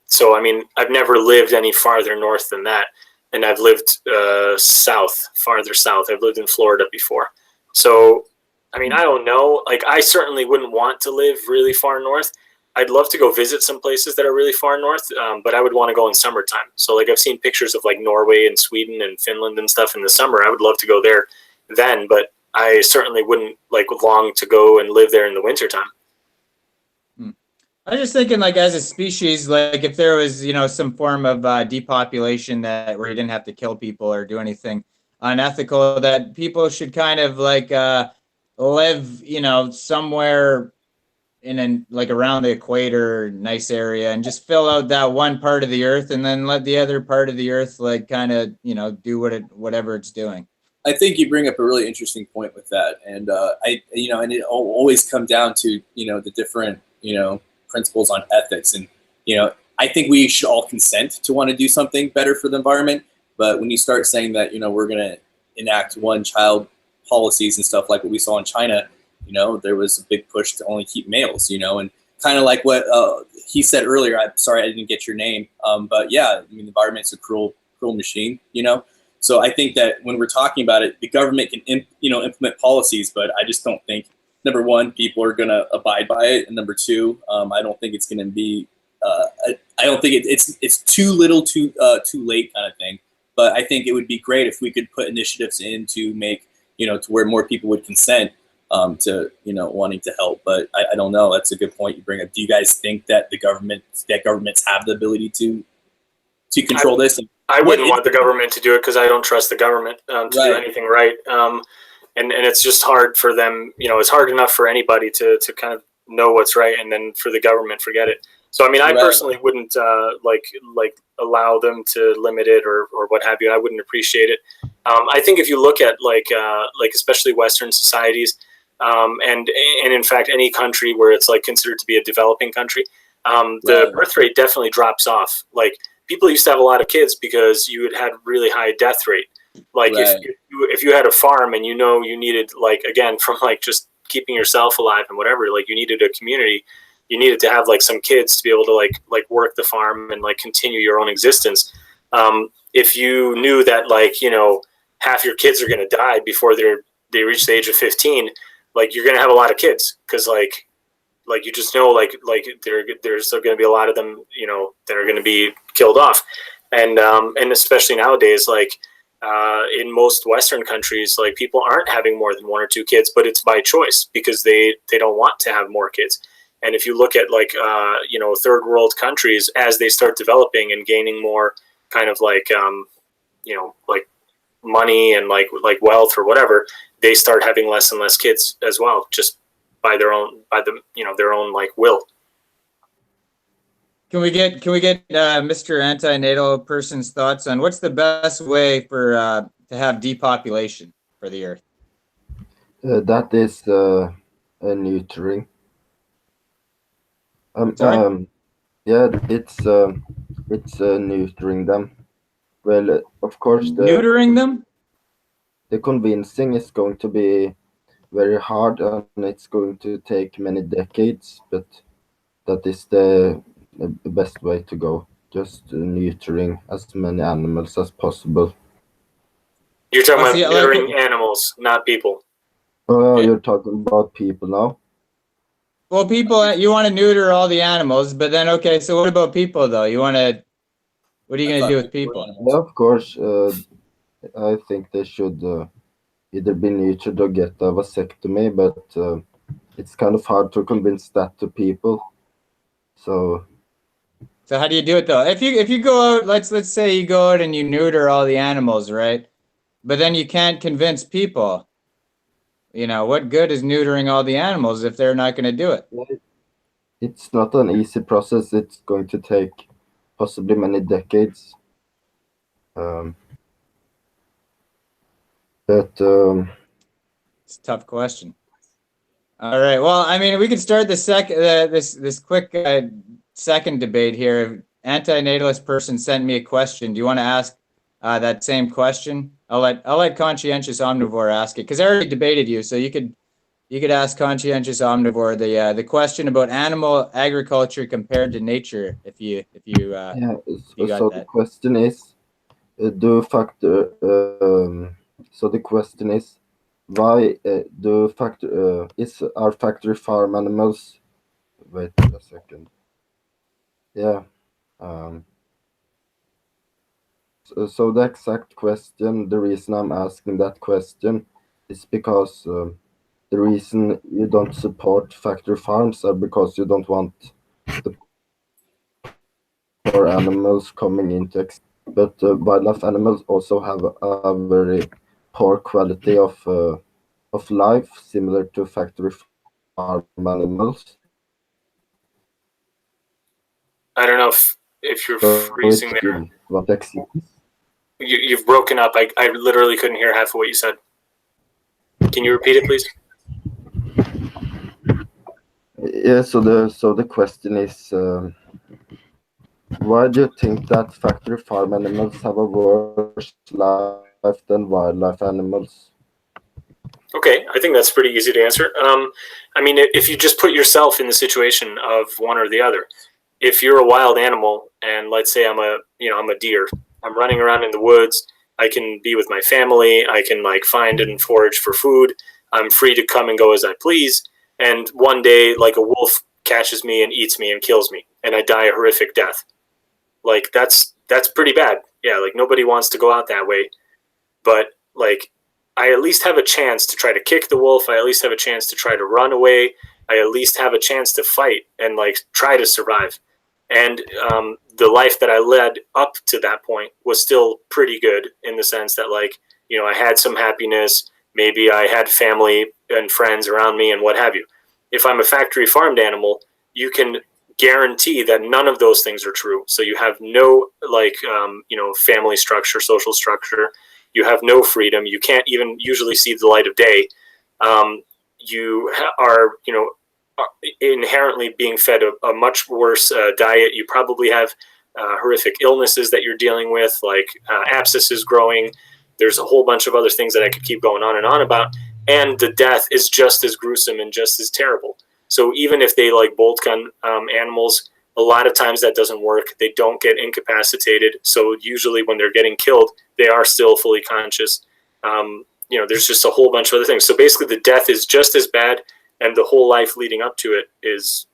So I mean, I've never lived any farther north than that, and I've lived farther south. I've lived in Florida before. So I mean, I don't know. I certainly wouldn't want to live really far north. I'd love to go visit some places that are really far north, but I would want to go in summertime. So I've seen pictures of Norway and Sweden and Finland and stuff in the summer. I would love to go there then, but I certainly wouldn't long to go and live there in the wintertime. I was just thinking as a species, if there was, some form of depopulation where you didn't have to kill people or do anything unethical, that people should kind of live, somewhere in around the equator, nice area, and just fill out that one part of the earth, and then let the other part of the earth kind of do whatever it's doing. I think you bring up a really interesting point with that, and and it always come down to the different principles on ethics, and I think we should all consent to want to do something better for the environment, but when you start saying that we're going to enact one-child policies and stuff like what we saw in China, there was a big push to only keep males, and kind of like what he said earlier. I'm sorry I didn't get your name, but yeah, I mean the environment's a cruel machine, So I think that when we're talking about it, the government can implement policies, but I just don't think, number one, people are going to abide by it, and number two, I don't think it's going to be. I don't think it's too little, too late kind of thing. But I think it would be great if we could put initiatives in to make to where more people would consent to wanting to help. But I don't know. That's a good point you bring up. Do you guys think that governments have the ability to control this? I wouldn't want the government to do it because I don't trust the government to do anything right. And it's just hard for them. It's hard enough for anybody to kind of know what's right, and then for the government, forget it. So I mean, I personally wouldn't like allow them to limit it or what have you. I wouldn't appreciate it. I think if you look at like especially Western societies, and in fact any country where it's like considered to be a developing country, the birth rate definitely drops off. Like people used to have a lot of kids because you had really high death rate. Like if you had a farm and you needed, like, again, from like just keeping yourself alive and whatever, like you needed a community, you needed to have like some kids to be able to like work the farm and like continue your own existence. If you knew that half your kids are going to die before they reach the age of 15, like you're going to have a lot of kids because like you just know like there's still going to be a lot of them that are going to be killed off, and especially nowadays in most Western countries, like people aren't having more than one or two kids, but it's by choice because they don't want to have more kids. And if you look at third world countries, as they start developing and gaining more kind of like money and like wealth or whatever, they start having less and less kids as well, just by their own like will. Can we get Mr. Antinatal person's thoughts on what's the best way for to have depopulation for the Earth? That is a neutering. Yeah, it's neutering them. Well, of course, neutering them. The convincing is going to be very hard, and it's going to take many decades. But that is the best way to go. Just neutering as many animals as possible. You're talking about neutering animals, not people. Oh, you're talking about people now? Well, people, you want to neuter all the animals, but then, okay, so what about people, though? What are you going to do with people? Yeah, of course. I think they should either be neutered or get a vasectomy, but it's kind of hard to convince that to people. So how do you do it, though? If you go out, let's say you go out and you neuter all the animals, right? But then you can't convince people. What good is neutering all the animals if they're not going to do it? It's not an easy process. It's going to take possibly many decades. But it's a tough question. All right. Well, I mean, we could start this quick second debate here. Antinatalist person sent me a question. Do you want to ask that same question? I'll let Conscientious Omnivore ask it because I already debated you, so you could ask Conscientious Omnivore the question about animal agriculture compared to nature. If you got that. The question is, so the question is, why are factory farm animals? Wait a second. Yeah. So the exact question, the reason I'm asking that question is because the reason you don't support factory farms are because you don't want the poor animals coming into but wildlife animals also have a very poor quality of life, similar to factory farm animals. I don't know if you're freezing there. What exists? You've broken up. I literally couldn't hear half of what you said. Can you repeat it, please? Yeah. So the question is, why do you think that factory farm animals have a worse life than wildlife animals? Okay, I think that's pretty easy to answer. I mean, if you just put yourself in the situation of one or the other, if you're a wild animal and let's say I'm a deer, I'm running around in the woods, I can be with my family, I can like find and forage for food, I'm free to come and go as I please, and one day like a wolf catches me and eats me and kills me and I die a horrific death. Like that's pretty bad. Yeah, like nobody wants to go out that way, but like I at least have a chance to try to kick the wolf, I at least have a chance to try to run away, I at least have a chance to fight and like try to survive. And the life that I led up to that point was still pretty good in the sense that like, I had some happiness, maybe I had family and friends around me and what have you. If I'm a factory farmed animal, you can guarantee that none of those things are true. So you have no like, family structure, social structure, you have no freedom, you can't even usually see the light of day. You are, inherently being fed a much worse diet. You probably have horrific illnesses that you're dealing with, like abscesses growing. There's a whole bunch of other things that I could keep going on and on about. And the death is just as gruesome and just as terrible. So even if they like bolt gun animals, a lot of times that doesn't work. They don't get incapacitated. So usually when they're getting killed, they are still fully conscious. There's just a whole bunch of other things. So basically the death is just as bad, and the whole life leading up to it is,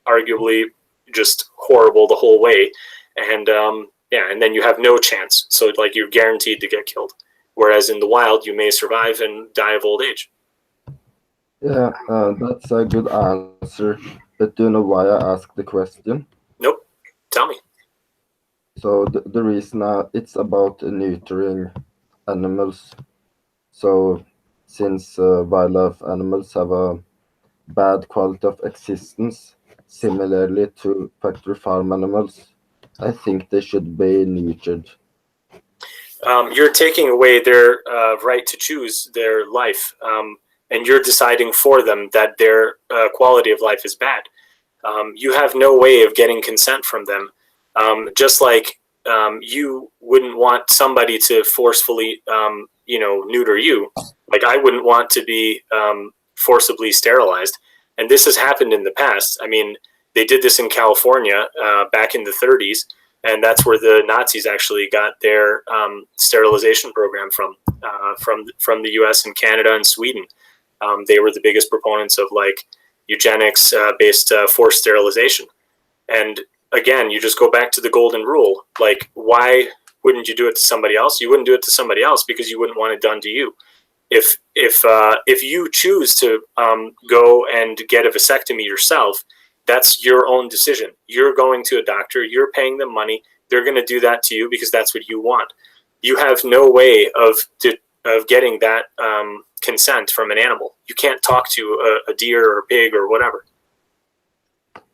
arguably just horrible the whole way. And and then you have no chance. So like you're guaranteed to get killed. Whereas in the wild, you may survive and die of old age. Yeah, that's a good answer. But do you know why I asked the question? Nope. Tell me. So the reason it's about neutering animals. So since wildlife animals have a bad quality of existence, similarly to factory farm animals, I think they should be neutered. You're taking away their right to choose their life, and you're deciding for them that their quality of life is bad. You have no way of getting consent from them, just like you wouldn't want somebody to forcefully, neuter you. Like I wouldn't want to be forcibly sterilized, and this has happened in the past. I mean, they did this in California back in the 30s, and that's where the Nazis actually got their sterilization program from the U.S. and Canada and Sweden. They were the biggest proponents of like eugenics based forced sterilization. And again, you just go back to the golden rule. Like, why wouldn't you do it to somebody else? You wouldn't do it to somebody else because you wouldn't want it done to you. If you choose to go and get a vasectomy yourself, that's your own decision. You're going to a doctor, you're paying them money, they're going to do that to you because that's what you want. You have no way of getting that consent from an animal. You can't talk to a deer or a pig or whatever.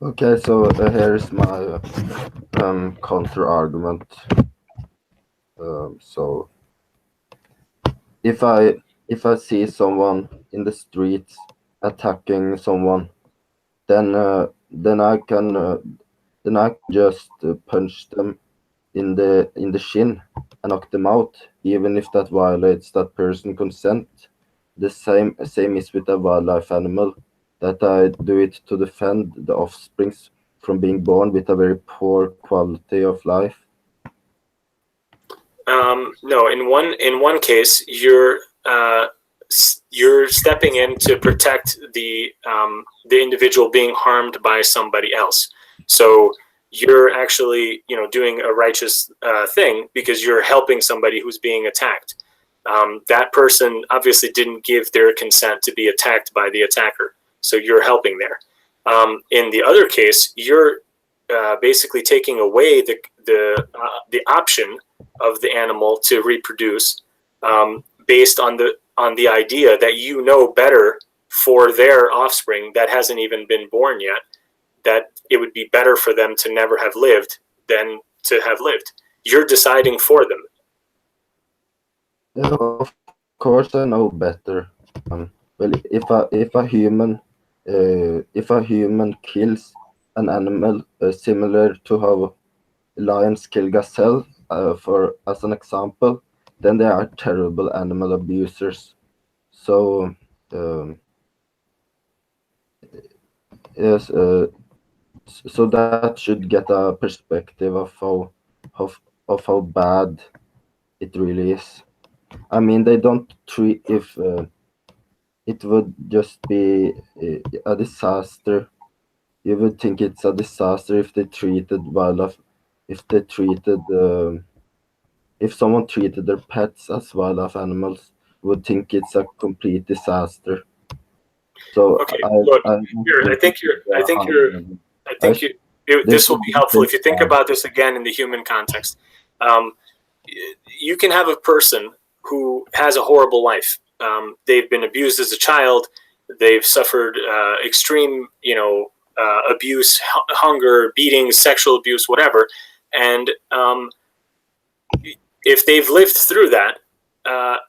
Okay, so here's my counter argument. So if I see someone in the streets attacking someone, then I can just punch them in the shin and knock them out, even if that violates that person consent. The same is with a wildlife animal, that I do it to defend the offsprings from being born with a very poor quality of life. No, in one case, you're stepping in to protect the individual being harmed by somebody else. So you're actually doing a righteous thing because you're helping somebody who's being attacked. That person obviously didn't give their consent to be attacked by the attacker, so you're helping there. In the other case, you're basically taking away the option of the animal to reproduce based on the idea that you know better for their offspring that hasn't even been born yet, that it would be better for them to never have lived than to have lived. You're deciding for them. Yeah, of course, I know better. Well, if a human kills an animal, similar to how lions kill gazelle, for as an example, then they are terrible animal abusers. So, yes, so that should get a perspective of of how bad it really is. I mean, they don't treat if it would just be a disaster. You would think it's a disaster if they treated wildlife, if they treated, if someone treated their pets as wildlife animals, would think it's a complete disaster. So Okay, look, I don't here, think it should be a high level. I I think s- they this will should be get helpful their if you think time. about this again in the human context. Um, you can have a person who has a horrible life. They've been abused as a child. They've suffered extreme, abuse, hunger, beatings, sexual abuse, whatever. And if they've lived through that,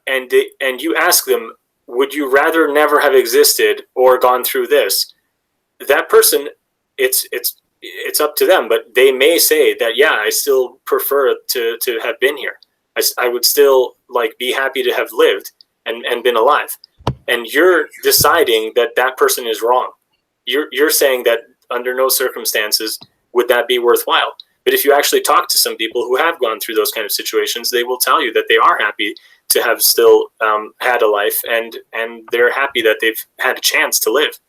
and you ask them, would you rather never have existed or gone through this? That person, it's up to them, but they may say that, yeah, I still prefer to have been here. I would still be happy to have lived and been alive. And you're deciding that that person is wrong. You're saying that under no circumstances would that be worthwhile. But if you actually talk to some people who have gone through those kind of situations, they will tell you that they are happy to have still had a life, and they're happy that they've had a chance to live.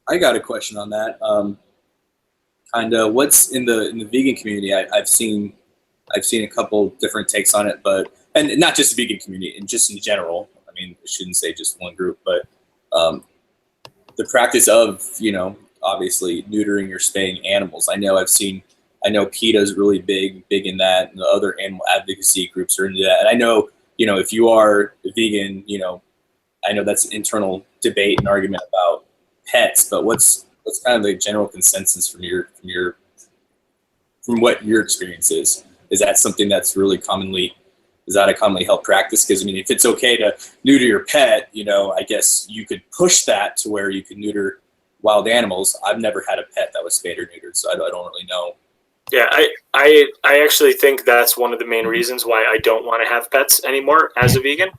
I got a question on that. Kind of what's in the vegan community. I've seen a couple different takes on it, and not just the vegan community, and just in general. I mean, I shouldn't say just one group, but the practice of obviously neutering or spaying animals. I know PETA's really big in that, and the other animal advocacy groups are into that. And I know if you are a vegan, I know that's an internal debate and argument about pets, but what's kind of the general consensus from what your experience is? Is that something that's really is that a commonly held practice? Because I mean, if it's okay to neuter your pet, I guess you could push that to where you can neuter wild animals. I've never had a pet that was spayed or neutered, so I don't really know. Yeah, I actually think that's one of the main reasons why I don't want to have pets anymore as a vegan,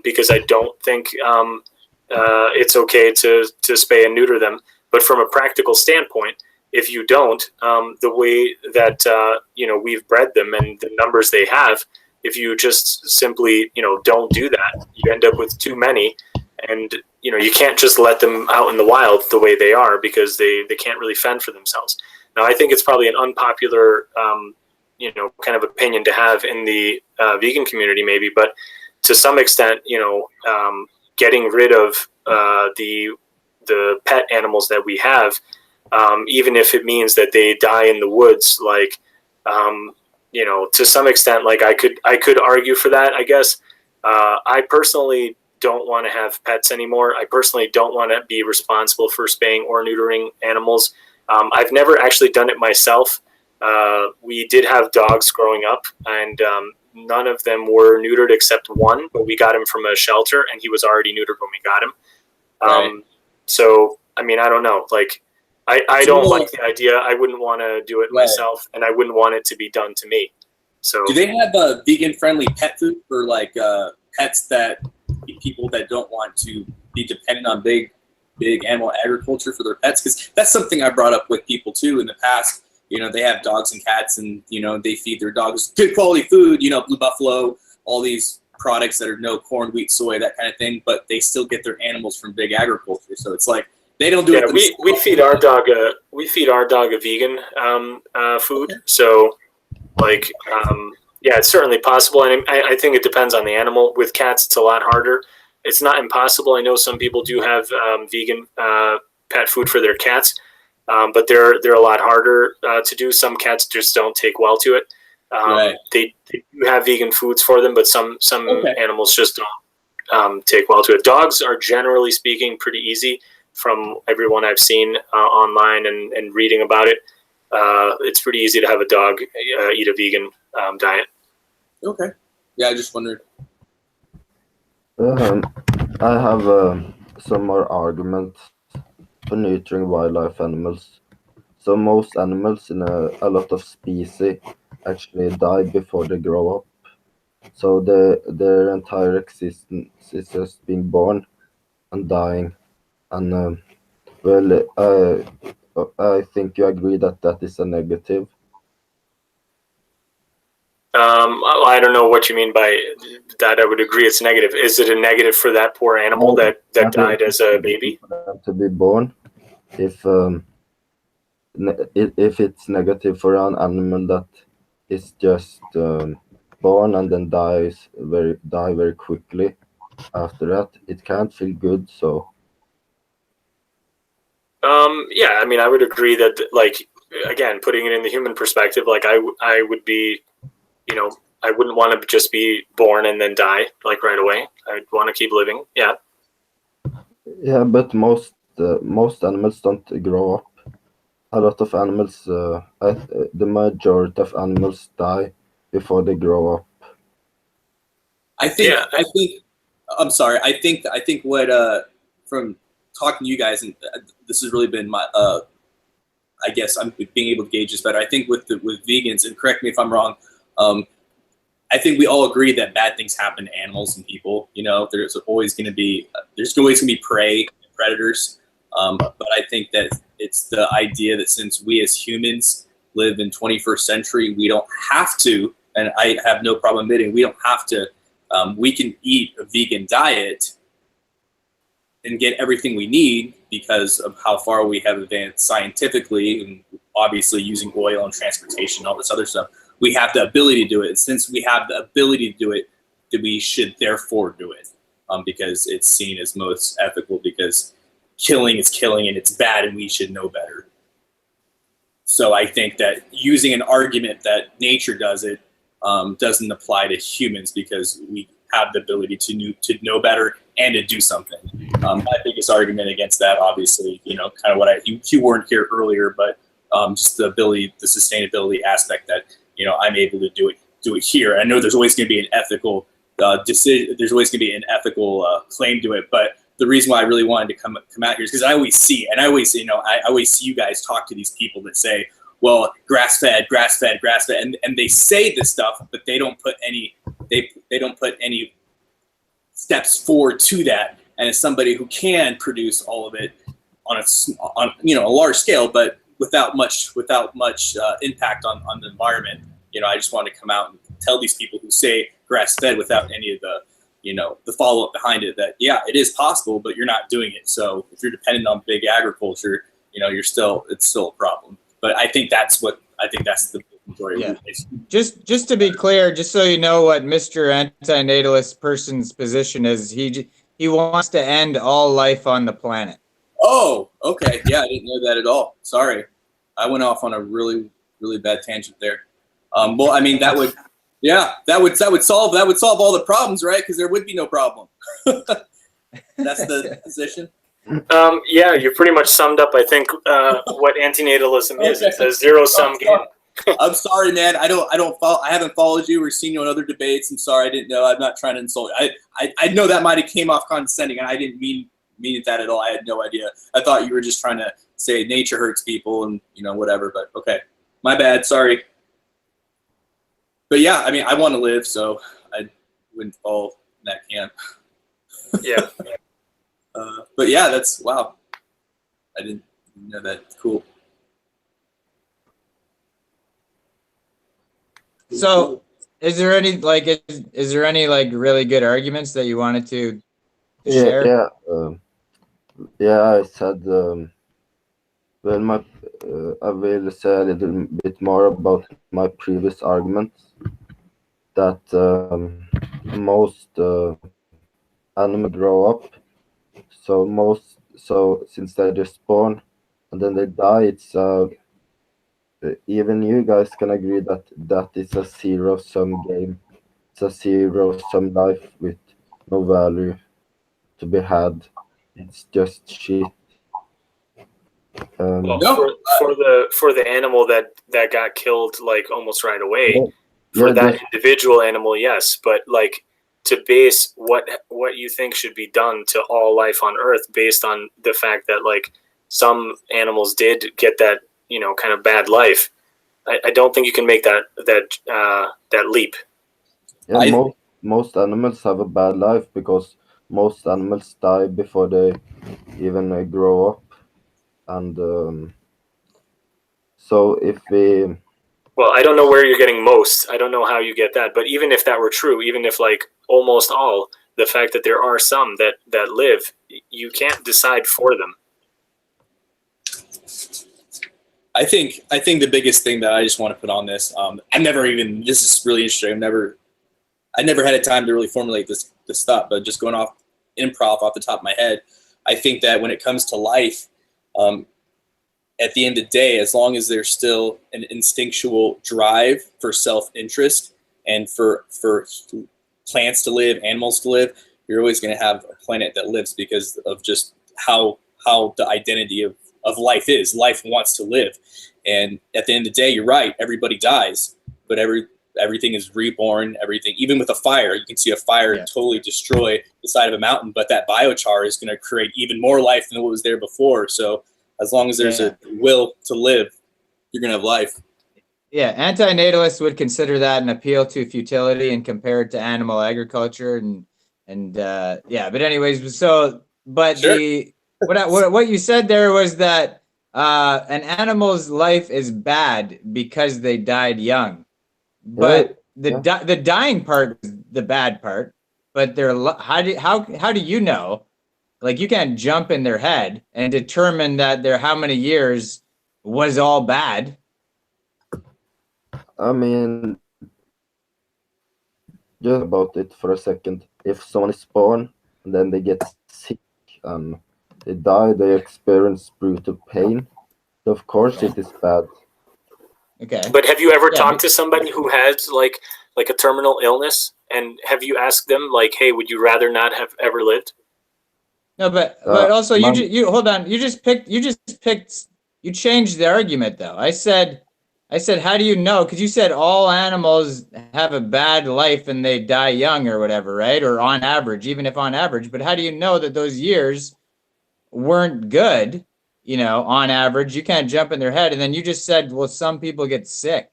because I don't think it's okay to spay and neuter them. But from a practical standpoint, if you don't, the way that we've bred them and the numbers they have, if you just simply don't do that, you end up with too many, and you can't just let them out in the wild the way they are, because they can't really fend for themselves. Now, I think it's probably an unpopular kind of opinion to have in the vegan community, maybe, but to some extent, getting rid of the pet animals that we have, even if it means that they die in the woods, to some extent, I could argue for that, I guess. I personally don't want to have pets anymore. I personally don't want to be responsible for spaying or neutering animals. I've never actually done it myself. We did have dogs growing up, and none of them were neutered except one, but we got him from a shelter, and he was already neutered when we got him. Right. So, I mean, I don't know. I don't like the idea. I wouldn't want to do it Right. myself, and I wouldn't want it to be done to me. So, Do they have vegan-friendly pet food for pets that people that don't want to be dependent on big animal agriculture for their pets? Because that's something I brought up with people too in the past. They have dogs and cats, and they feed their dogs good quality food. Blue buffalo, all these products that are no corn, wheat, soy, that kind of thing. But they still get their animals from big agriculture. So it's like they don't do it themselves. we feed our dog a vegan food. Okay. So, yeah, it's certainly possible, and I think it depends on the animal. With cats, it's a lot harder. It's not impossible. I know some people do have vegan pet food for their cats, but they're a lot harder to do. Some cats just don't take well to it. Right. They do have vegan foods for them, but some Okay. animals just don't take well to it. Dogs are, generally speaking, pretty easy from everyone I've seen online and reading about it. It's pretty easy to have a dog eat a vegan diet. Okay. Yeah, I just wondered. Um, I have some more arguments for neutering wildlife animals. So most animals in a lot of species actually die before they grow up. So their entire existence is just being born and dying. And well, I think you agree that that is a negative. I don't know what you mean by that. I would agree it's negative. Is it a negative for that poor animal that died as a baby? For them to be born, if if it's negative for an animal that is just born and then die very quickly after that, it can't feel good. So Yeah, I mean, I would agree that, like, again, putting it in the human perspective, like I would be, you know, I wouldn't want to just be born and then die like right away. I'd want to keep living. Yeah. yeah, but most animals don't grow up. A lot of animals, the majority of animals die before they grow up. I think. Yeah. I think. I'm sorry. I think what from talking to you guys, and this has really been my I guess I'm being able to gauge this better. I think with vegans, and correct me if I'm wrong, I think we all agree that bad things happen to animals and people. You know, there's always going to be prey and predators. But I think that it's the idea that since we as humans live in 21st century, we don't have to, and I have no problem admitting, we don't have to. We can eat a vegan diet and get everything we need because of how far we have advanced scientifically, and obviously using oil and transportation and all this other stuff. We have the ability to do it. And since we have the ability to do it, that we should therefore do it because it's seen as most ethical, because killing is killing and it's bad and we should know better. So I think that using an argument that nature does it doesn't apply to humans because we have the ability to know better and to do something. My biggest argument against that, obviously, you know, kind of what you weren't here earlier, but just the ability, the sustainability aspect that, you know, I'm able to do it here. I know there's always going to be an ethical decision. There's always going to be an ethical claim to it, but the reason why I really wanted to come out here is because I always see, and I always see you guys talk to these people that say, well, grass fed, and they say this stuff, but they don't put any steps forward to that. And as somebody who can produce all of it on a large scale, but without much impact on the environment, you know, I just want to come out and tell these people who say grass fed without any of the, you know, the follow up behind it, that yeah, it is possible, but you're not doing it. So if you're dependent on big agriculture, you know, it's still a problem. But I think that's the majority. Yeah. Just to be clear, just so you know what Mr. Antinatalist person's position is, he wants to end all life on the planet. Oh, okay. Yeah, I didn't know that at all. Sorry, I went off on a really, really bad tangent there. Well, I mean, that would solve all the problems, right? Because there would be no problem. That's the position. Yeah, you pretty much summed up, I think, what antinatalism is. It's a zero-sum game. I'm sorry, man. I haven't followed you or seen you on other debates. I'm sorry. I didn't know. I'm not trying to insult you. I know that might have came off condescending, and I didn't mean it that at all. I had no idea. I thought you were just trying to say nature hurts people and, you know, whatever. But okay, my bad. Sorry. But yeah, I mean, I want to live, so I wouldn't fall in that camp. Yeah. But yeah, that's wow. I didn't know that. Cool. So, is there any really good arguments that you wanted to share? I said, well, I will say a little bit more about my previous arguments, that most animals grow up, so since they're just born and then they die, it's even you guys can agree that it's a zero-sum game. It's a zero-sum life with no value to be had. It's just shit. Well, for the animal that got killed like almost right away, for that individual animal, yes, but like to base what you think should be done to all life on Earth based on the fact that like some animals did get that, you know, kind of bad life. I don't think you can make that leap. Yeah, most animals have a bad life because most animals die before they even grow up, and so if we Well, I don't know where you're getting most. I don't know how you get that. But even if that were true, even if like almost all, the fact that there are some that live, you can't decide for them. I think the biggest thing that I just want to put on this, this is really interesting. I never had a time to really formulate this thought, but just going off improv off the top of my head, I think that when it comes to life, at the end of the day, as long as there's still an instinctual drive for self-interest and for plants to live, animals to live, you're always going to have a planet that lives because of just how the identity of life is. Life wants to live. And at the end of the day, you're right, everybody dies, but everything is reborn, everything. Even with a fire, you can see a fire totally destroy the side of a mountain, but that biochar is going to create even more life than what was there before. So as long as there's a will to live, you're going to have life. Yeah, antinatalists would consider that an appeal to futility and compare it to animal agriculture. But anyways, so, but sure. What you said there was that an animal's life is bad because they died young. But the dying part is the bad part. But how do you know? Like, you can't jump in their head and determine that their how many years was all bad. I mean, just about it for a second. If someone is born and then they get sick and they die, they experience brutal pain. So of course it is bad. Okay. But have you ever talked to somebody who has like a terminal illness, and have you asked them like, hey, would you rather not have ever lived? No, but also you hold on. You changed the argument though. I said, how do you know? Because you said all animals have a bad life and they die young or whatever, right? Or on average, even if on average. But how do you know that those years weren't good? You know, on average, you can't jump in their head. And then you just said, well, some people get sick.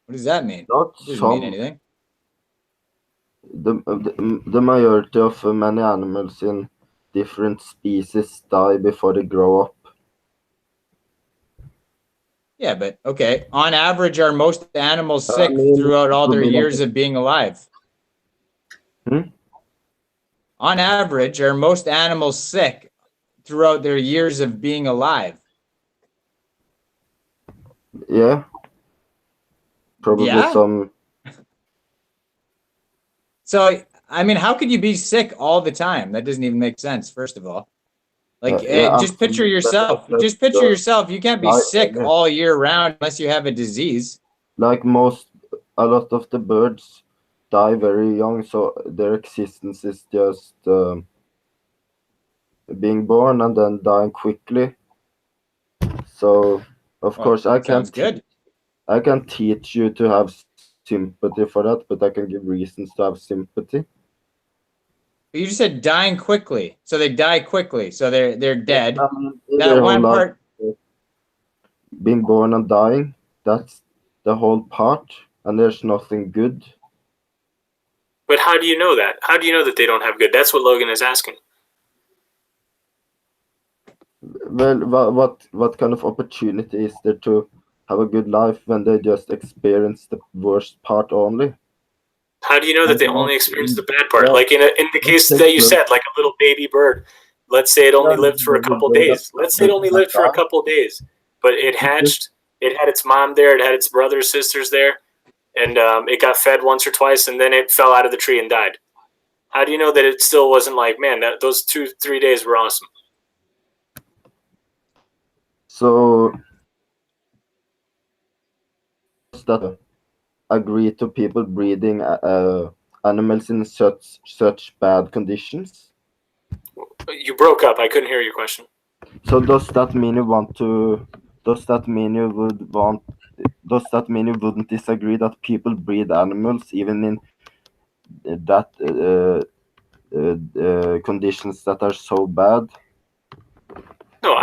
What does that mean? Not doesn't mean anything. The majority of many animals in different species die before they grow up. Yeah, but okay. On average, are most animals sick throughout all their years of being alive? On average, are most animals sick throughout their years of being alive? Yeah. Probably some. So, I mean, how could you be sick all the time? That doesn't even make sense, first of all. Like, just picture yourself. Just picture yourself. You can't be sick all year round unless you have a disease. Like a lot of the birds die very young, so their existence is just being born and then dying quickly. So, of course, I can teach you to have sympathy for that, but I can give reasons to have sympathy. But you just said dying quickly, so they die quickly, so they're dead. That one part, being born and dying, that's the whole part, and there's nothing good. But how do you know that? How do you know that they don't have good? That's what Logan is asking. Well, what kind of opportunity is there to have a good life when they just experience the worst part only? How do you know that they only experience the bad part? Like in the case that you said, like a little baby bird. Let's say it only lived for a couple days. Let's say it only lived for a couple days, but it hatched. It had its mom there. It had its brothers, sisters there, and it got fed once or twice, and then it fell out of the tree and died. How do you know that it still wasn't like, man, that those 2-3 days were awesome? So that agree to people breeding animals in such bad conditions? You broke up. I couldn't hear your question. So does that mean you wouldn't disagree that people breed animals even in that conditions that are so bad. No,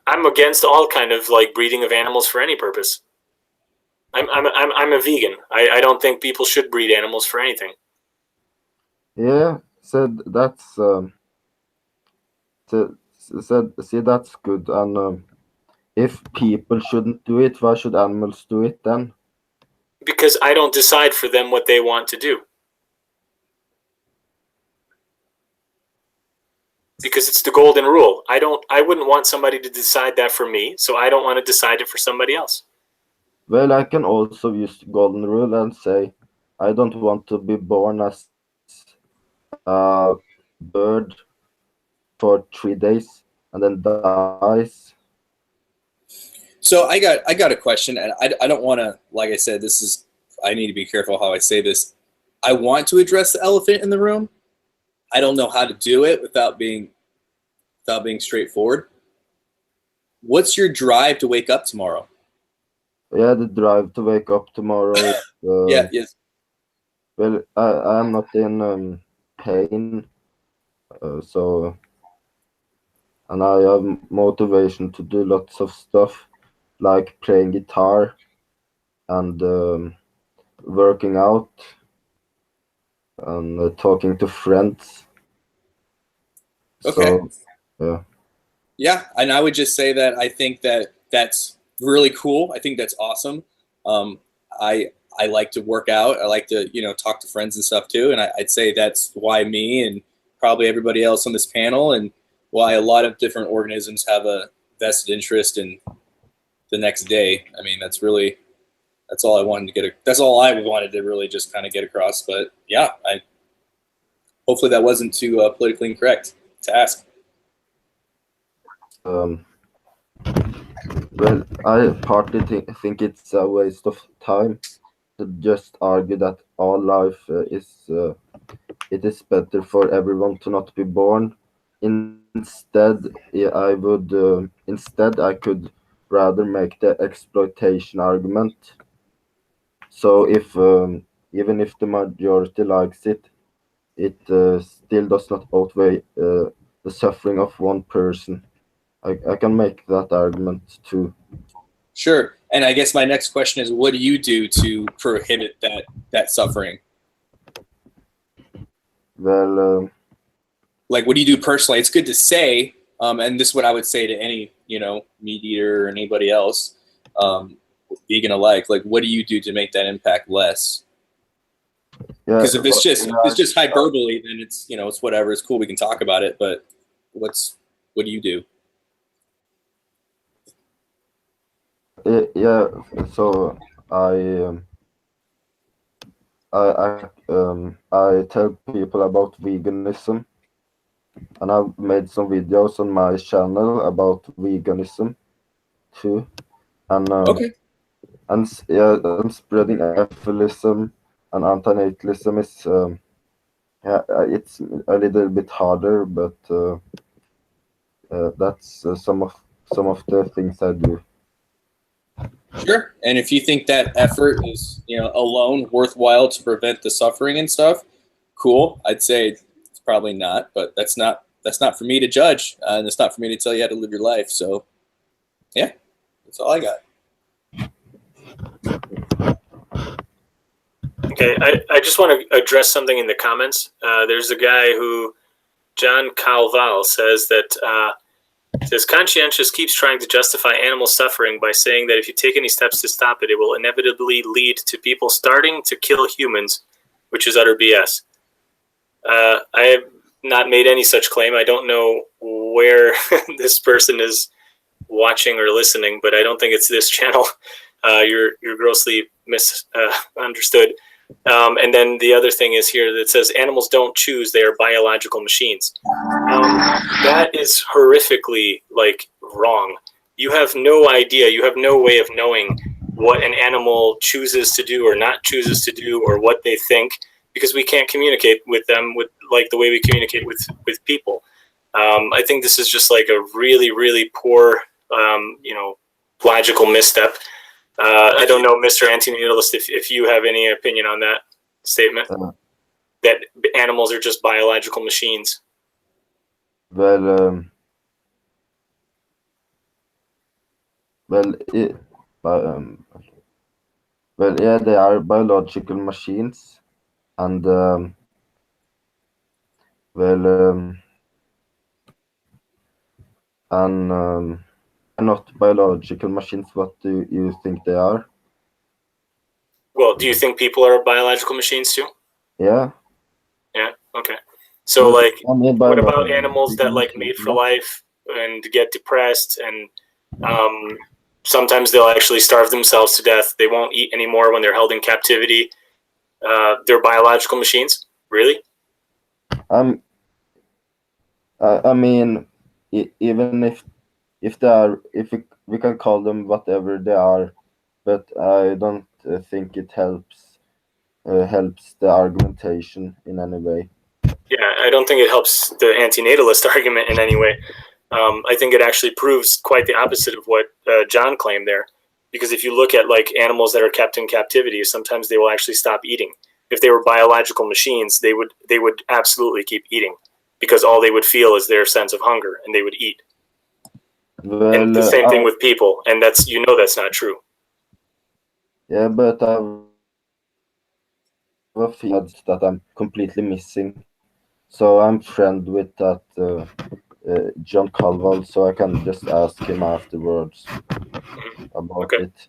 I'm against all kind of like breeding of animals for any purpose. I'm a vegan. I don't think people should breed animals for anything. Yeah, said that's see that's good. And if people shouldn't do it, why should animals do it then? Because I don't decide for them what they want to do. Because it's the golden rule. I wouldn't want somebody to decide that for me, so I don't want to decide it for somebody else. Well, I can also use the golden rule and say I don't want to be born as a bird for 3 days and then dies. So I got a question, and I don't want to, like I said, I need to be careful how I say this. I want to address the elephant in the room. I don't know how to do it without being straightforward. What's your drive to wake up tomorrow? Yeah, the drive to wake up tomorrow is, Yes. well, I'm not in pain, so, and I have motivation to do lots of stuff like playing guitar and working out and talking to friends. Okay. So, yeah. Yeah, and I would just say that I think that that's really cool. I think that's awesome. I like to work out. I like to talk to friends and stuff too. And I'd say that's why me and probably everybody else on this panel, and why a lot of different organisms have a vested interest in the next day. I mean, that's all I wanted to that's all I wanted to really just kind of get across. But yeah, hopefully that wasn't too politically incorrect to ask. Well, I partly think it's a waste of time to just argue that all life it is better for everyone to not be born. Instead, I could rather make the exploitation argument. So if even if the majority likes it, it still does not outweigh the suffering of one person. I can make that argument too. Sure. And I guess my next question is, what do you do to prohibit that suffering? Well, Like, what do you do personally? It's good to say, and this is what I would say to any, meat eater or anybody else, vegan alike. Like, what do you do to make that impact less? yeah, Because if it's just hyperbole, then it's whatever. It's cool. We can talk about it, but what do you do? yeah. So I tell people about veganism, and I've made some videos on my channel about veganism too, and Okay. and spreading atheism and antinatalism is it's a little bit harder, but that's some of the things I do. Sure. And if you think that effort is, alone worthwhile to prevent the suffering and stuff, cool. I'd say it's probably not, but that's not for me to judge, and it's not for me to tell you how to live your life. So, yeah, that's all I got. Okay, I just want to address something in the comments. There's a guy John Calval, says that Conscientious keeps trying to justify animal suffering by saying that if you take any steps to stop it, it will inevitably lead to people starting to kill humans, which is utter BS. I have not made any such claim. I don't know where this person is watching or listening, but I don't think it's this channel. You're grossly misunderstood. And then the other thing is here that says animals don't choose; they are biological machines. That is horrifically wrong. You have no idea. You have no way of knowing what an animal chooses to do or not chooses to do, or what they think, because we can't communicate with them with the way we communicate with people. I think this is just a really, really poor, logical misstep. I don't know, Mr. Antinatalist, if you have any opinion on that statement. that animals are just biological machines? Well, well, well, yeah, they are biological machines, and well, and not biological machines. What do you think they are? Well, do you think people are biological machines too? Yeah. Yeah. Okay. So, But like, I mean, what about biological animals that like mate for life and get depressed, and sometimes they'll actually starve themselves to death? They won't eat anymore when they're held in captivity. They're biological machines, really? Um, I mean, even if they are, if we can call them whatever they are, but I don't think it helps the argumentation in any way. Yeah, I don't think it helps the antinatalist argument in any way. I think it actually proves quite the opposite of what John claimed there. Because if you look at like animals that are kept in captivity, sometimes they will actually stop eating. If they were biological machines, they would absolutely keep eating, because all they would feel is their sense of hunger, and they would eat. Well, And the same thing with people, and that's that's not true. Yeah, but I have a feeling that I'm completely missing. So I'm friend with that John Calval, so I can just ask him afterwards about Okay. it.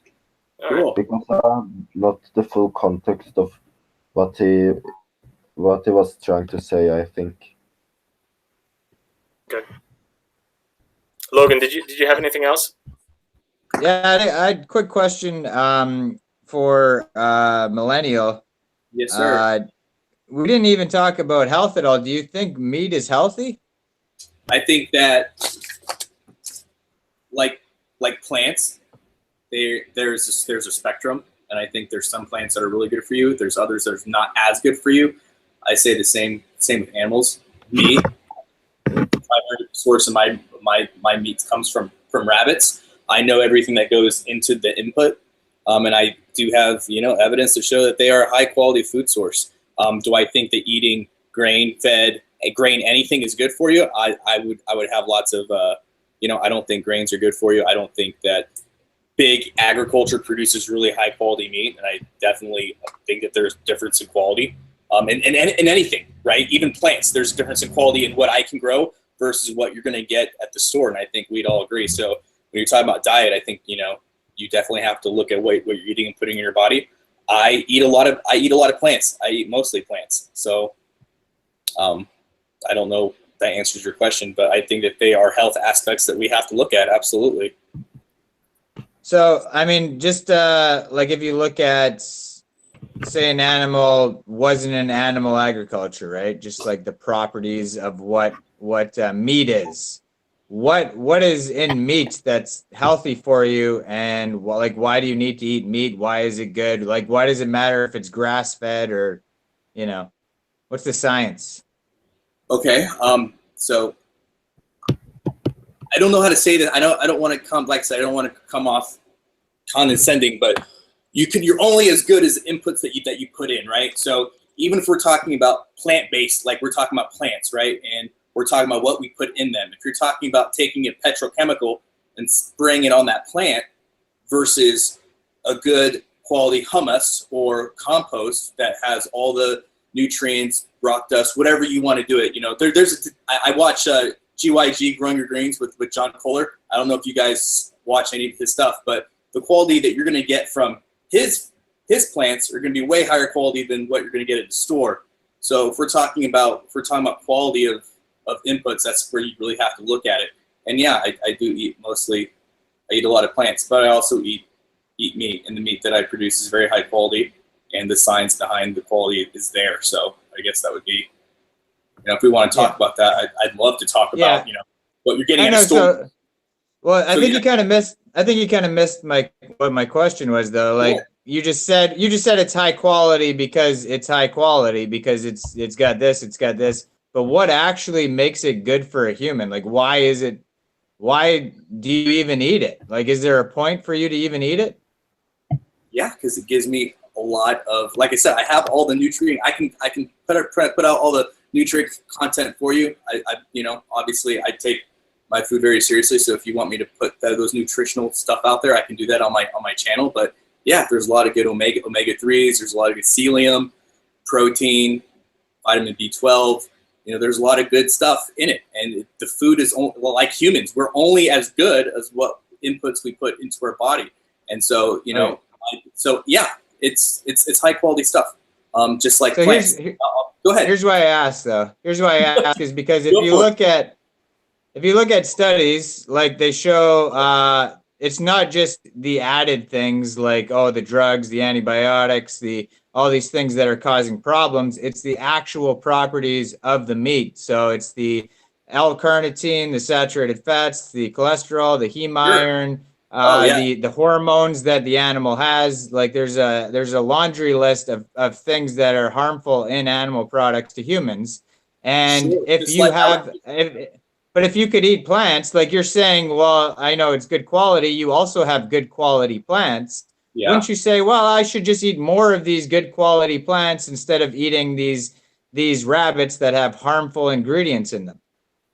Cool. Because I have not the full context of what he was trying to say, I think. Okay. Logan, did you have anything else? Yeah, I had a quick question for Millennial. Yes, sir. We didn't even talk about health at all. Do you think meat is healthy? I think that like plants, there's a spectrum, and I think there's some plants that are really good for you. There's others that are not as good for you. I say the same with animals. Me, primary source of my meat comes from rabbits. I know everything that goes into the input, and I do have evidence to show that they are a high quality food source. Do I think that eating grain anything is good for you? I would have lots of I don't think grains are good for you. I don't think that big agriculture produces really high quality meat, and I definitely think that there's difference in quality. In anything, right? Even plants, there's a difference in quality in what I can grow versus what you're going to get at the store, and I think we'd all agree. So when you're talking about diet, I think you definitely have to look at what you're eating and putting in your body. I eat a lot of plants. I eat mostly plants. So I don't know if that answers your question, but I think that they are health aspects that we have to look at. Absolutely. So, I mean, just like if you look at, say, an animal wasn't in animal agriculture, right? Just like the properties of what meat is. What is in meat that's healthy for you, and why do you need to eat meat? Why is it good? Like, why does it matter if it's grass fed or, what's the science? Okay. So I don't know how to say that. I don't want to come I don't want to come off condescending, but you're only as good as the inputs that you put in, right? So even if we're talking about plant-based, like we're talking about plants, right? And we're talking about what we put in them. If you're talking about taking a petrochemical and spraying it on that plant versus a good quality humus or compost that has all the nutrients, rock dust, whatever you want to do it. I watch GYG, Growing Your Greens, with John Kohler. I don't know if you guys watch any of his stuff, but the quality that you're going to get from his plants are going to be way higher quality than what you're going to get at the store. So if we're talking about quality of inputs, that's where you really have to look at it. And yeah, I do eat mostly. I eat a lot of plants, but I also eat meat, and the meat that I produce is very high quality, and the science behind the quality is there. So I guess that would be, if we want to talk about that, I'd love to talk about what you're getting at a store. Well, I think you kind of missed. I think you kind of missed what my question was, though. Like, Cool. you just said it's high quality because it's high quality because it's got this, it's got this. But what actually makes it good for a human? Like, why is it? Why do you even eat it? Like, is there a point for you to even eat it? Yeah, because it gives me lot of, like I said, I have all the nutrient. I can put out all the nutrient content for you. I obviously I take my food very seriously. So if you want me to put those nutritional stuff out there, I can do that on my channel. But yeah, there's a lot of good omega 3s. There's a lot of good psyllium, protein, vitamin B12. There's a lot of good stuff in it. And the food is like humans. We're only as good as what inputs we put into our body. And so, so yeah, it's high quality stuff. Just like plants. Go ahead. Here's why I asked though. Here's why I ask is because if you look at studies, like they show, it's not just the added things like, the drugs, the antibiotics, all these things that are causing problems. It's the actual properties of the meat. So it's the L-carnitine, the saturated fats, the cholesterol, the heme iron, the hormones that the animal has. Like there's a laundry list of things that are harmful in animal products to humans. And but if you could eat plants, like you're saying, well, I know it's good quality. You also have good quality plants. Yeah. Wouldn't you say, well, I should just eat more of these good quality plants instead of eating these rabbits that have harmful ingredients in them?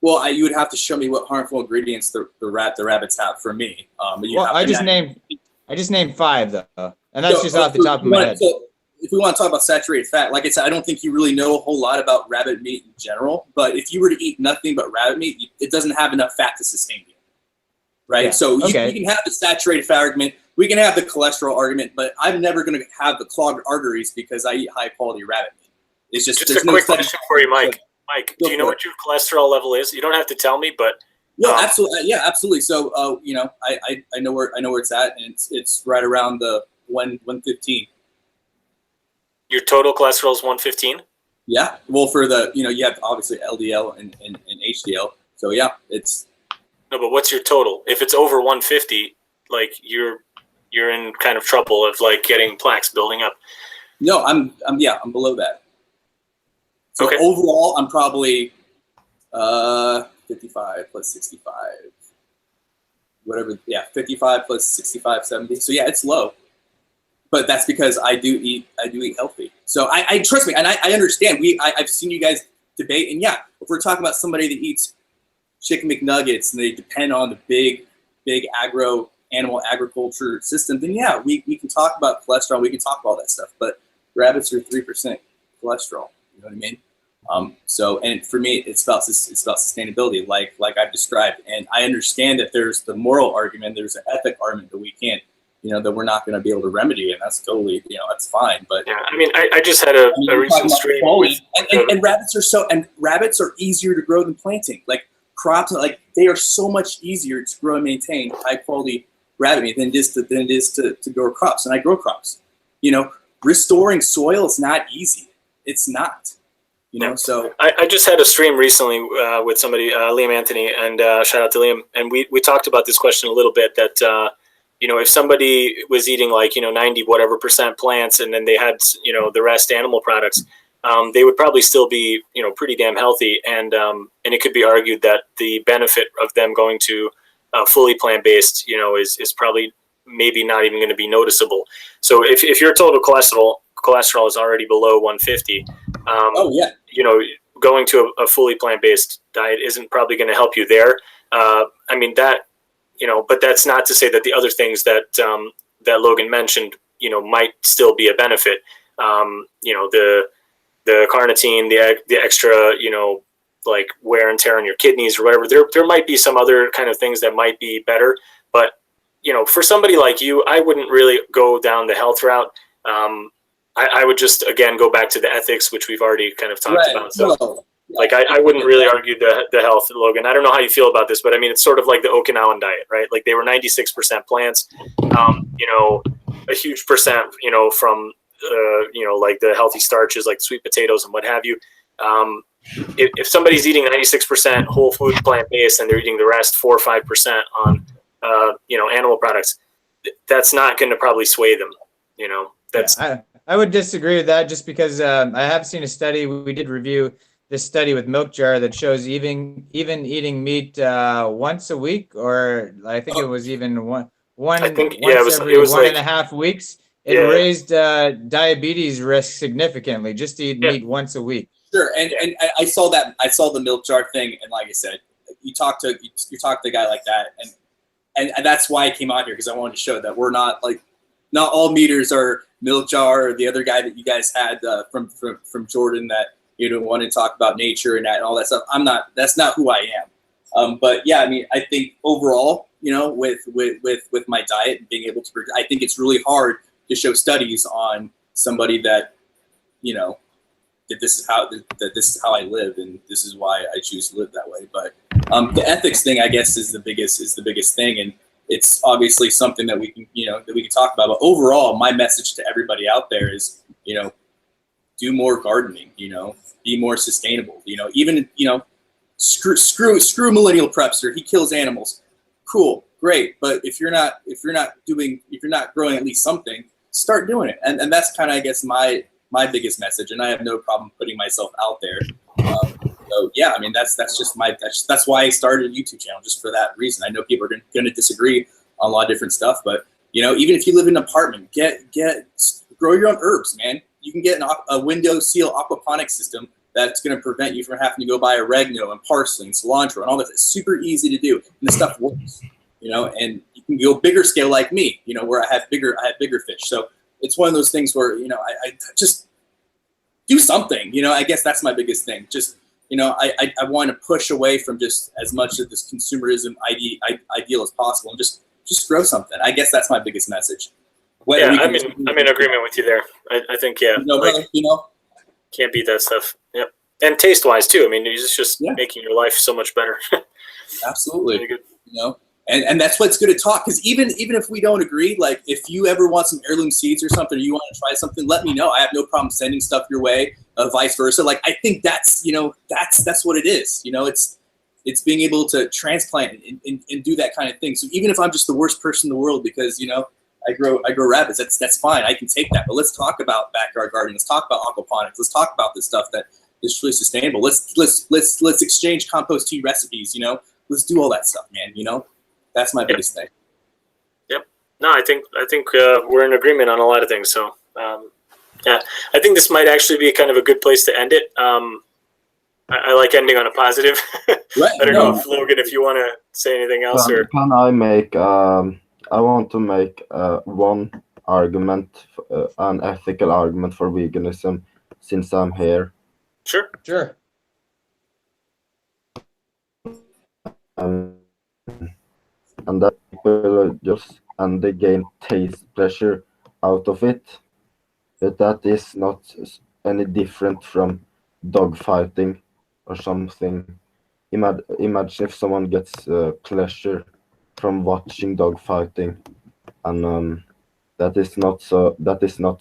Well, you would have to show me what harmful ingredients the rabbits have for me. I just named 5 though, and that's just off the top of my head. So if we want to talk about saturated fat, like I said, I don't think you really know a whole lot about rabbit meat in general. But if you were to eat nothing but rabbit meat, it doesn't have enough fat to sustain you, right? Yeah. So you can have the saturated fat argument. We can have the cholesterol argument, but I'm never going to have the clogged arteries because I eat high quality rabbit meat. It's just a quick question for you, Mike. Mike, do you know what your cholesterol level is? You don't have to tell me, but no, absolutely, yeah, absolutely. So, I know where it's at, and it's right around the 115. Your total cholesterol is 115. Yeah, well, for the you have obviously LDL and HDL. So yeah, it's no, but what's your total? If it's over 150, like you're in kind of trouble of like getting plaques building up. No, I'm below that. So overall, I'm probably 55 plus 65, whatever. Yeah, 55 plus 65, 70. So yeah, it's low, but that's because I do eat healthy. So I trust me, and I understand. I've seen you guys debate, and yeah, if we're talking about somebody that eats chicken McNuggets and they depend on the big animal agriculture system, then yeah, we can talk about cholesterol. We can talk about all that stuff. But rabbits are 3% cholesterol. You know what I mean? So, and for me, it's about sustainability, like I've described. And I understand that there's the moral argument, there's an ethic argument that we can't, that we're not going to be able to remedy, and that's totally, that's fine. But yeah, I mean, I just had a recent stream with, and rabbits are easier to grow than planting. Like crops, like they are so much easier to grow and maintain high quality rabbit meat than it is to grow crops. And I grow crops. Restoring soil is not easy. It's not. So I just had a stream recently with somebody, Liam Anthony, and shout out to Liam. And we talked about this question a little bit that, if somebody was eating like, 90 whatever % plants and then they had, the rest animal products, they would probably still be, pretty damn healthy. And it could be argued that the benefit of them going to fully plant-based, is probably maybe not even going to be noticeable. So if your total cholesterol is already below 150, going to a fully plant-based diet isn't probably going to help you there. But that's not to say that the other things that Logan mentioned, might still be a benefit. The carnitine, the extra, like wear and tear on your kidneys or whatever. There might be some other kind of things that might be better, but for somebody like you, I wouldn't really go down the health route. I would just, again, go back to the ethics, which we've already kind of talked about. So, I wouldn't really argue the health, Logan. I don't know how you feel about this, but I mean, it's sort of like the Okinawan diet, right? Like they were 96% plants, a huge percent, from, like the healthy starches, like sweet potatoes and what have you. If somebody's eating 96% whole food plant-based and they're eating the rest 4 or 5% on, animal products, that's not going to probably sway them, That's. Yeah, I would disagree with that just because I have seen a study. We did review this study with Milk Jar that shows even eating meat once a week, or I think it was even once every 1.5 weeks. it raised diabetes risk significantly just to eat meat once a week. Sure, and I saw that. I saw the milk jar thing, and like I said, you talk to a guy like that, and that's why I came out here, because I wanted to show that we're not like, not all meters are milk jar, or the other guy that you guys had from Jordan that you don't want to talk about nature and that and all that stuff. I'm not. That's not who I am. But yeah, I mean, I think overall, you know, with my diet and being able to, I think it's really hard to show studies on somebody that, you know, that this is how I live, and this is why I choose to live that way. But the ethics thing, I guess, is the biggest thing, and it's obviously something that we can talk about. But overall, my message to everybody out there is, you know, do more gardening. You know, be more sustainable. You know, even, you know, screw Millennial Prepster. He kills animals. Cool, great. But if you're not growing at least something, start doing it. And that's kind of, I guess, my biggest message, and I have no problem putting myself out there. So yeah, I mean, that's why I started a YouTube channel, just for that reason. I know people are going to disagree on a lot of different stuff, but you know, even if you live in an apartment, grow your own herbs, man. You can get a window seal aquaponics system that's going to prevent you from having to go buy oregano and parsley and cilantro and all that. It's super easy to do, and the stuff works. You know, and you can go bigger scale like me. You know, where I have bigger fish. So it's one of those things where, you know, I just do something. You know, I guess that's my biggest thing. Just, you know, I want to push away from just as much of this consumerism ideal as possible, and just grow something. I guess that's my biggest message. Yeah, I'm in agreement with you there. I think, yeah, you know, can't beat that stuff. Yep. And taste wise too. I mean, it's just making your life so much better. Absolutely. Really good. You know, and that's what's good to talk, because even if we don't agree, like if you ever want some heirloom seeds or something, or you want to try something, let me know. I have no problem sending stuff your way, vice versa. Like, I think that's, you know, that's what it is. You know, it's being able to transplant and do that kind of thing. So even if I'm just the worst person in the world because, you know, I grow rabbits, that's fine. I can take that. But let's talk about backyard gardening. Let's talk about aquaponics. Let's talk about this stuff that is truly sustainable. Let's exchange compost tea recipes. You know, let's do all that stuff, man. You know, that's my biggest thing. Yep. No, I think we're in agreement on a lot of things. So yeah, I think this might actually be kind of a good place to end it. I like ending on a positive. Right. I don't know if Logan, if you want to say anything else, or can I make? I want to make one argument, an ethical argument for veganism, since I'm here. Sure. And that people and they gain taste pleasure out of it, but that is not any different from dog fighting or something. Imagine if someone gets pleasure from watching dog fighting, and that is not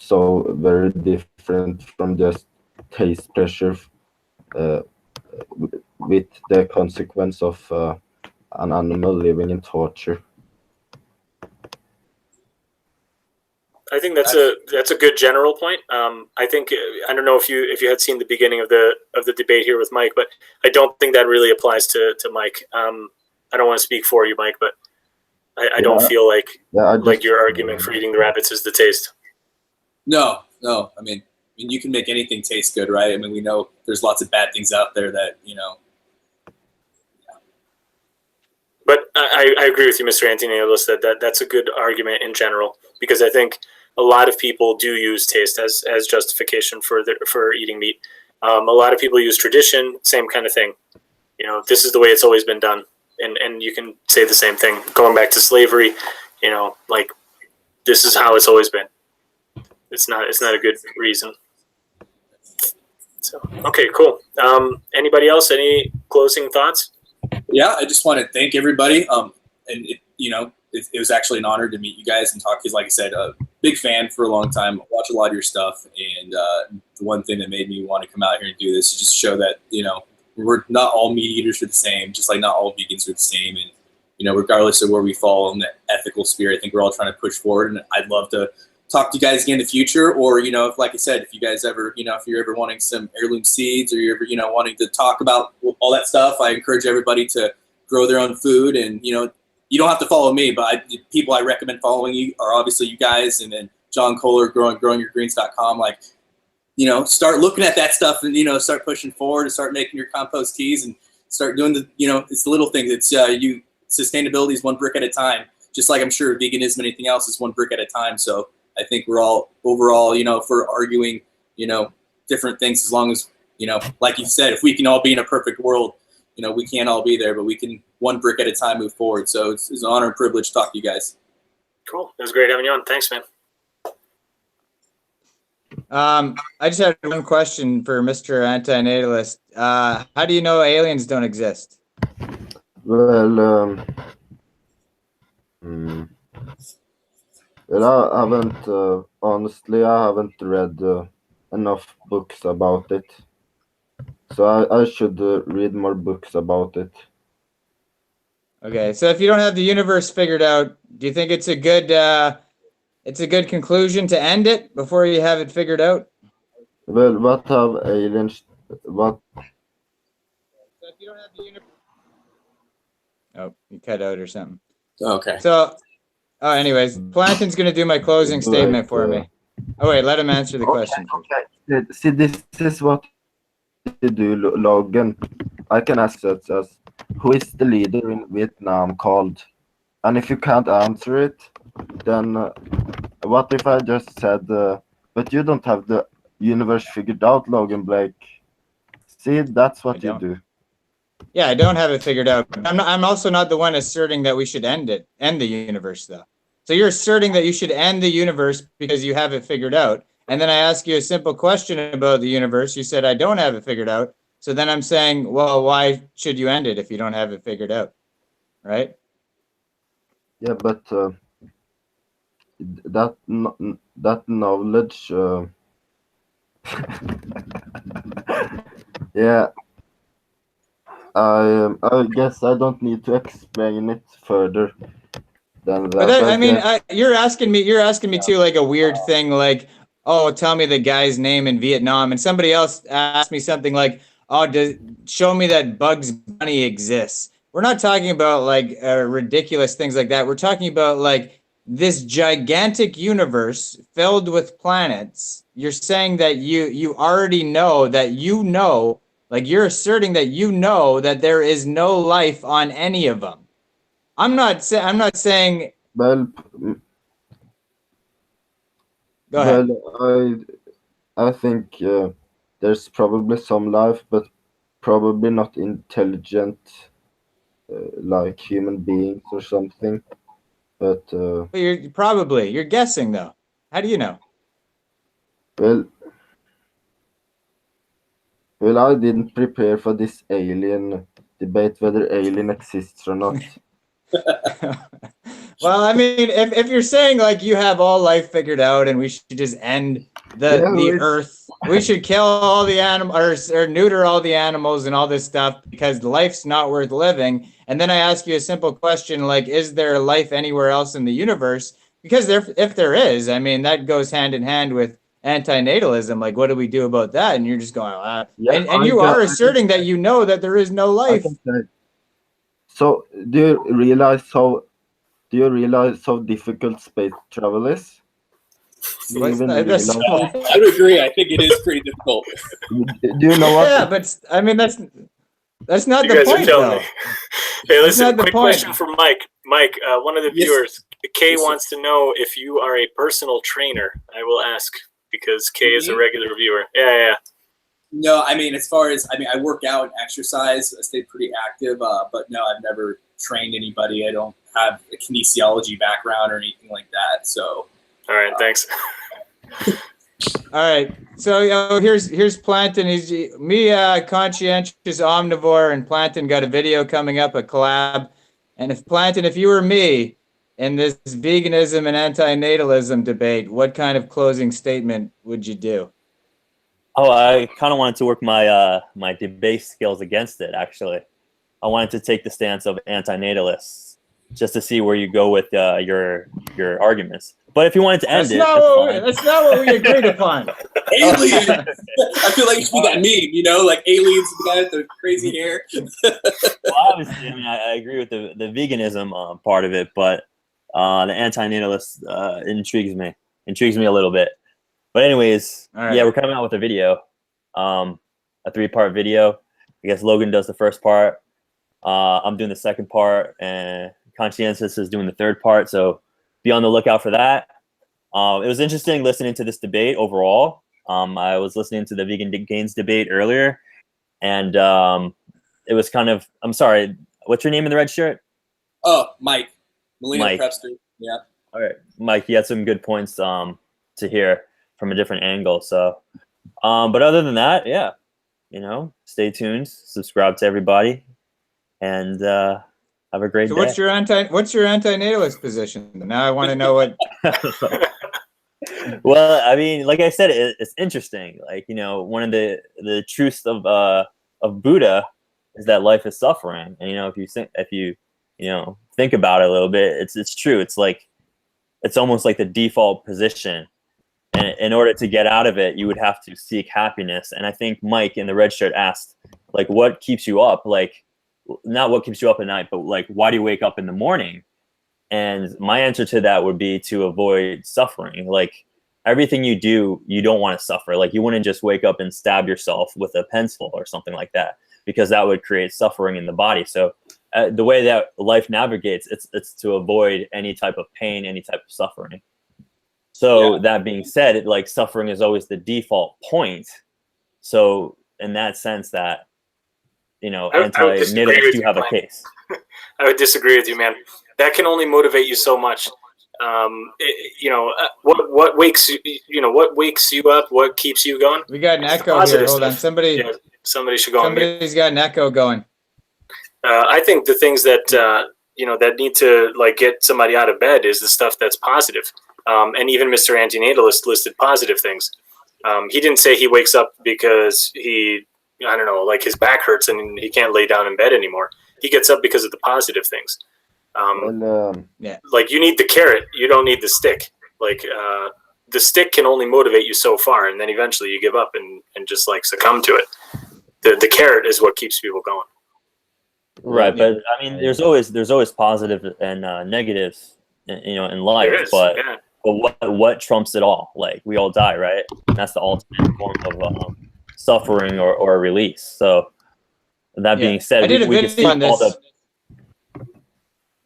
so very different from just taste pleasure with the consequence of an animal living in torture. I think that's a good general point. I think, I don't know if you had seen the beginning of the debate here with Mike, but I don't think that really applies to Mike. I don't want to speak for you, Mike, but I don't feel like your argument for eating the rabbits is the taste. No. I mean, you can make anything taste good, right? I mean, we know there's lots of bad things out there that, you know. Yeah. But I agree with you, Mr. Antinatalist, that's a good argument in general, because I think a lot of people do use taste as justification for eating meat. A lot of people use tradition, same kind of thing. You know, this is the way it's always been done. And you can say the same thing going back to slavery, you know, like this is how it's always been. It's not a good reason. So, okay, cool. Anybody else? Any closing thoughts? Yeah, I just want to thank everybody. And it was actually an honor to meet you guys and talk. Because, like I said, a big fan for a long time. Watch a lot of your stuff, and the one thing that made me want to come out here and do this is just show that, you know, we're not all meat eaters are the same, just like not all vegans are the same. And, you know, regardless of where we fall in the ethical sphere, I think we're all trying to push forward. And I'd love to talk to you guys again in the future. Or, you know, if, like I said, if you guys ever, you know, if you're ever wanting some heirloom seeds, or you're ever, you know, wanting to talk about all that stuff, I encourage everybody to grow their own food. And, you know, you don't have to follow me, but people I recommend following you are obviously you guys. And then John Kohler, growingyourgreens.com. Like, you know, start looking at that stuff and, you know, start pushing forward and start making your compost teas and start doing the, you know, it's the little things. It's sustainability is one brick at a time. Just like I'm sure veganism and anything else is one brick at a time. So I think we're all overall, you know, if we're arguing, you know, different things, as long as, you know, like you said, if we can all be in a perfect world, you know, we can't all be there, but we can one brick at a time move forward. So it's an honor and privilege to talk to you guys. Cool. It was great having you on. Thanks, man. I just had one question for Mr. Antinatalist. How do you know aliens don't exist? Well, well, I haven't, honestly, I haven't read enough books about it. So I should read more books about it. Okay, so if you don't have the universe figured out, do you think it's a good conclusion to end it before you have it figured out? Well, what have aliens, what? So if you don't have the universe... Oh, you cut out or something. Okay. So, anyways, Planton's going to do my closing statement for me. Oh, wait, let him answer the question. Okay. See, this is what you do, Logan. I can ask that as, who is the leader in Vietnam called? And if you can't answer it, then what if I just said, but you don't have the universe figured out, Logan Blake? See, that's what you do. Yeah, I don't have it figured out. I'm also not the one asserting that we should end the universe, though. So you're asserting that you should end the universe because you have it figured out. And then I ask you a simple question about the universe. You said, I don't have it figured out. So then I'm saying, well, why should you end it if you don't have it figured out? Right? Yeah, but that knowledge, yeah, I guess I don't need to explain it further than that. But I mean, you're asking me too, like a weird thing, like, oh, tell me the guy's name in Vietnam, and somebody else asked me something like, oh, show me that Bugs Bunny exists. We're not talking about like ridiculous things like that. We're talking about like this gigantic universe filled with planets. You're saying that you already know that like you're asserting that that there is no life on any of them. I'm not saying. Well, Go ahead. well, I think there's probably some life, but probably not intelligent like human beings or something. But you're guessing though. How do you know? Well, I didn't prepare for this alien debate, whether alien exists or not. Well, I mean, if you're saying like you have all life figured out and we should just end the earth, we should kill all the animals or neuter all the animals and all this stuff because life's not worth living. And then I ask you a simple question like, is there life anywhere else in the universe? Because if there is, I mean, that goes hand in hand with antinatalism. Like, what do we do about that? And you're just going, and you are asserting that you know that there is no life. So do you realize how difficult space travel is? I would agree. I think it is pretty difficult. Do you know what? Yeah, but I mean that's not the point, though. Hey, listen, quick question for Mike. Mike, one of the viewers, Kay wants to know if you are a personal trainer. I will ask because Kay is a regular viewer. Yeah. No, I mean, I work out and exercise. I stay pretty active, but no, I've never trained anybody. I don't have a kinesiology background or anything like that. So, all right, thanks. All right, so here's Planton. He's Conscientious, Omnivore, and Planton got a video coming up, a collab. And if you were me in this veganism and antinatalism debate, what kind of closing statement would you do? Oh, I kind of wanted to work my my debate skills against it. Actually, I wanted to take the stance of antinatalists just to see where you go with your arguments. But if you wanted to end that's not what we agreed upon. Aliens. I feel like it should be that meme, you know, like aliens, the guy with the crazy hair. Well, obviously, I mean, I agree with the veganism part of it, but the antinatalist intrigues me. intrigues me a little bit. But anyways, All right. yeah, we're coming out with a video, a 3-part video. I guess Logan does the first part. I'm doing the second part, and Conscientious is doing the third part. So be on the lookout for that. It was interesting listening to this debate overall. I was listening to the vegan gains debate earlier, and it was kind of, I'm sorry, what's your name in the red shirt? Oh, Mike, Millennial Mike. Prepster. Yeah. All right, Mike, you had some good points to hear from a different angle. So, but other than that, yeah, stay tuned, subscribe to everybody, and have a great day. So what's your antinatalist position? Now I want to know what. Well, I mean, like I said, it's interesting. Like, one of the truths of Buddha is that life is suffering, and if you think about it a little bit, it's true. It's like, it's almost like the default position, and in order to get out of it, you would have to seek happiness. And I think Mike in the red shirt asked, like, what keeps you up? Like, not what keeps you up at night, but like, why do you wake up in the morning? And my answer to that would be to avoid suffering. Like, everything you do, you don't want to suffer. Like, you wouldn't just wake up and stab yourself with a pencil or something like that, because that would create suffering in the body. So the way that life navigates, it's to avoid any type of pain, any type of suffering. So that being said, like, suffering is always the default point. So in that sense, that anti-natalists do have a case. I would disagree with you, man. That can only motivate you so much. What wakes you up? What keeps you going? We got an echo here. Hold on, somebody should go. Somebody's got an echo going. I think the things that that need to, like, get somebody out of bed is the stuff that's positive. And even Mr. Antinatalist listed positive things. He didn't say he wakes up because like his back hurts and he can't lay down in bed anymore. He gets up because of the positive things. Like, you need the carrot, you don't need the stick. Like, the stick can only motivate you so far, and then eventually you give up and just like succumb to it. The carrot is what keeps people going. Right, but I mean, there's always positive and negatives, in life. But what trumps it all? Like, we all die, right? And that's the ultimate form of suffering or release. So that being said, I did a video on this.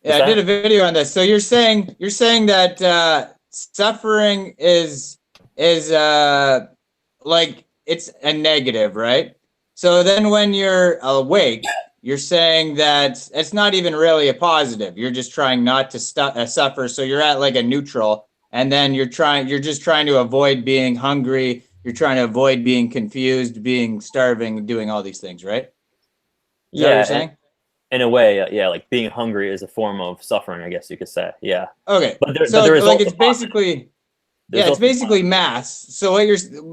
I did a video on this. So you're saying that suffering is like, it's a negative, right? So then when you're awake, you're saying that it's not even really a positive. You're just trying not to suffer. So you're at like a neutral, and then you're just trying to avoid being hungry. You're trying to avoid being confused, being starving, doing all these things, right? Is that what you're saying? In a way, like, being hungry is a form of suffering, I guess you could say. Yeah. Okay. But there is like, it's basically, it's basically mass. So what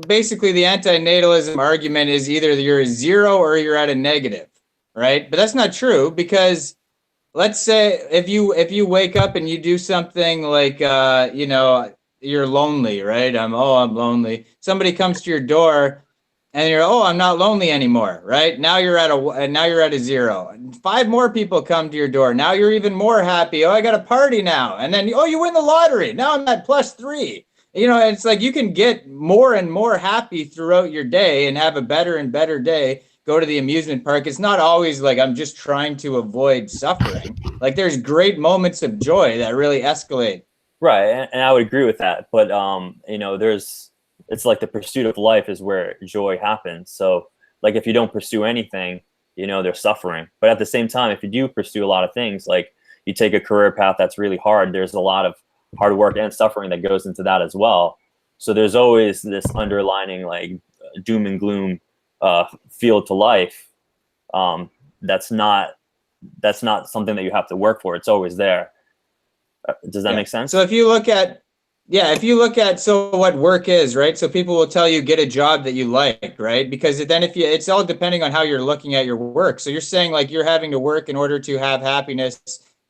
basically the antinatalism argument is either you're a zero or you're at a negative, right? But that's not true, because let's say if you wake up and you do something like you're lonely, right? I'm lonely. Somebody comes to your door and you're, I'm not lonely anymore, right? Now you're at a zero. 5 more people come to your door. Now you're even more happy. I got a party now. And then, you win the lottery. Now I'm at +3. It's like you can get more and more happy throughout your day and have a better and better day. Go to the amusement park. It's not always like I'm just trying to avoid suffering. Like, there's great moments of joy that really escalate. Right, and I would agree with that. But it's like the pursuit of life is where joy happens. So, like, if you don't pursue anything, there's suffering. But at the same time, if you do pursue a lot of things, like you take a career path that's really hard, there's a lot of hard work and suffering that goes into that as well. So there's always this underlining, like, doom and gloom feel to life. That's not something that you have to work for. It's always there. Does that make sense? So if you look at so what work is, right? So people will tell you, get a job that you like, right? Because then it's all depending on how you're looking at your work. So you're saying, like, you're having to work in order to have happiness,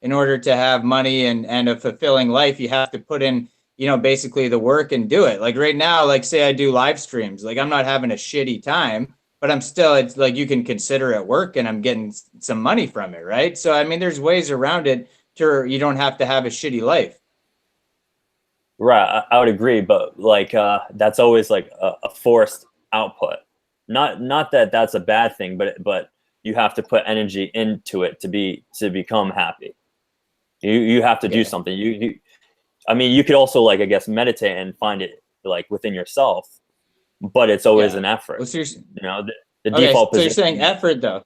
in order to have money and a fulfilling life. You have to put in, basically the work and do it. Like right now, like, say I do live streams, like, I'm not having a shitty time, but it's like, you can consider it work and I'm getting some money from it, right? So, I mean, there's ways around it you don't have to have a shitty life. Right, I would agree, but like that's always like a forced output. Not that that's a bad thing, but you have to put energy into it to become happy. You have to do Okay. something. I mean, you could also, like, I guess, meditate and find it like within yourself, but it's always Yeah. an effort. Well, so You know, the okay, default so you're position. saying effort though.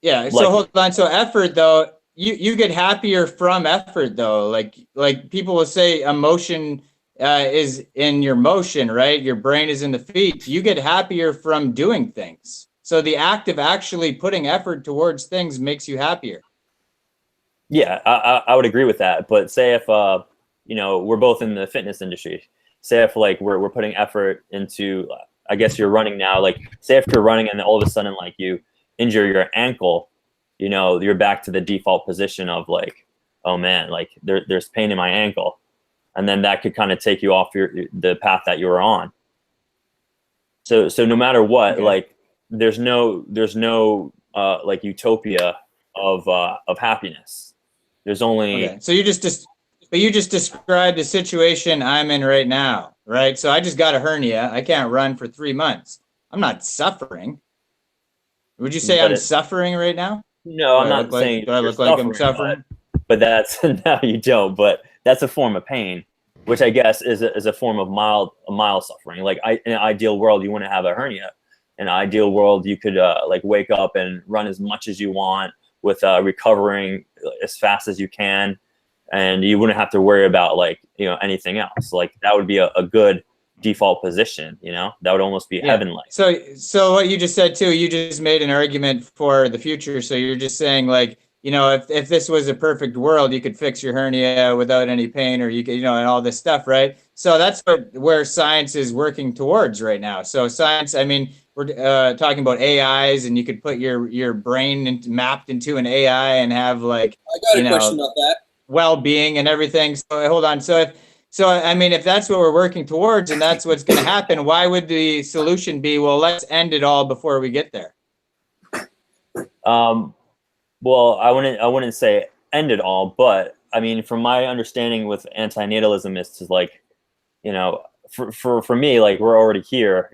Yeah. So Like, hold on. So effort though, you get happier from effort though. Like people will say emotion is in your motion, right? Your brain is in the feet. You get happier from doing things. So the act of actually putting effort towards things makes you happier. yeah, I would agree with that. But say if we're both in the fitness industry. Say if like we're putting effort into, I guess you're running now. Like, say if you're running and all of a sudden like you injure your ankle, you're back to the default position of like, oh man, like there's pain in my ankle, and then that could kind of take you off the path that you were on. So no matter what, Okay. like there's no like utopia of happiness. There's only Okay. So you just described the situation I'm in right now, right? So I just got a hernia. I can't run for 3 months. I'm not suffering. Would you say but I'm suffering right now? no, I'm not saying Do I you're look like I'm suffering, suffering? but that's no, you don't. But that's a form of pain, which I guess is a form of mild suffering. Like, in an ideal world, you wouldn't have a hernia. In an ideal world, you could like wake up and run as much as you want with recovering as fast as you can, and you wouldn't have to worry about like anything else. Like, that would be a good default position. That would almost be heaven-like. So what you just said too, you just made an argument for the future. So you're just saying like, if this was a perfect world, you could fix your hernia without any pain, or you could, and all this stuff, right? So that's where science is working towards right now. So science, I mean, we're talking about AIs, and you could put your brain mapped into an AI and have like, I got a question about that. well-being and everything. So hold on. So I mean, if that's what we're working towards and that's what's going to happen, why would the solution be, well, let's end it all before we get there? Well, I wouldn't say end it all, but I mean, from my understanding with antinatalism, is to like, for me, like, we're already here,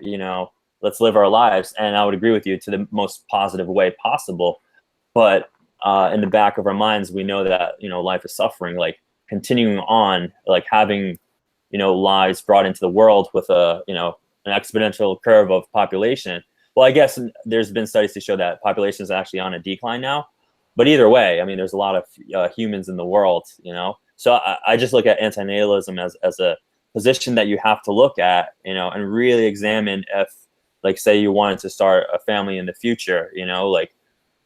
let's live our lives. And I would agree with you to the most positive way possible. But in the back of our minds, we know that, life is suffering, like continuing on, like having, lives brought into the world with an exponential curve of population. Well, I guess there's been studies to show that population is actually on a decline now. But either way, I mean, there's a lot of humans in the world, So I just look at antinatalism as a position that you have to look at, and really examine if, like, say you wanted to start a family in the future, like,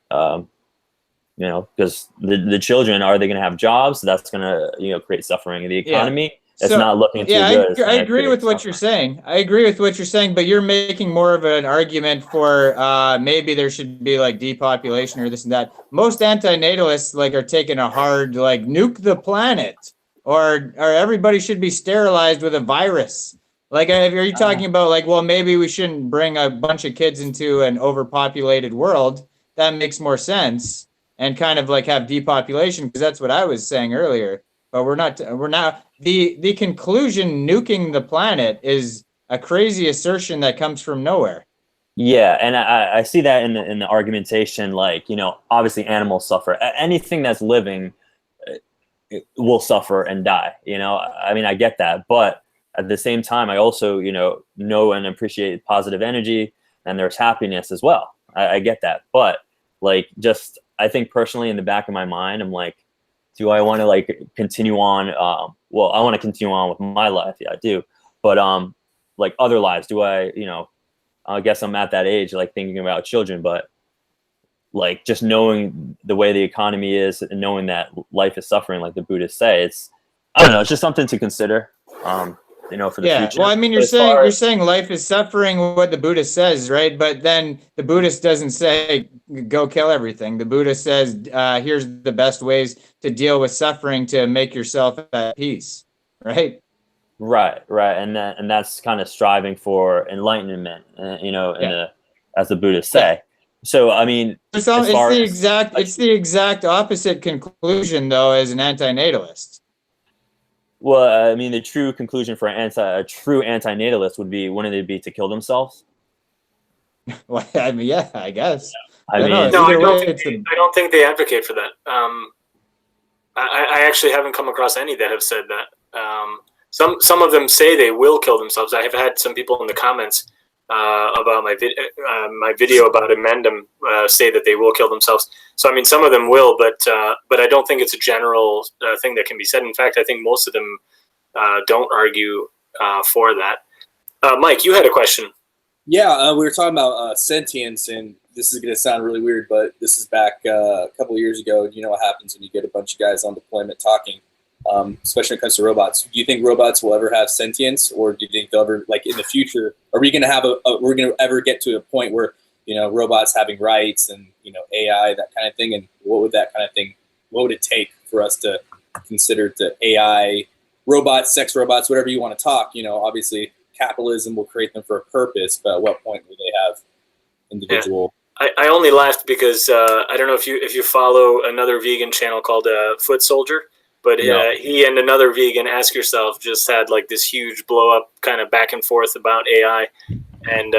because the children, are they going to have jobs? That's going to, create suffering in the economy. It's not looking too good. I agree with what you're saying. I agree with what you're saying, but you're making more of an argument for maybe there should be like depopulation or this and that. Most antinatalists like are taking a hard like nuke the planet, or everybody should be sterilized with a virus. Like, are you talking about like, well, maybe we shouldn't bring a bunch of kids into an overpopulated world? That makes more sense, and kind of like have depopulation, because that's what I was saying earlier. But we're not. The conclusion, nuking the planet, is a crazy assertion that comes from nowhere. Yeah, and I see that in the argumentation, like, obviously animals suffer. Anything that's living will suffer and die. I mean, I get that, but at the same time, I also know and appreciate positive energy, and there's happiness as well. I get that, but like, just, I think personally in the back of my mind, I'm like, do I want to like continue on? Well, I want to continue on with my life. Yeah, I do. But like other lives, do I, I guess I'm at that age, like thinking about children, but like just knowing the way the economy is and knowing that life is suffering, like the Buddhists say, I don't know, it's just something to consider, for the future. Well, I mean, you're saying life is suffering, what the Buddhist says, right? But then the Buddhist doesn't say go kill everything. The Buddhist says here's the best ways to deal with suffering to make yourself at peace, right? Right, and that's kind of striving for enlightenment, as the Buddhists say. Yeah. So I mean, it's the exact opposite conclusion though as an antinatalist. Well, I mean, the true conclusion for a true antinatalist wouldn't it be to kill themselves? Well, I mean, yeah, I guess. I Yeah, no, mean, No, either way, it's a, I don't think they advocate for that. I actually haven't come across any that have said that. Some of them say they will kill themselves. I have had some people in the comments about my video about Amendum say that they will kill themselves. So I mean, some of them will, but I don't think it's a general thing that can be said. In fact, I think most of them don't argue for that. Mike, you had a question. Yeah, we were talking about sentience, and this is going to sound really weird, but this is back a couple of years ago. You know what happens when you get a bunch of guys on deployment talking, especially when it comes to robots. Do you think robots will ever have sentience, or do you think they'll ever, like in the future, are we going to have we're going to ever get to a point where, you know, robots having rights and, you know, AI, that kind of thing? And what would that kind of thing, what would it take for us to consider the AI, robots, sex robots, whatever you want to talk? You know, obviously capitalism will create them for a purpose, but at what point will they have individual? Yeah. I only laughed because I don't know if you follow another vegan channel called Foot Soldier, but No. he and another vegan, Ask Yourself, just had like this huge blow up kind of back and forth about AI, and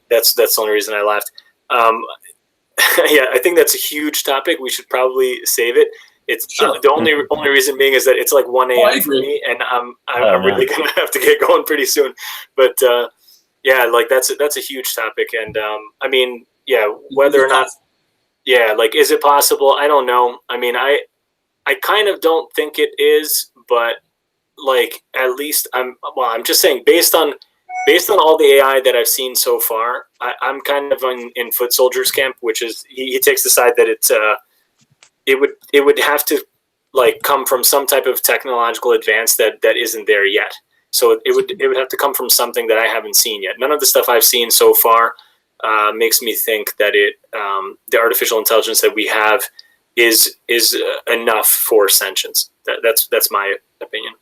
that's the only reason I laughed. Yeah, I think that's a huge topic. We should probably save it. It's Sure. the only reason being is that it's like 1 a.m. for me, and I'm really gonna have to get going pretty soon. But yeah, like that's a huge topic, and I mean, yeah, whether or not, yeah, like is it possible? I don't know. I mean, I kind of don't think it is, but like at least I'm just saying based on all the AI that I've seen so far, I'm kind of in Foot Soldier's camp, which is he takes the side that it would have to like come from some type of technological advance that isn't there yet. So it would have to come from something that I haven't seen yet. None of the stuff I've seen so far makes me think that the artificial intelligence that we have is enough for sentience. That's my opinion.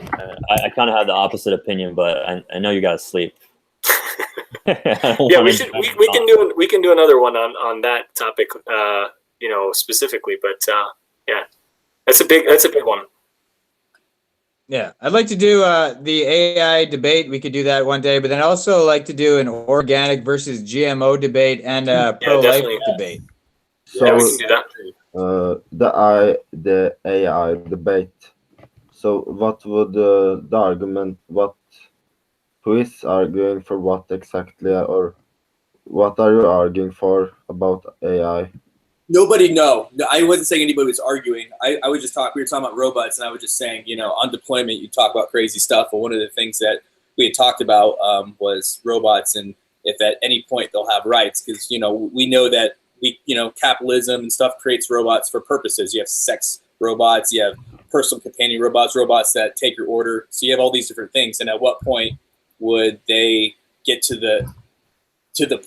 I kind of have the opposite opinion, but I know you guys sleep. Yeah, we can do another one on that topic, you know, specifically. But yeah, that's a big one. yeah, I'd like to do the AI debate. We could do that one day, but then also like to do an organic versus GMO debate and a pro-life definitely. debate. So Yeah, we can do that. the AI debate. So what would the argument? Who is arguing for what exactly, or what are you arguing for about AI? Nobody, no. I wasn't saying anybody was arguing. I was just talking, we were talking about robots, and I was just saying, you know, on deployment, you talk about crazy stuff. But one of the things that we had talked about was robots, and if at any point they'll have rights, because, you know, we know that capitalism and stuff creates robots for purposes. You have sex robots, you have personal companion robots, robots that take your order. So you have all these different things. And at what point would they get to the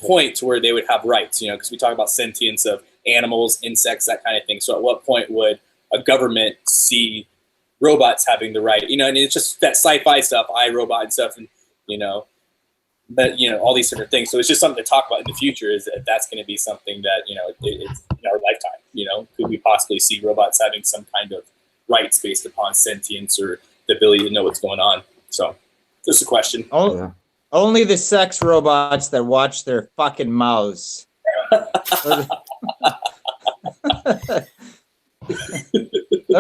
point where they would have rights? You know, because we talk about sentience of animals, insects, that kind of thing. So at what point would a government see robots having the right? You know, and it's just that sci-fi stuff, iRobot and stuff, and but all these different things. So it's just something to talk about in the future. Is that that's going to be something that it's in our lifetime? You know, could we possibly see robots having some kind of rights based upon sentience or the ability to know what's going on? So just a question. Only the sex robots that watch their fucking mouths. Those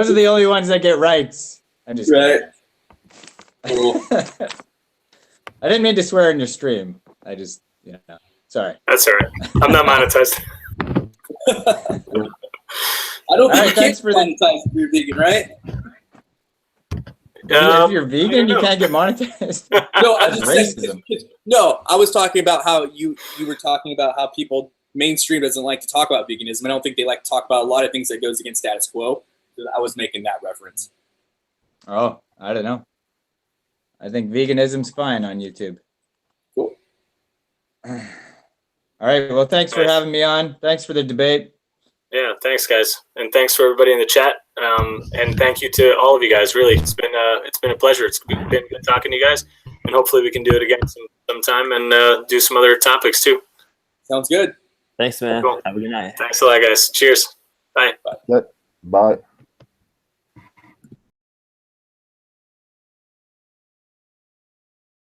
are the only ones that get rights. I'm just right. Cool. I didn't mean to swear in your stream. I just, sorry. That's all right. I'm not monetized. I don't think thanks for monetize if you're vegan, right? If you're vegan, you can't get monetized. No, I'm just racism. No, I was talking about how you were talking about how people mainstream doesn't like to talk about veganism. I don't think they like to talk about a lot of things that goes against status quo. I was making that reference. Oh, I don't know. I think veganism's fine on YouTube. Cool. All right. Well, thanks for having me on. Thanks for the debate. Yeah, thanks, guys, and thanks for everybody in the chat. And thank you to all of you guys. Really, it's been a pleasure. It's been good talking to you guys, and hopefully we can do it again sometime and do some other topics too. Sounds good. Thanks, man. Cool. Have a good night. Thanks a lot, guys. Cheers. Bye. Bye.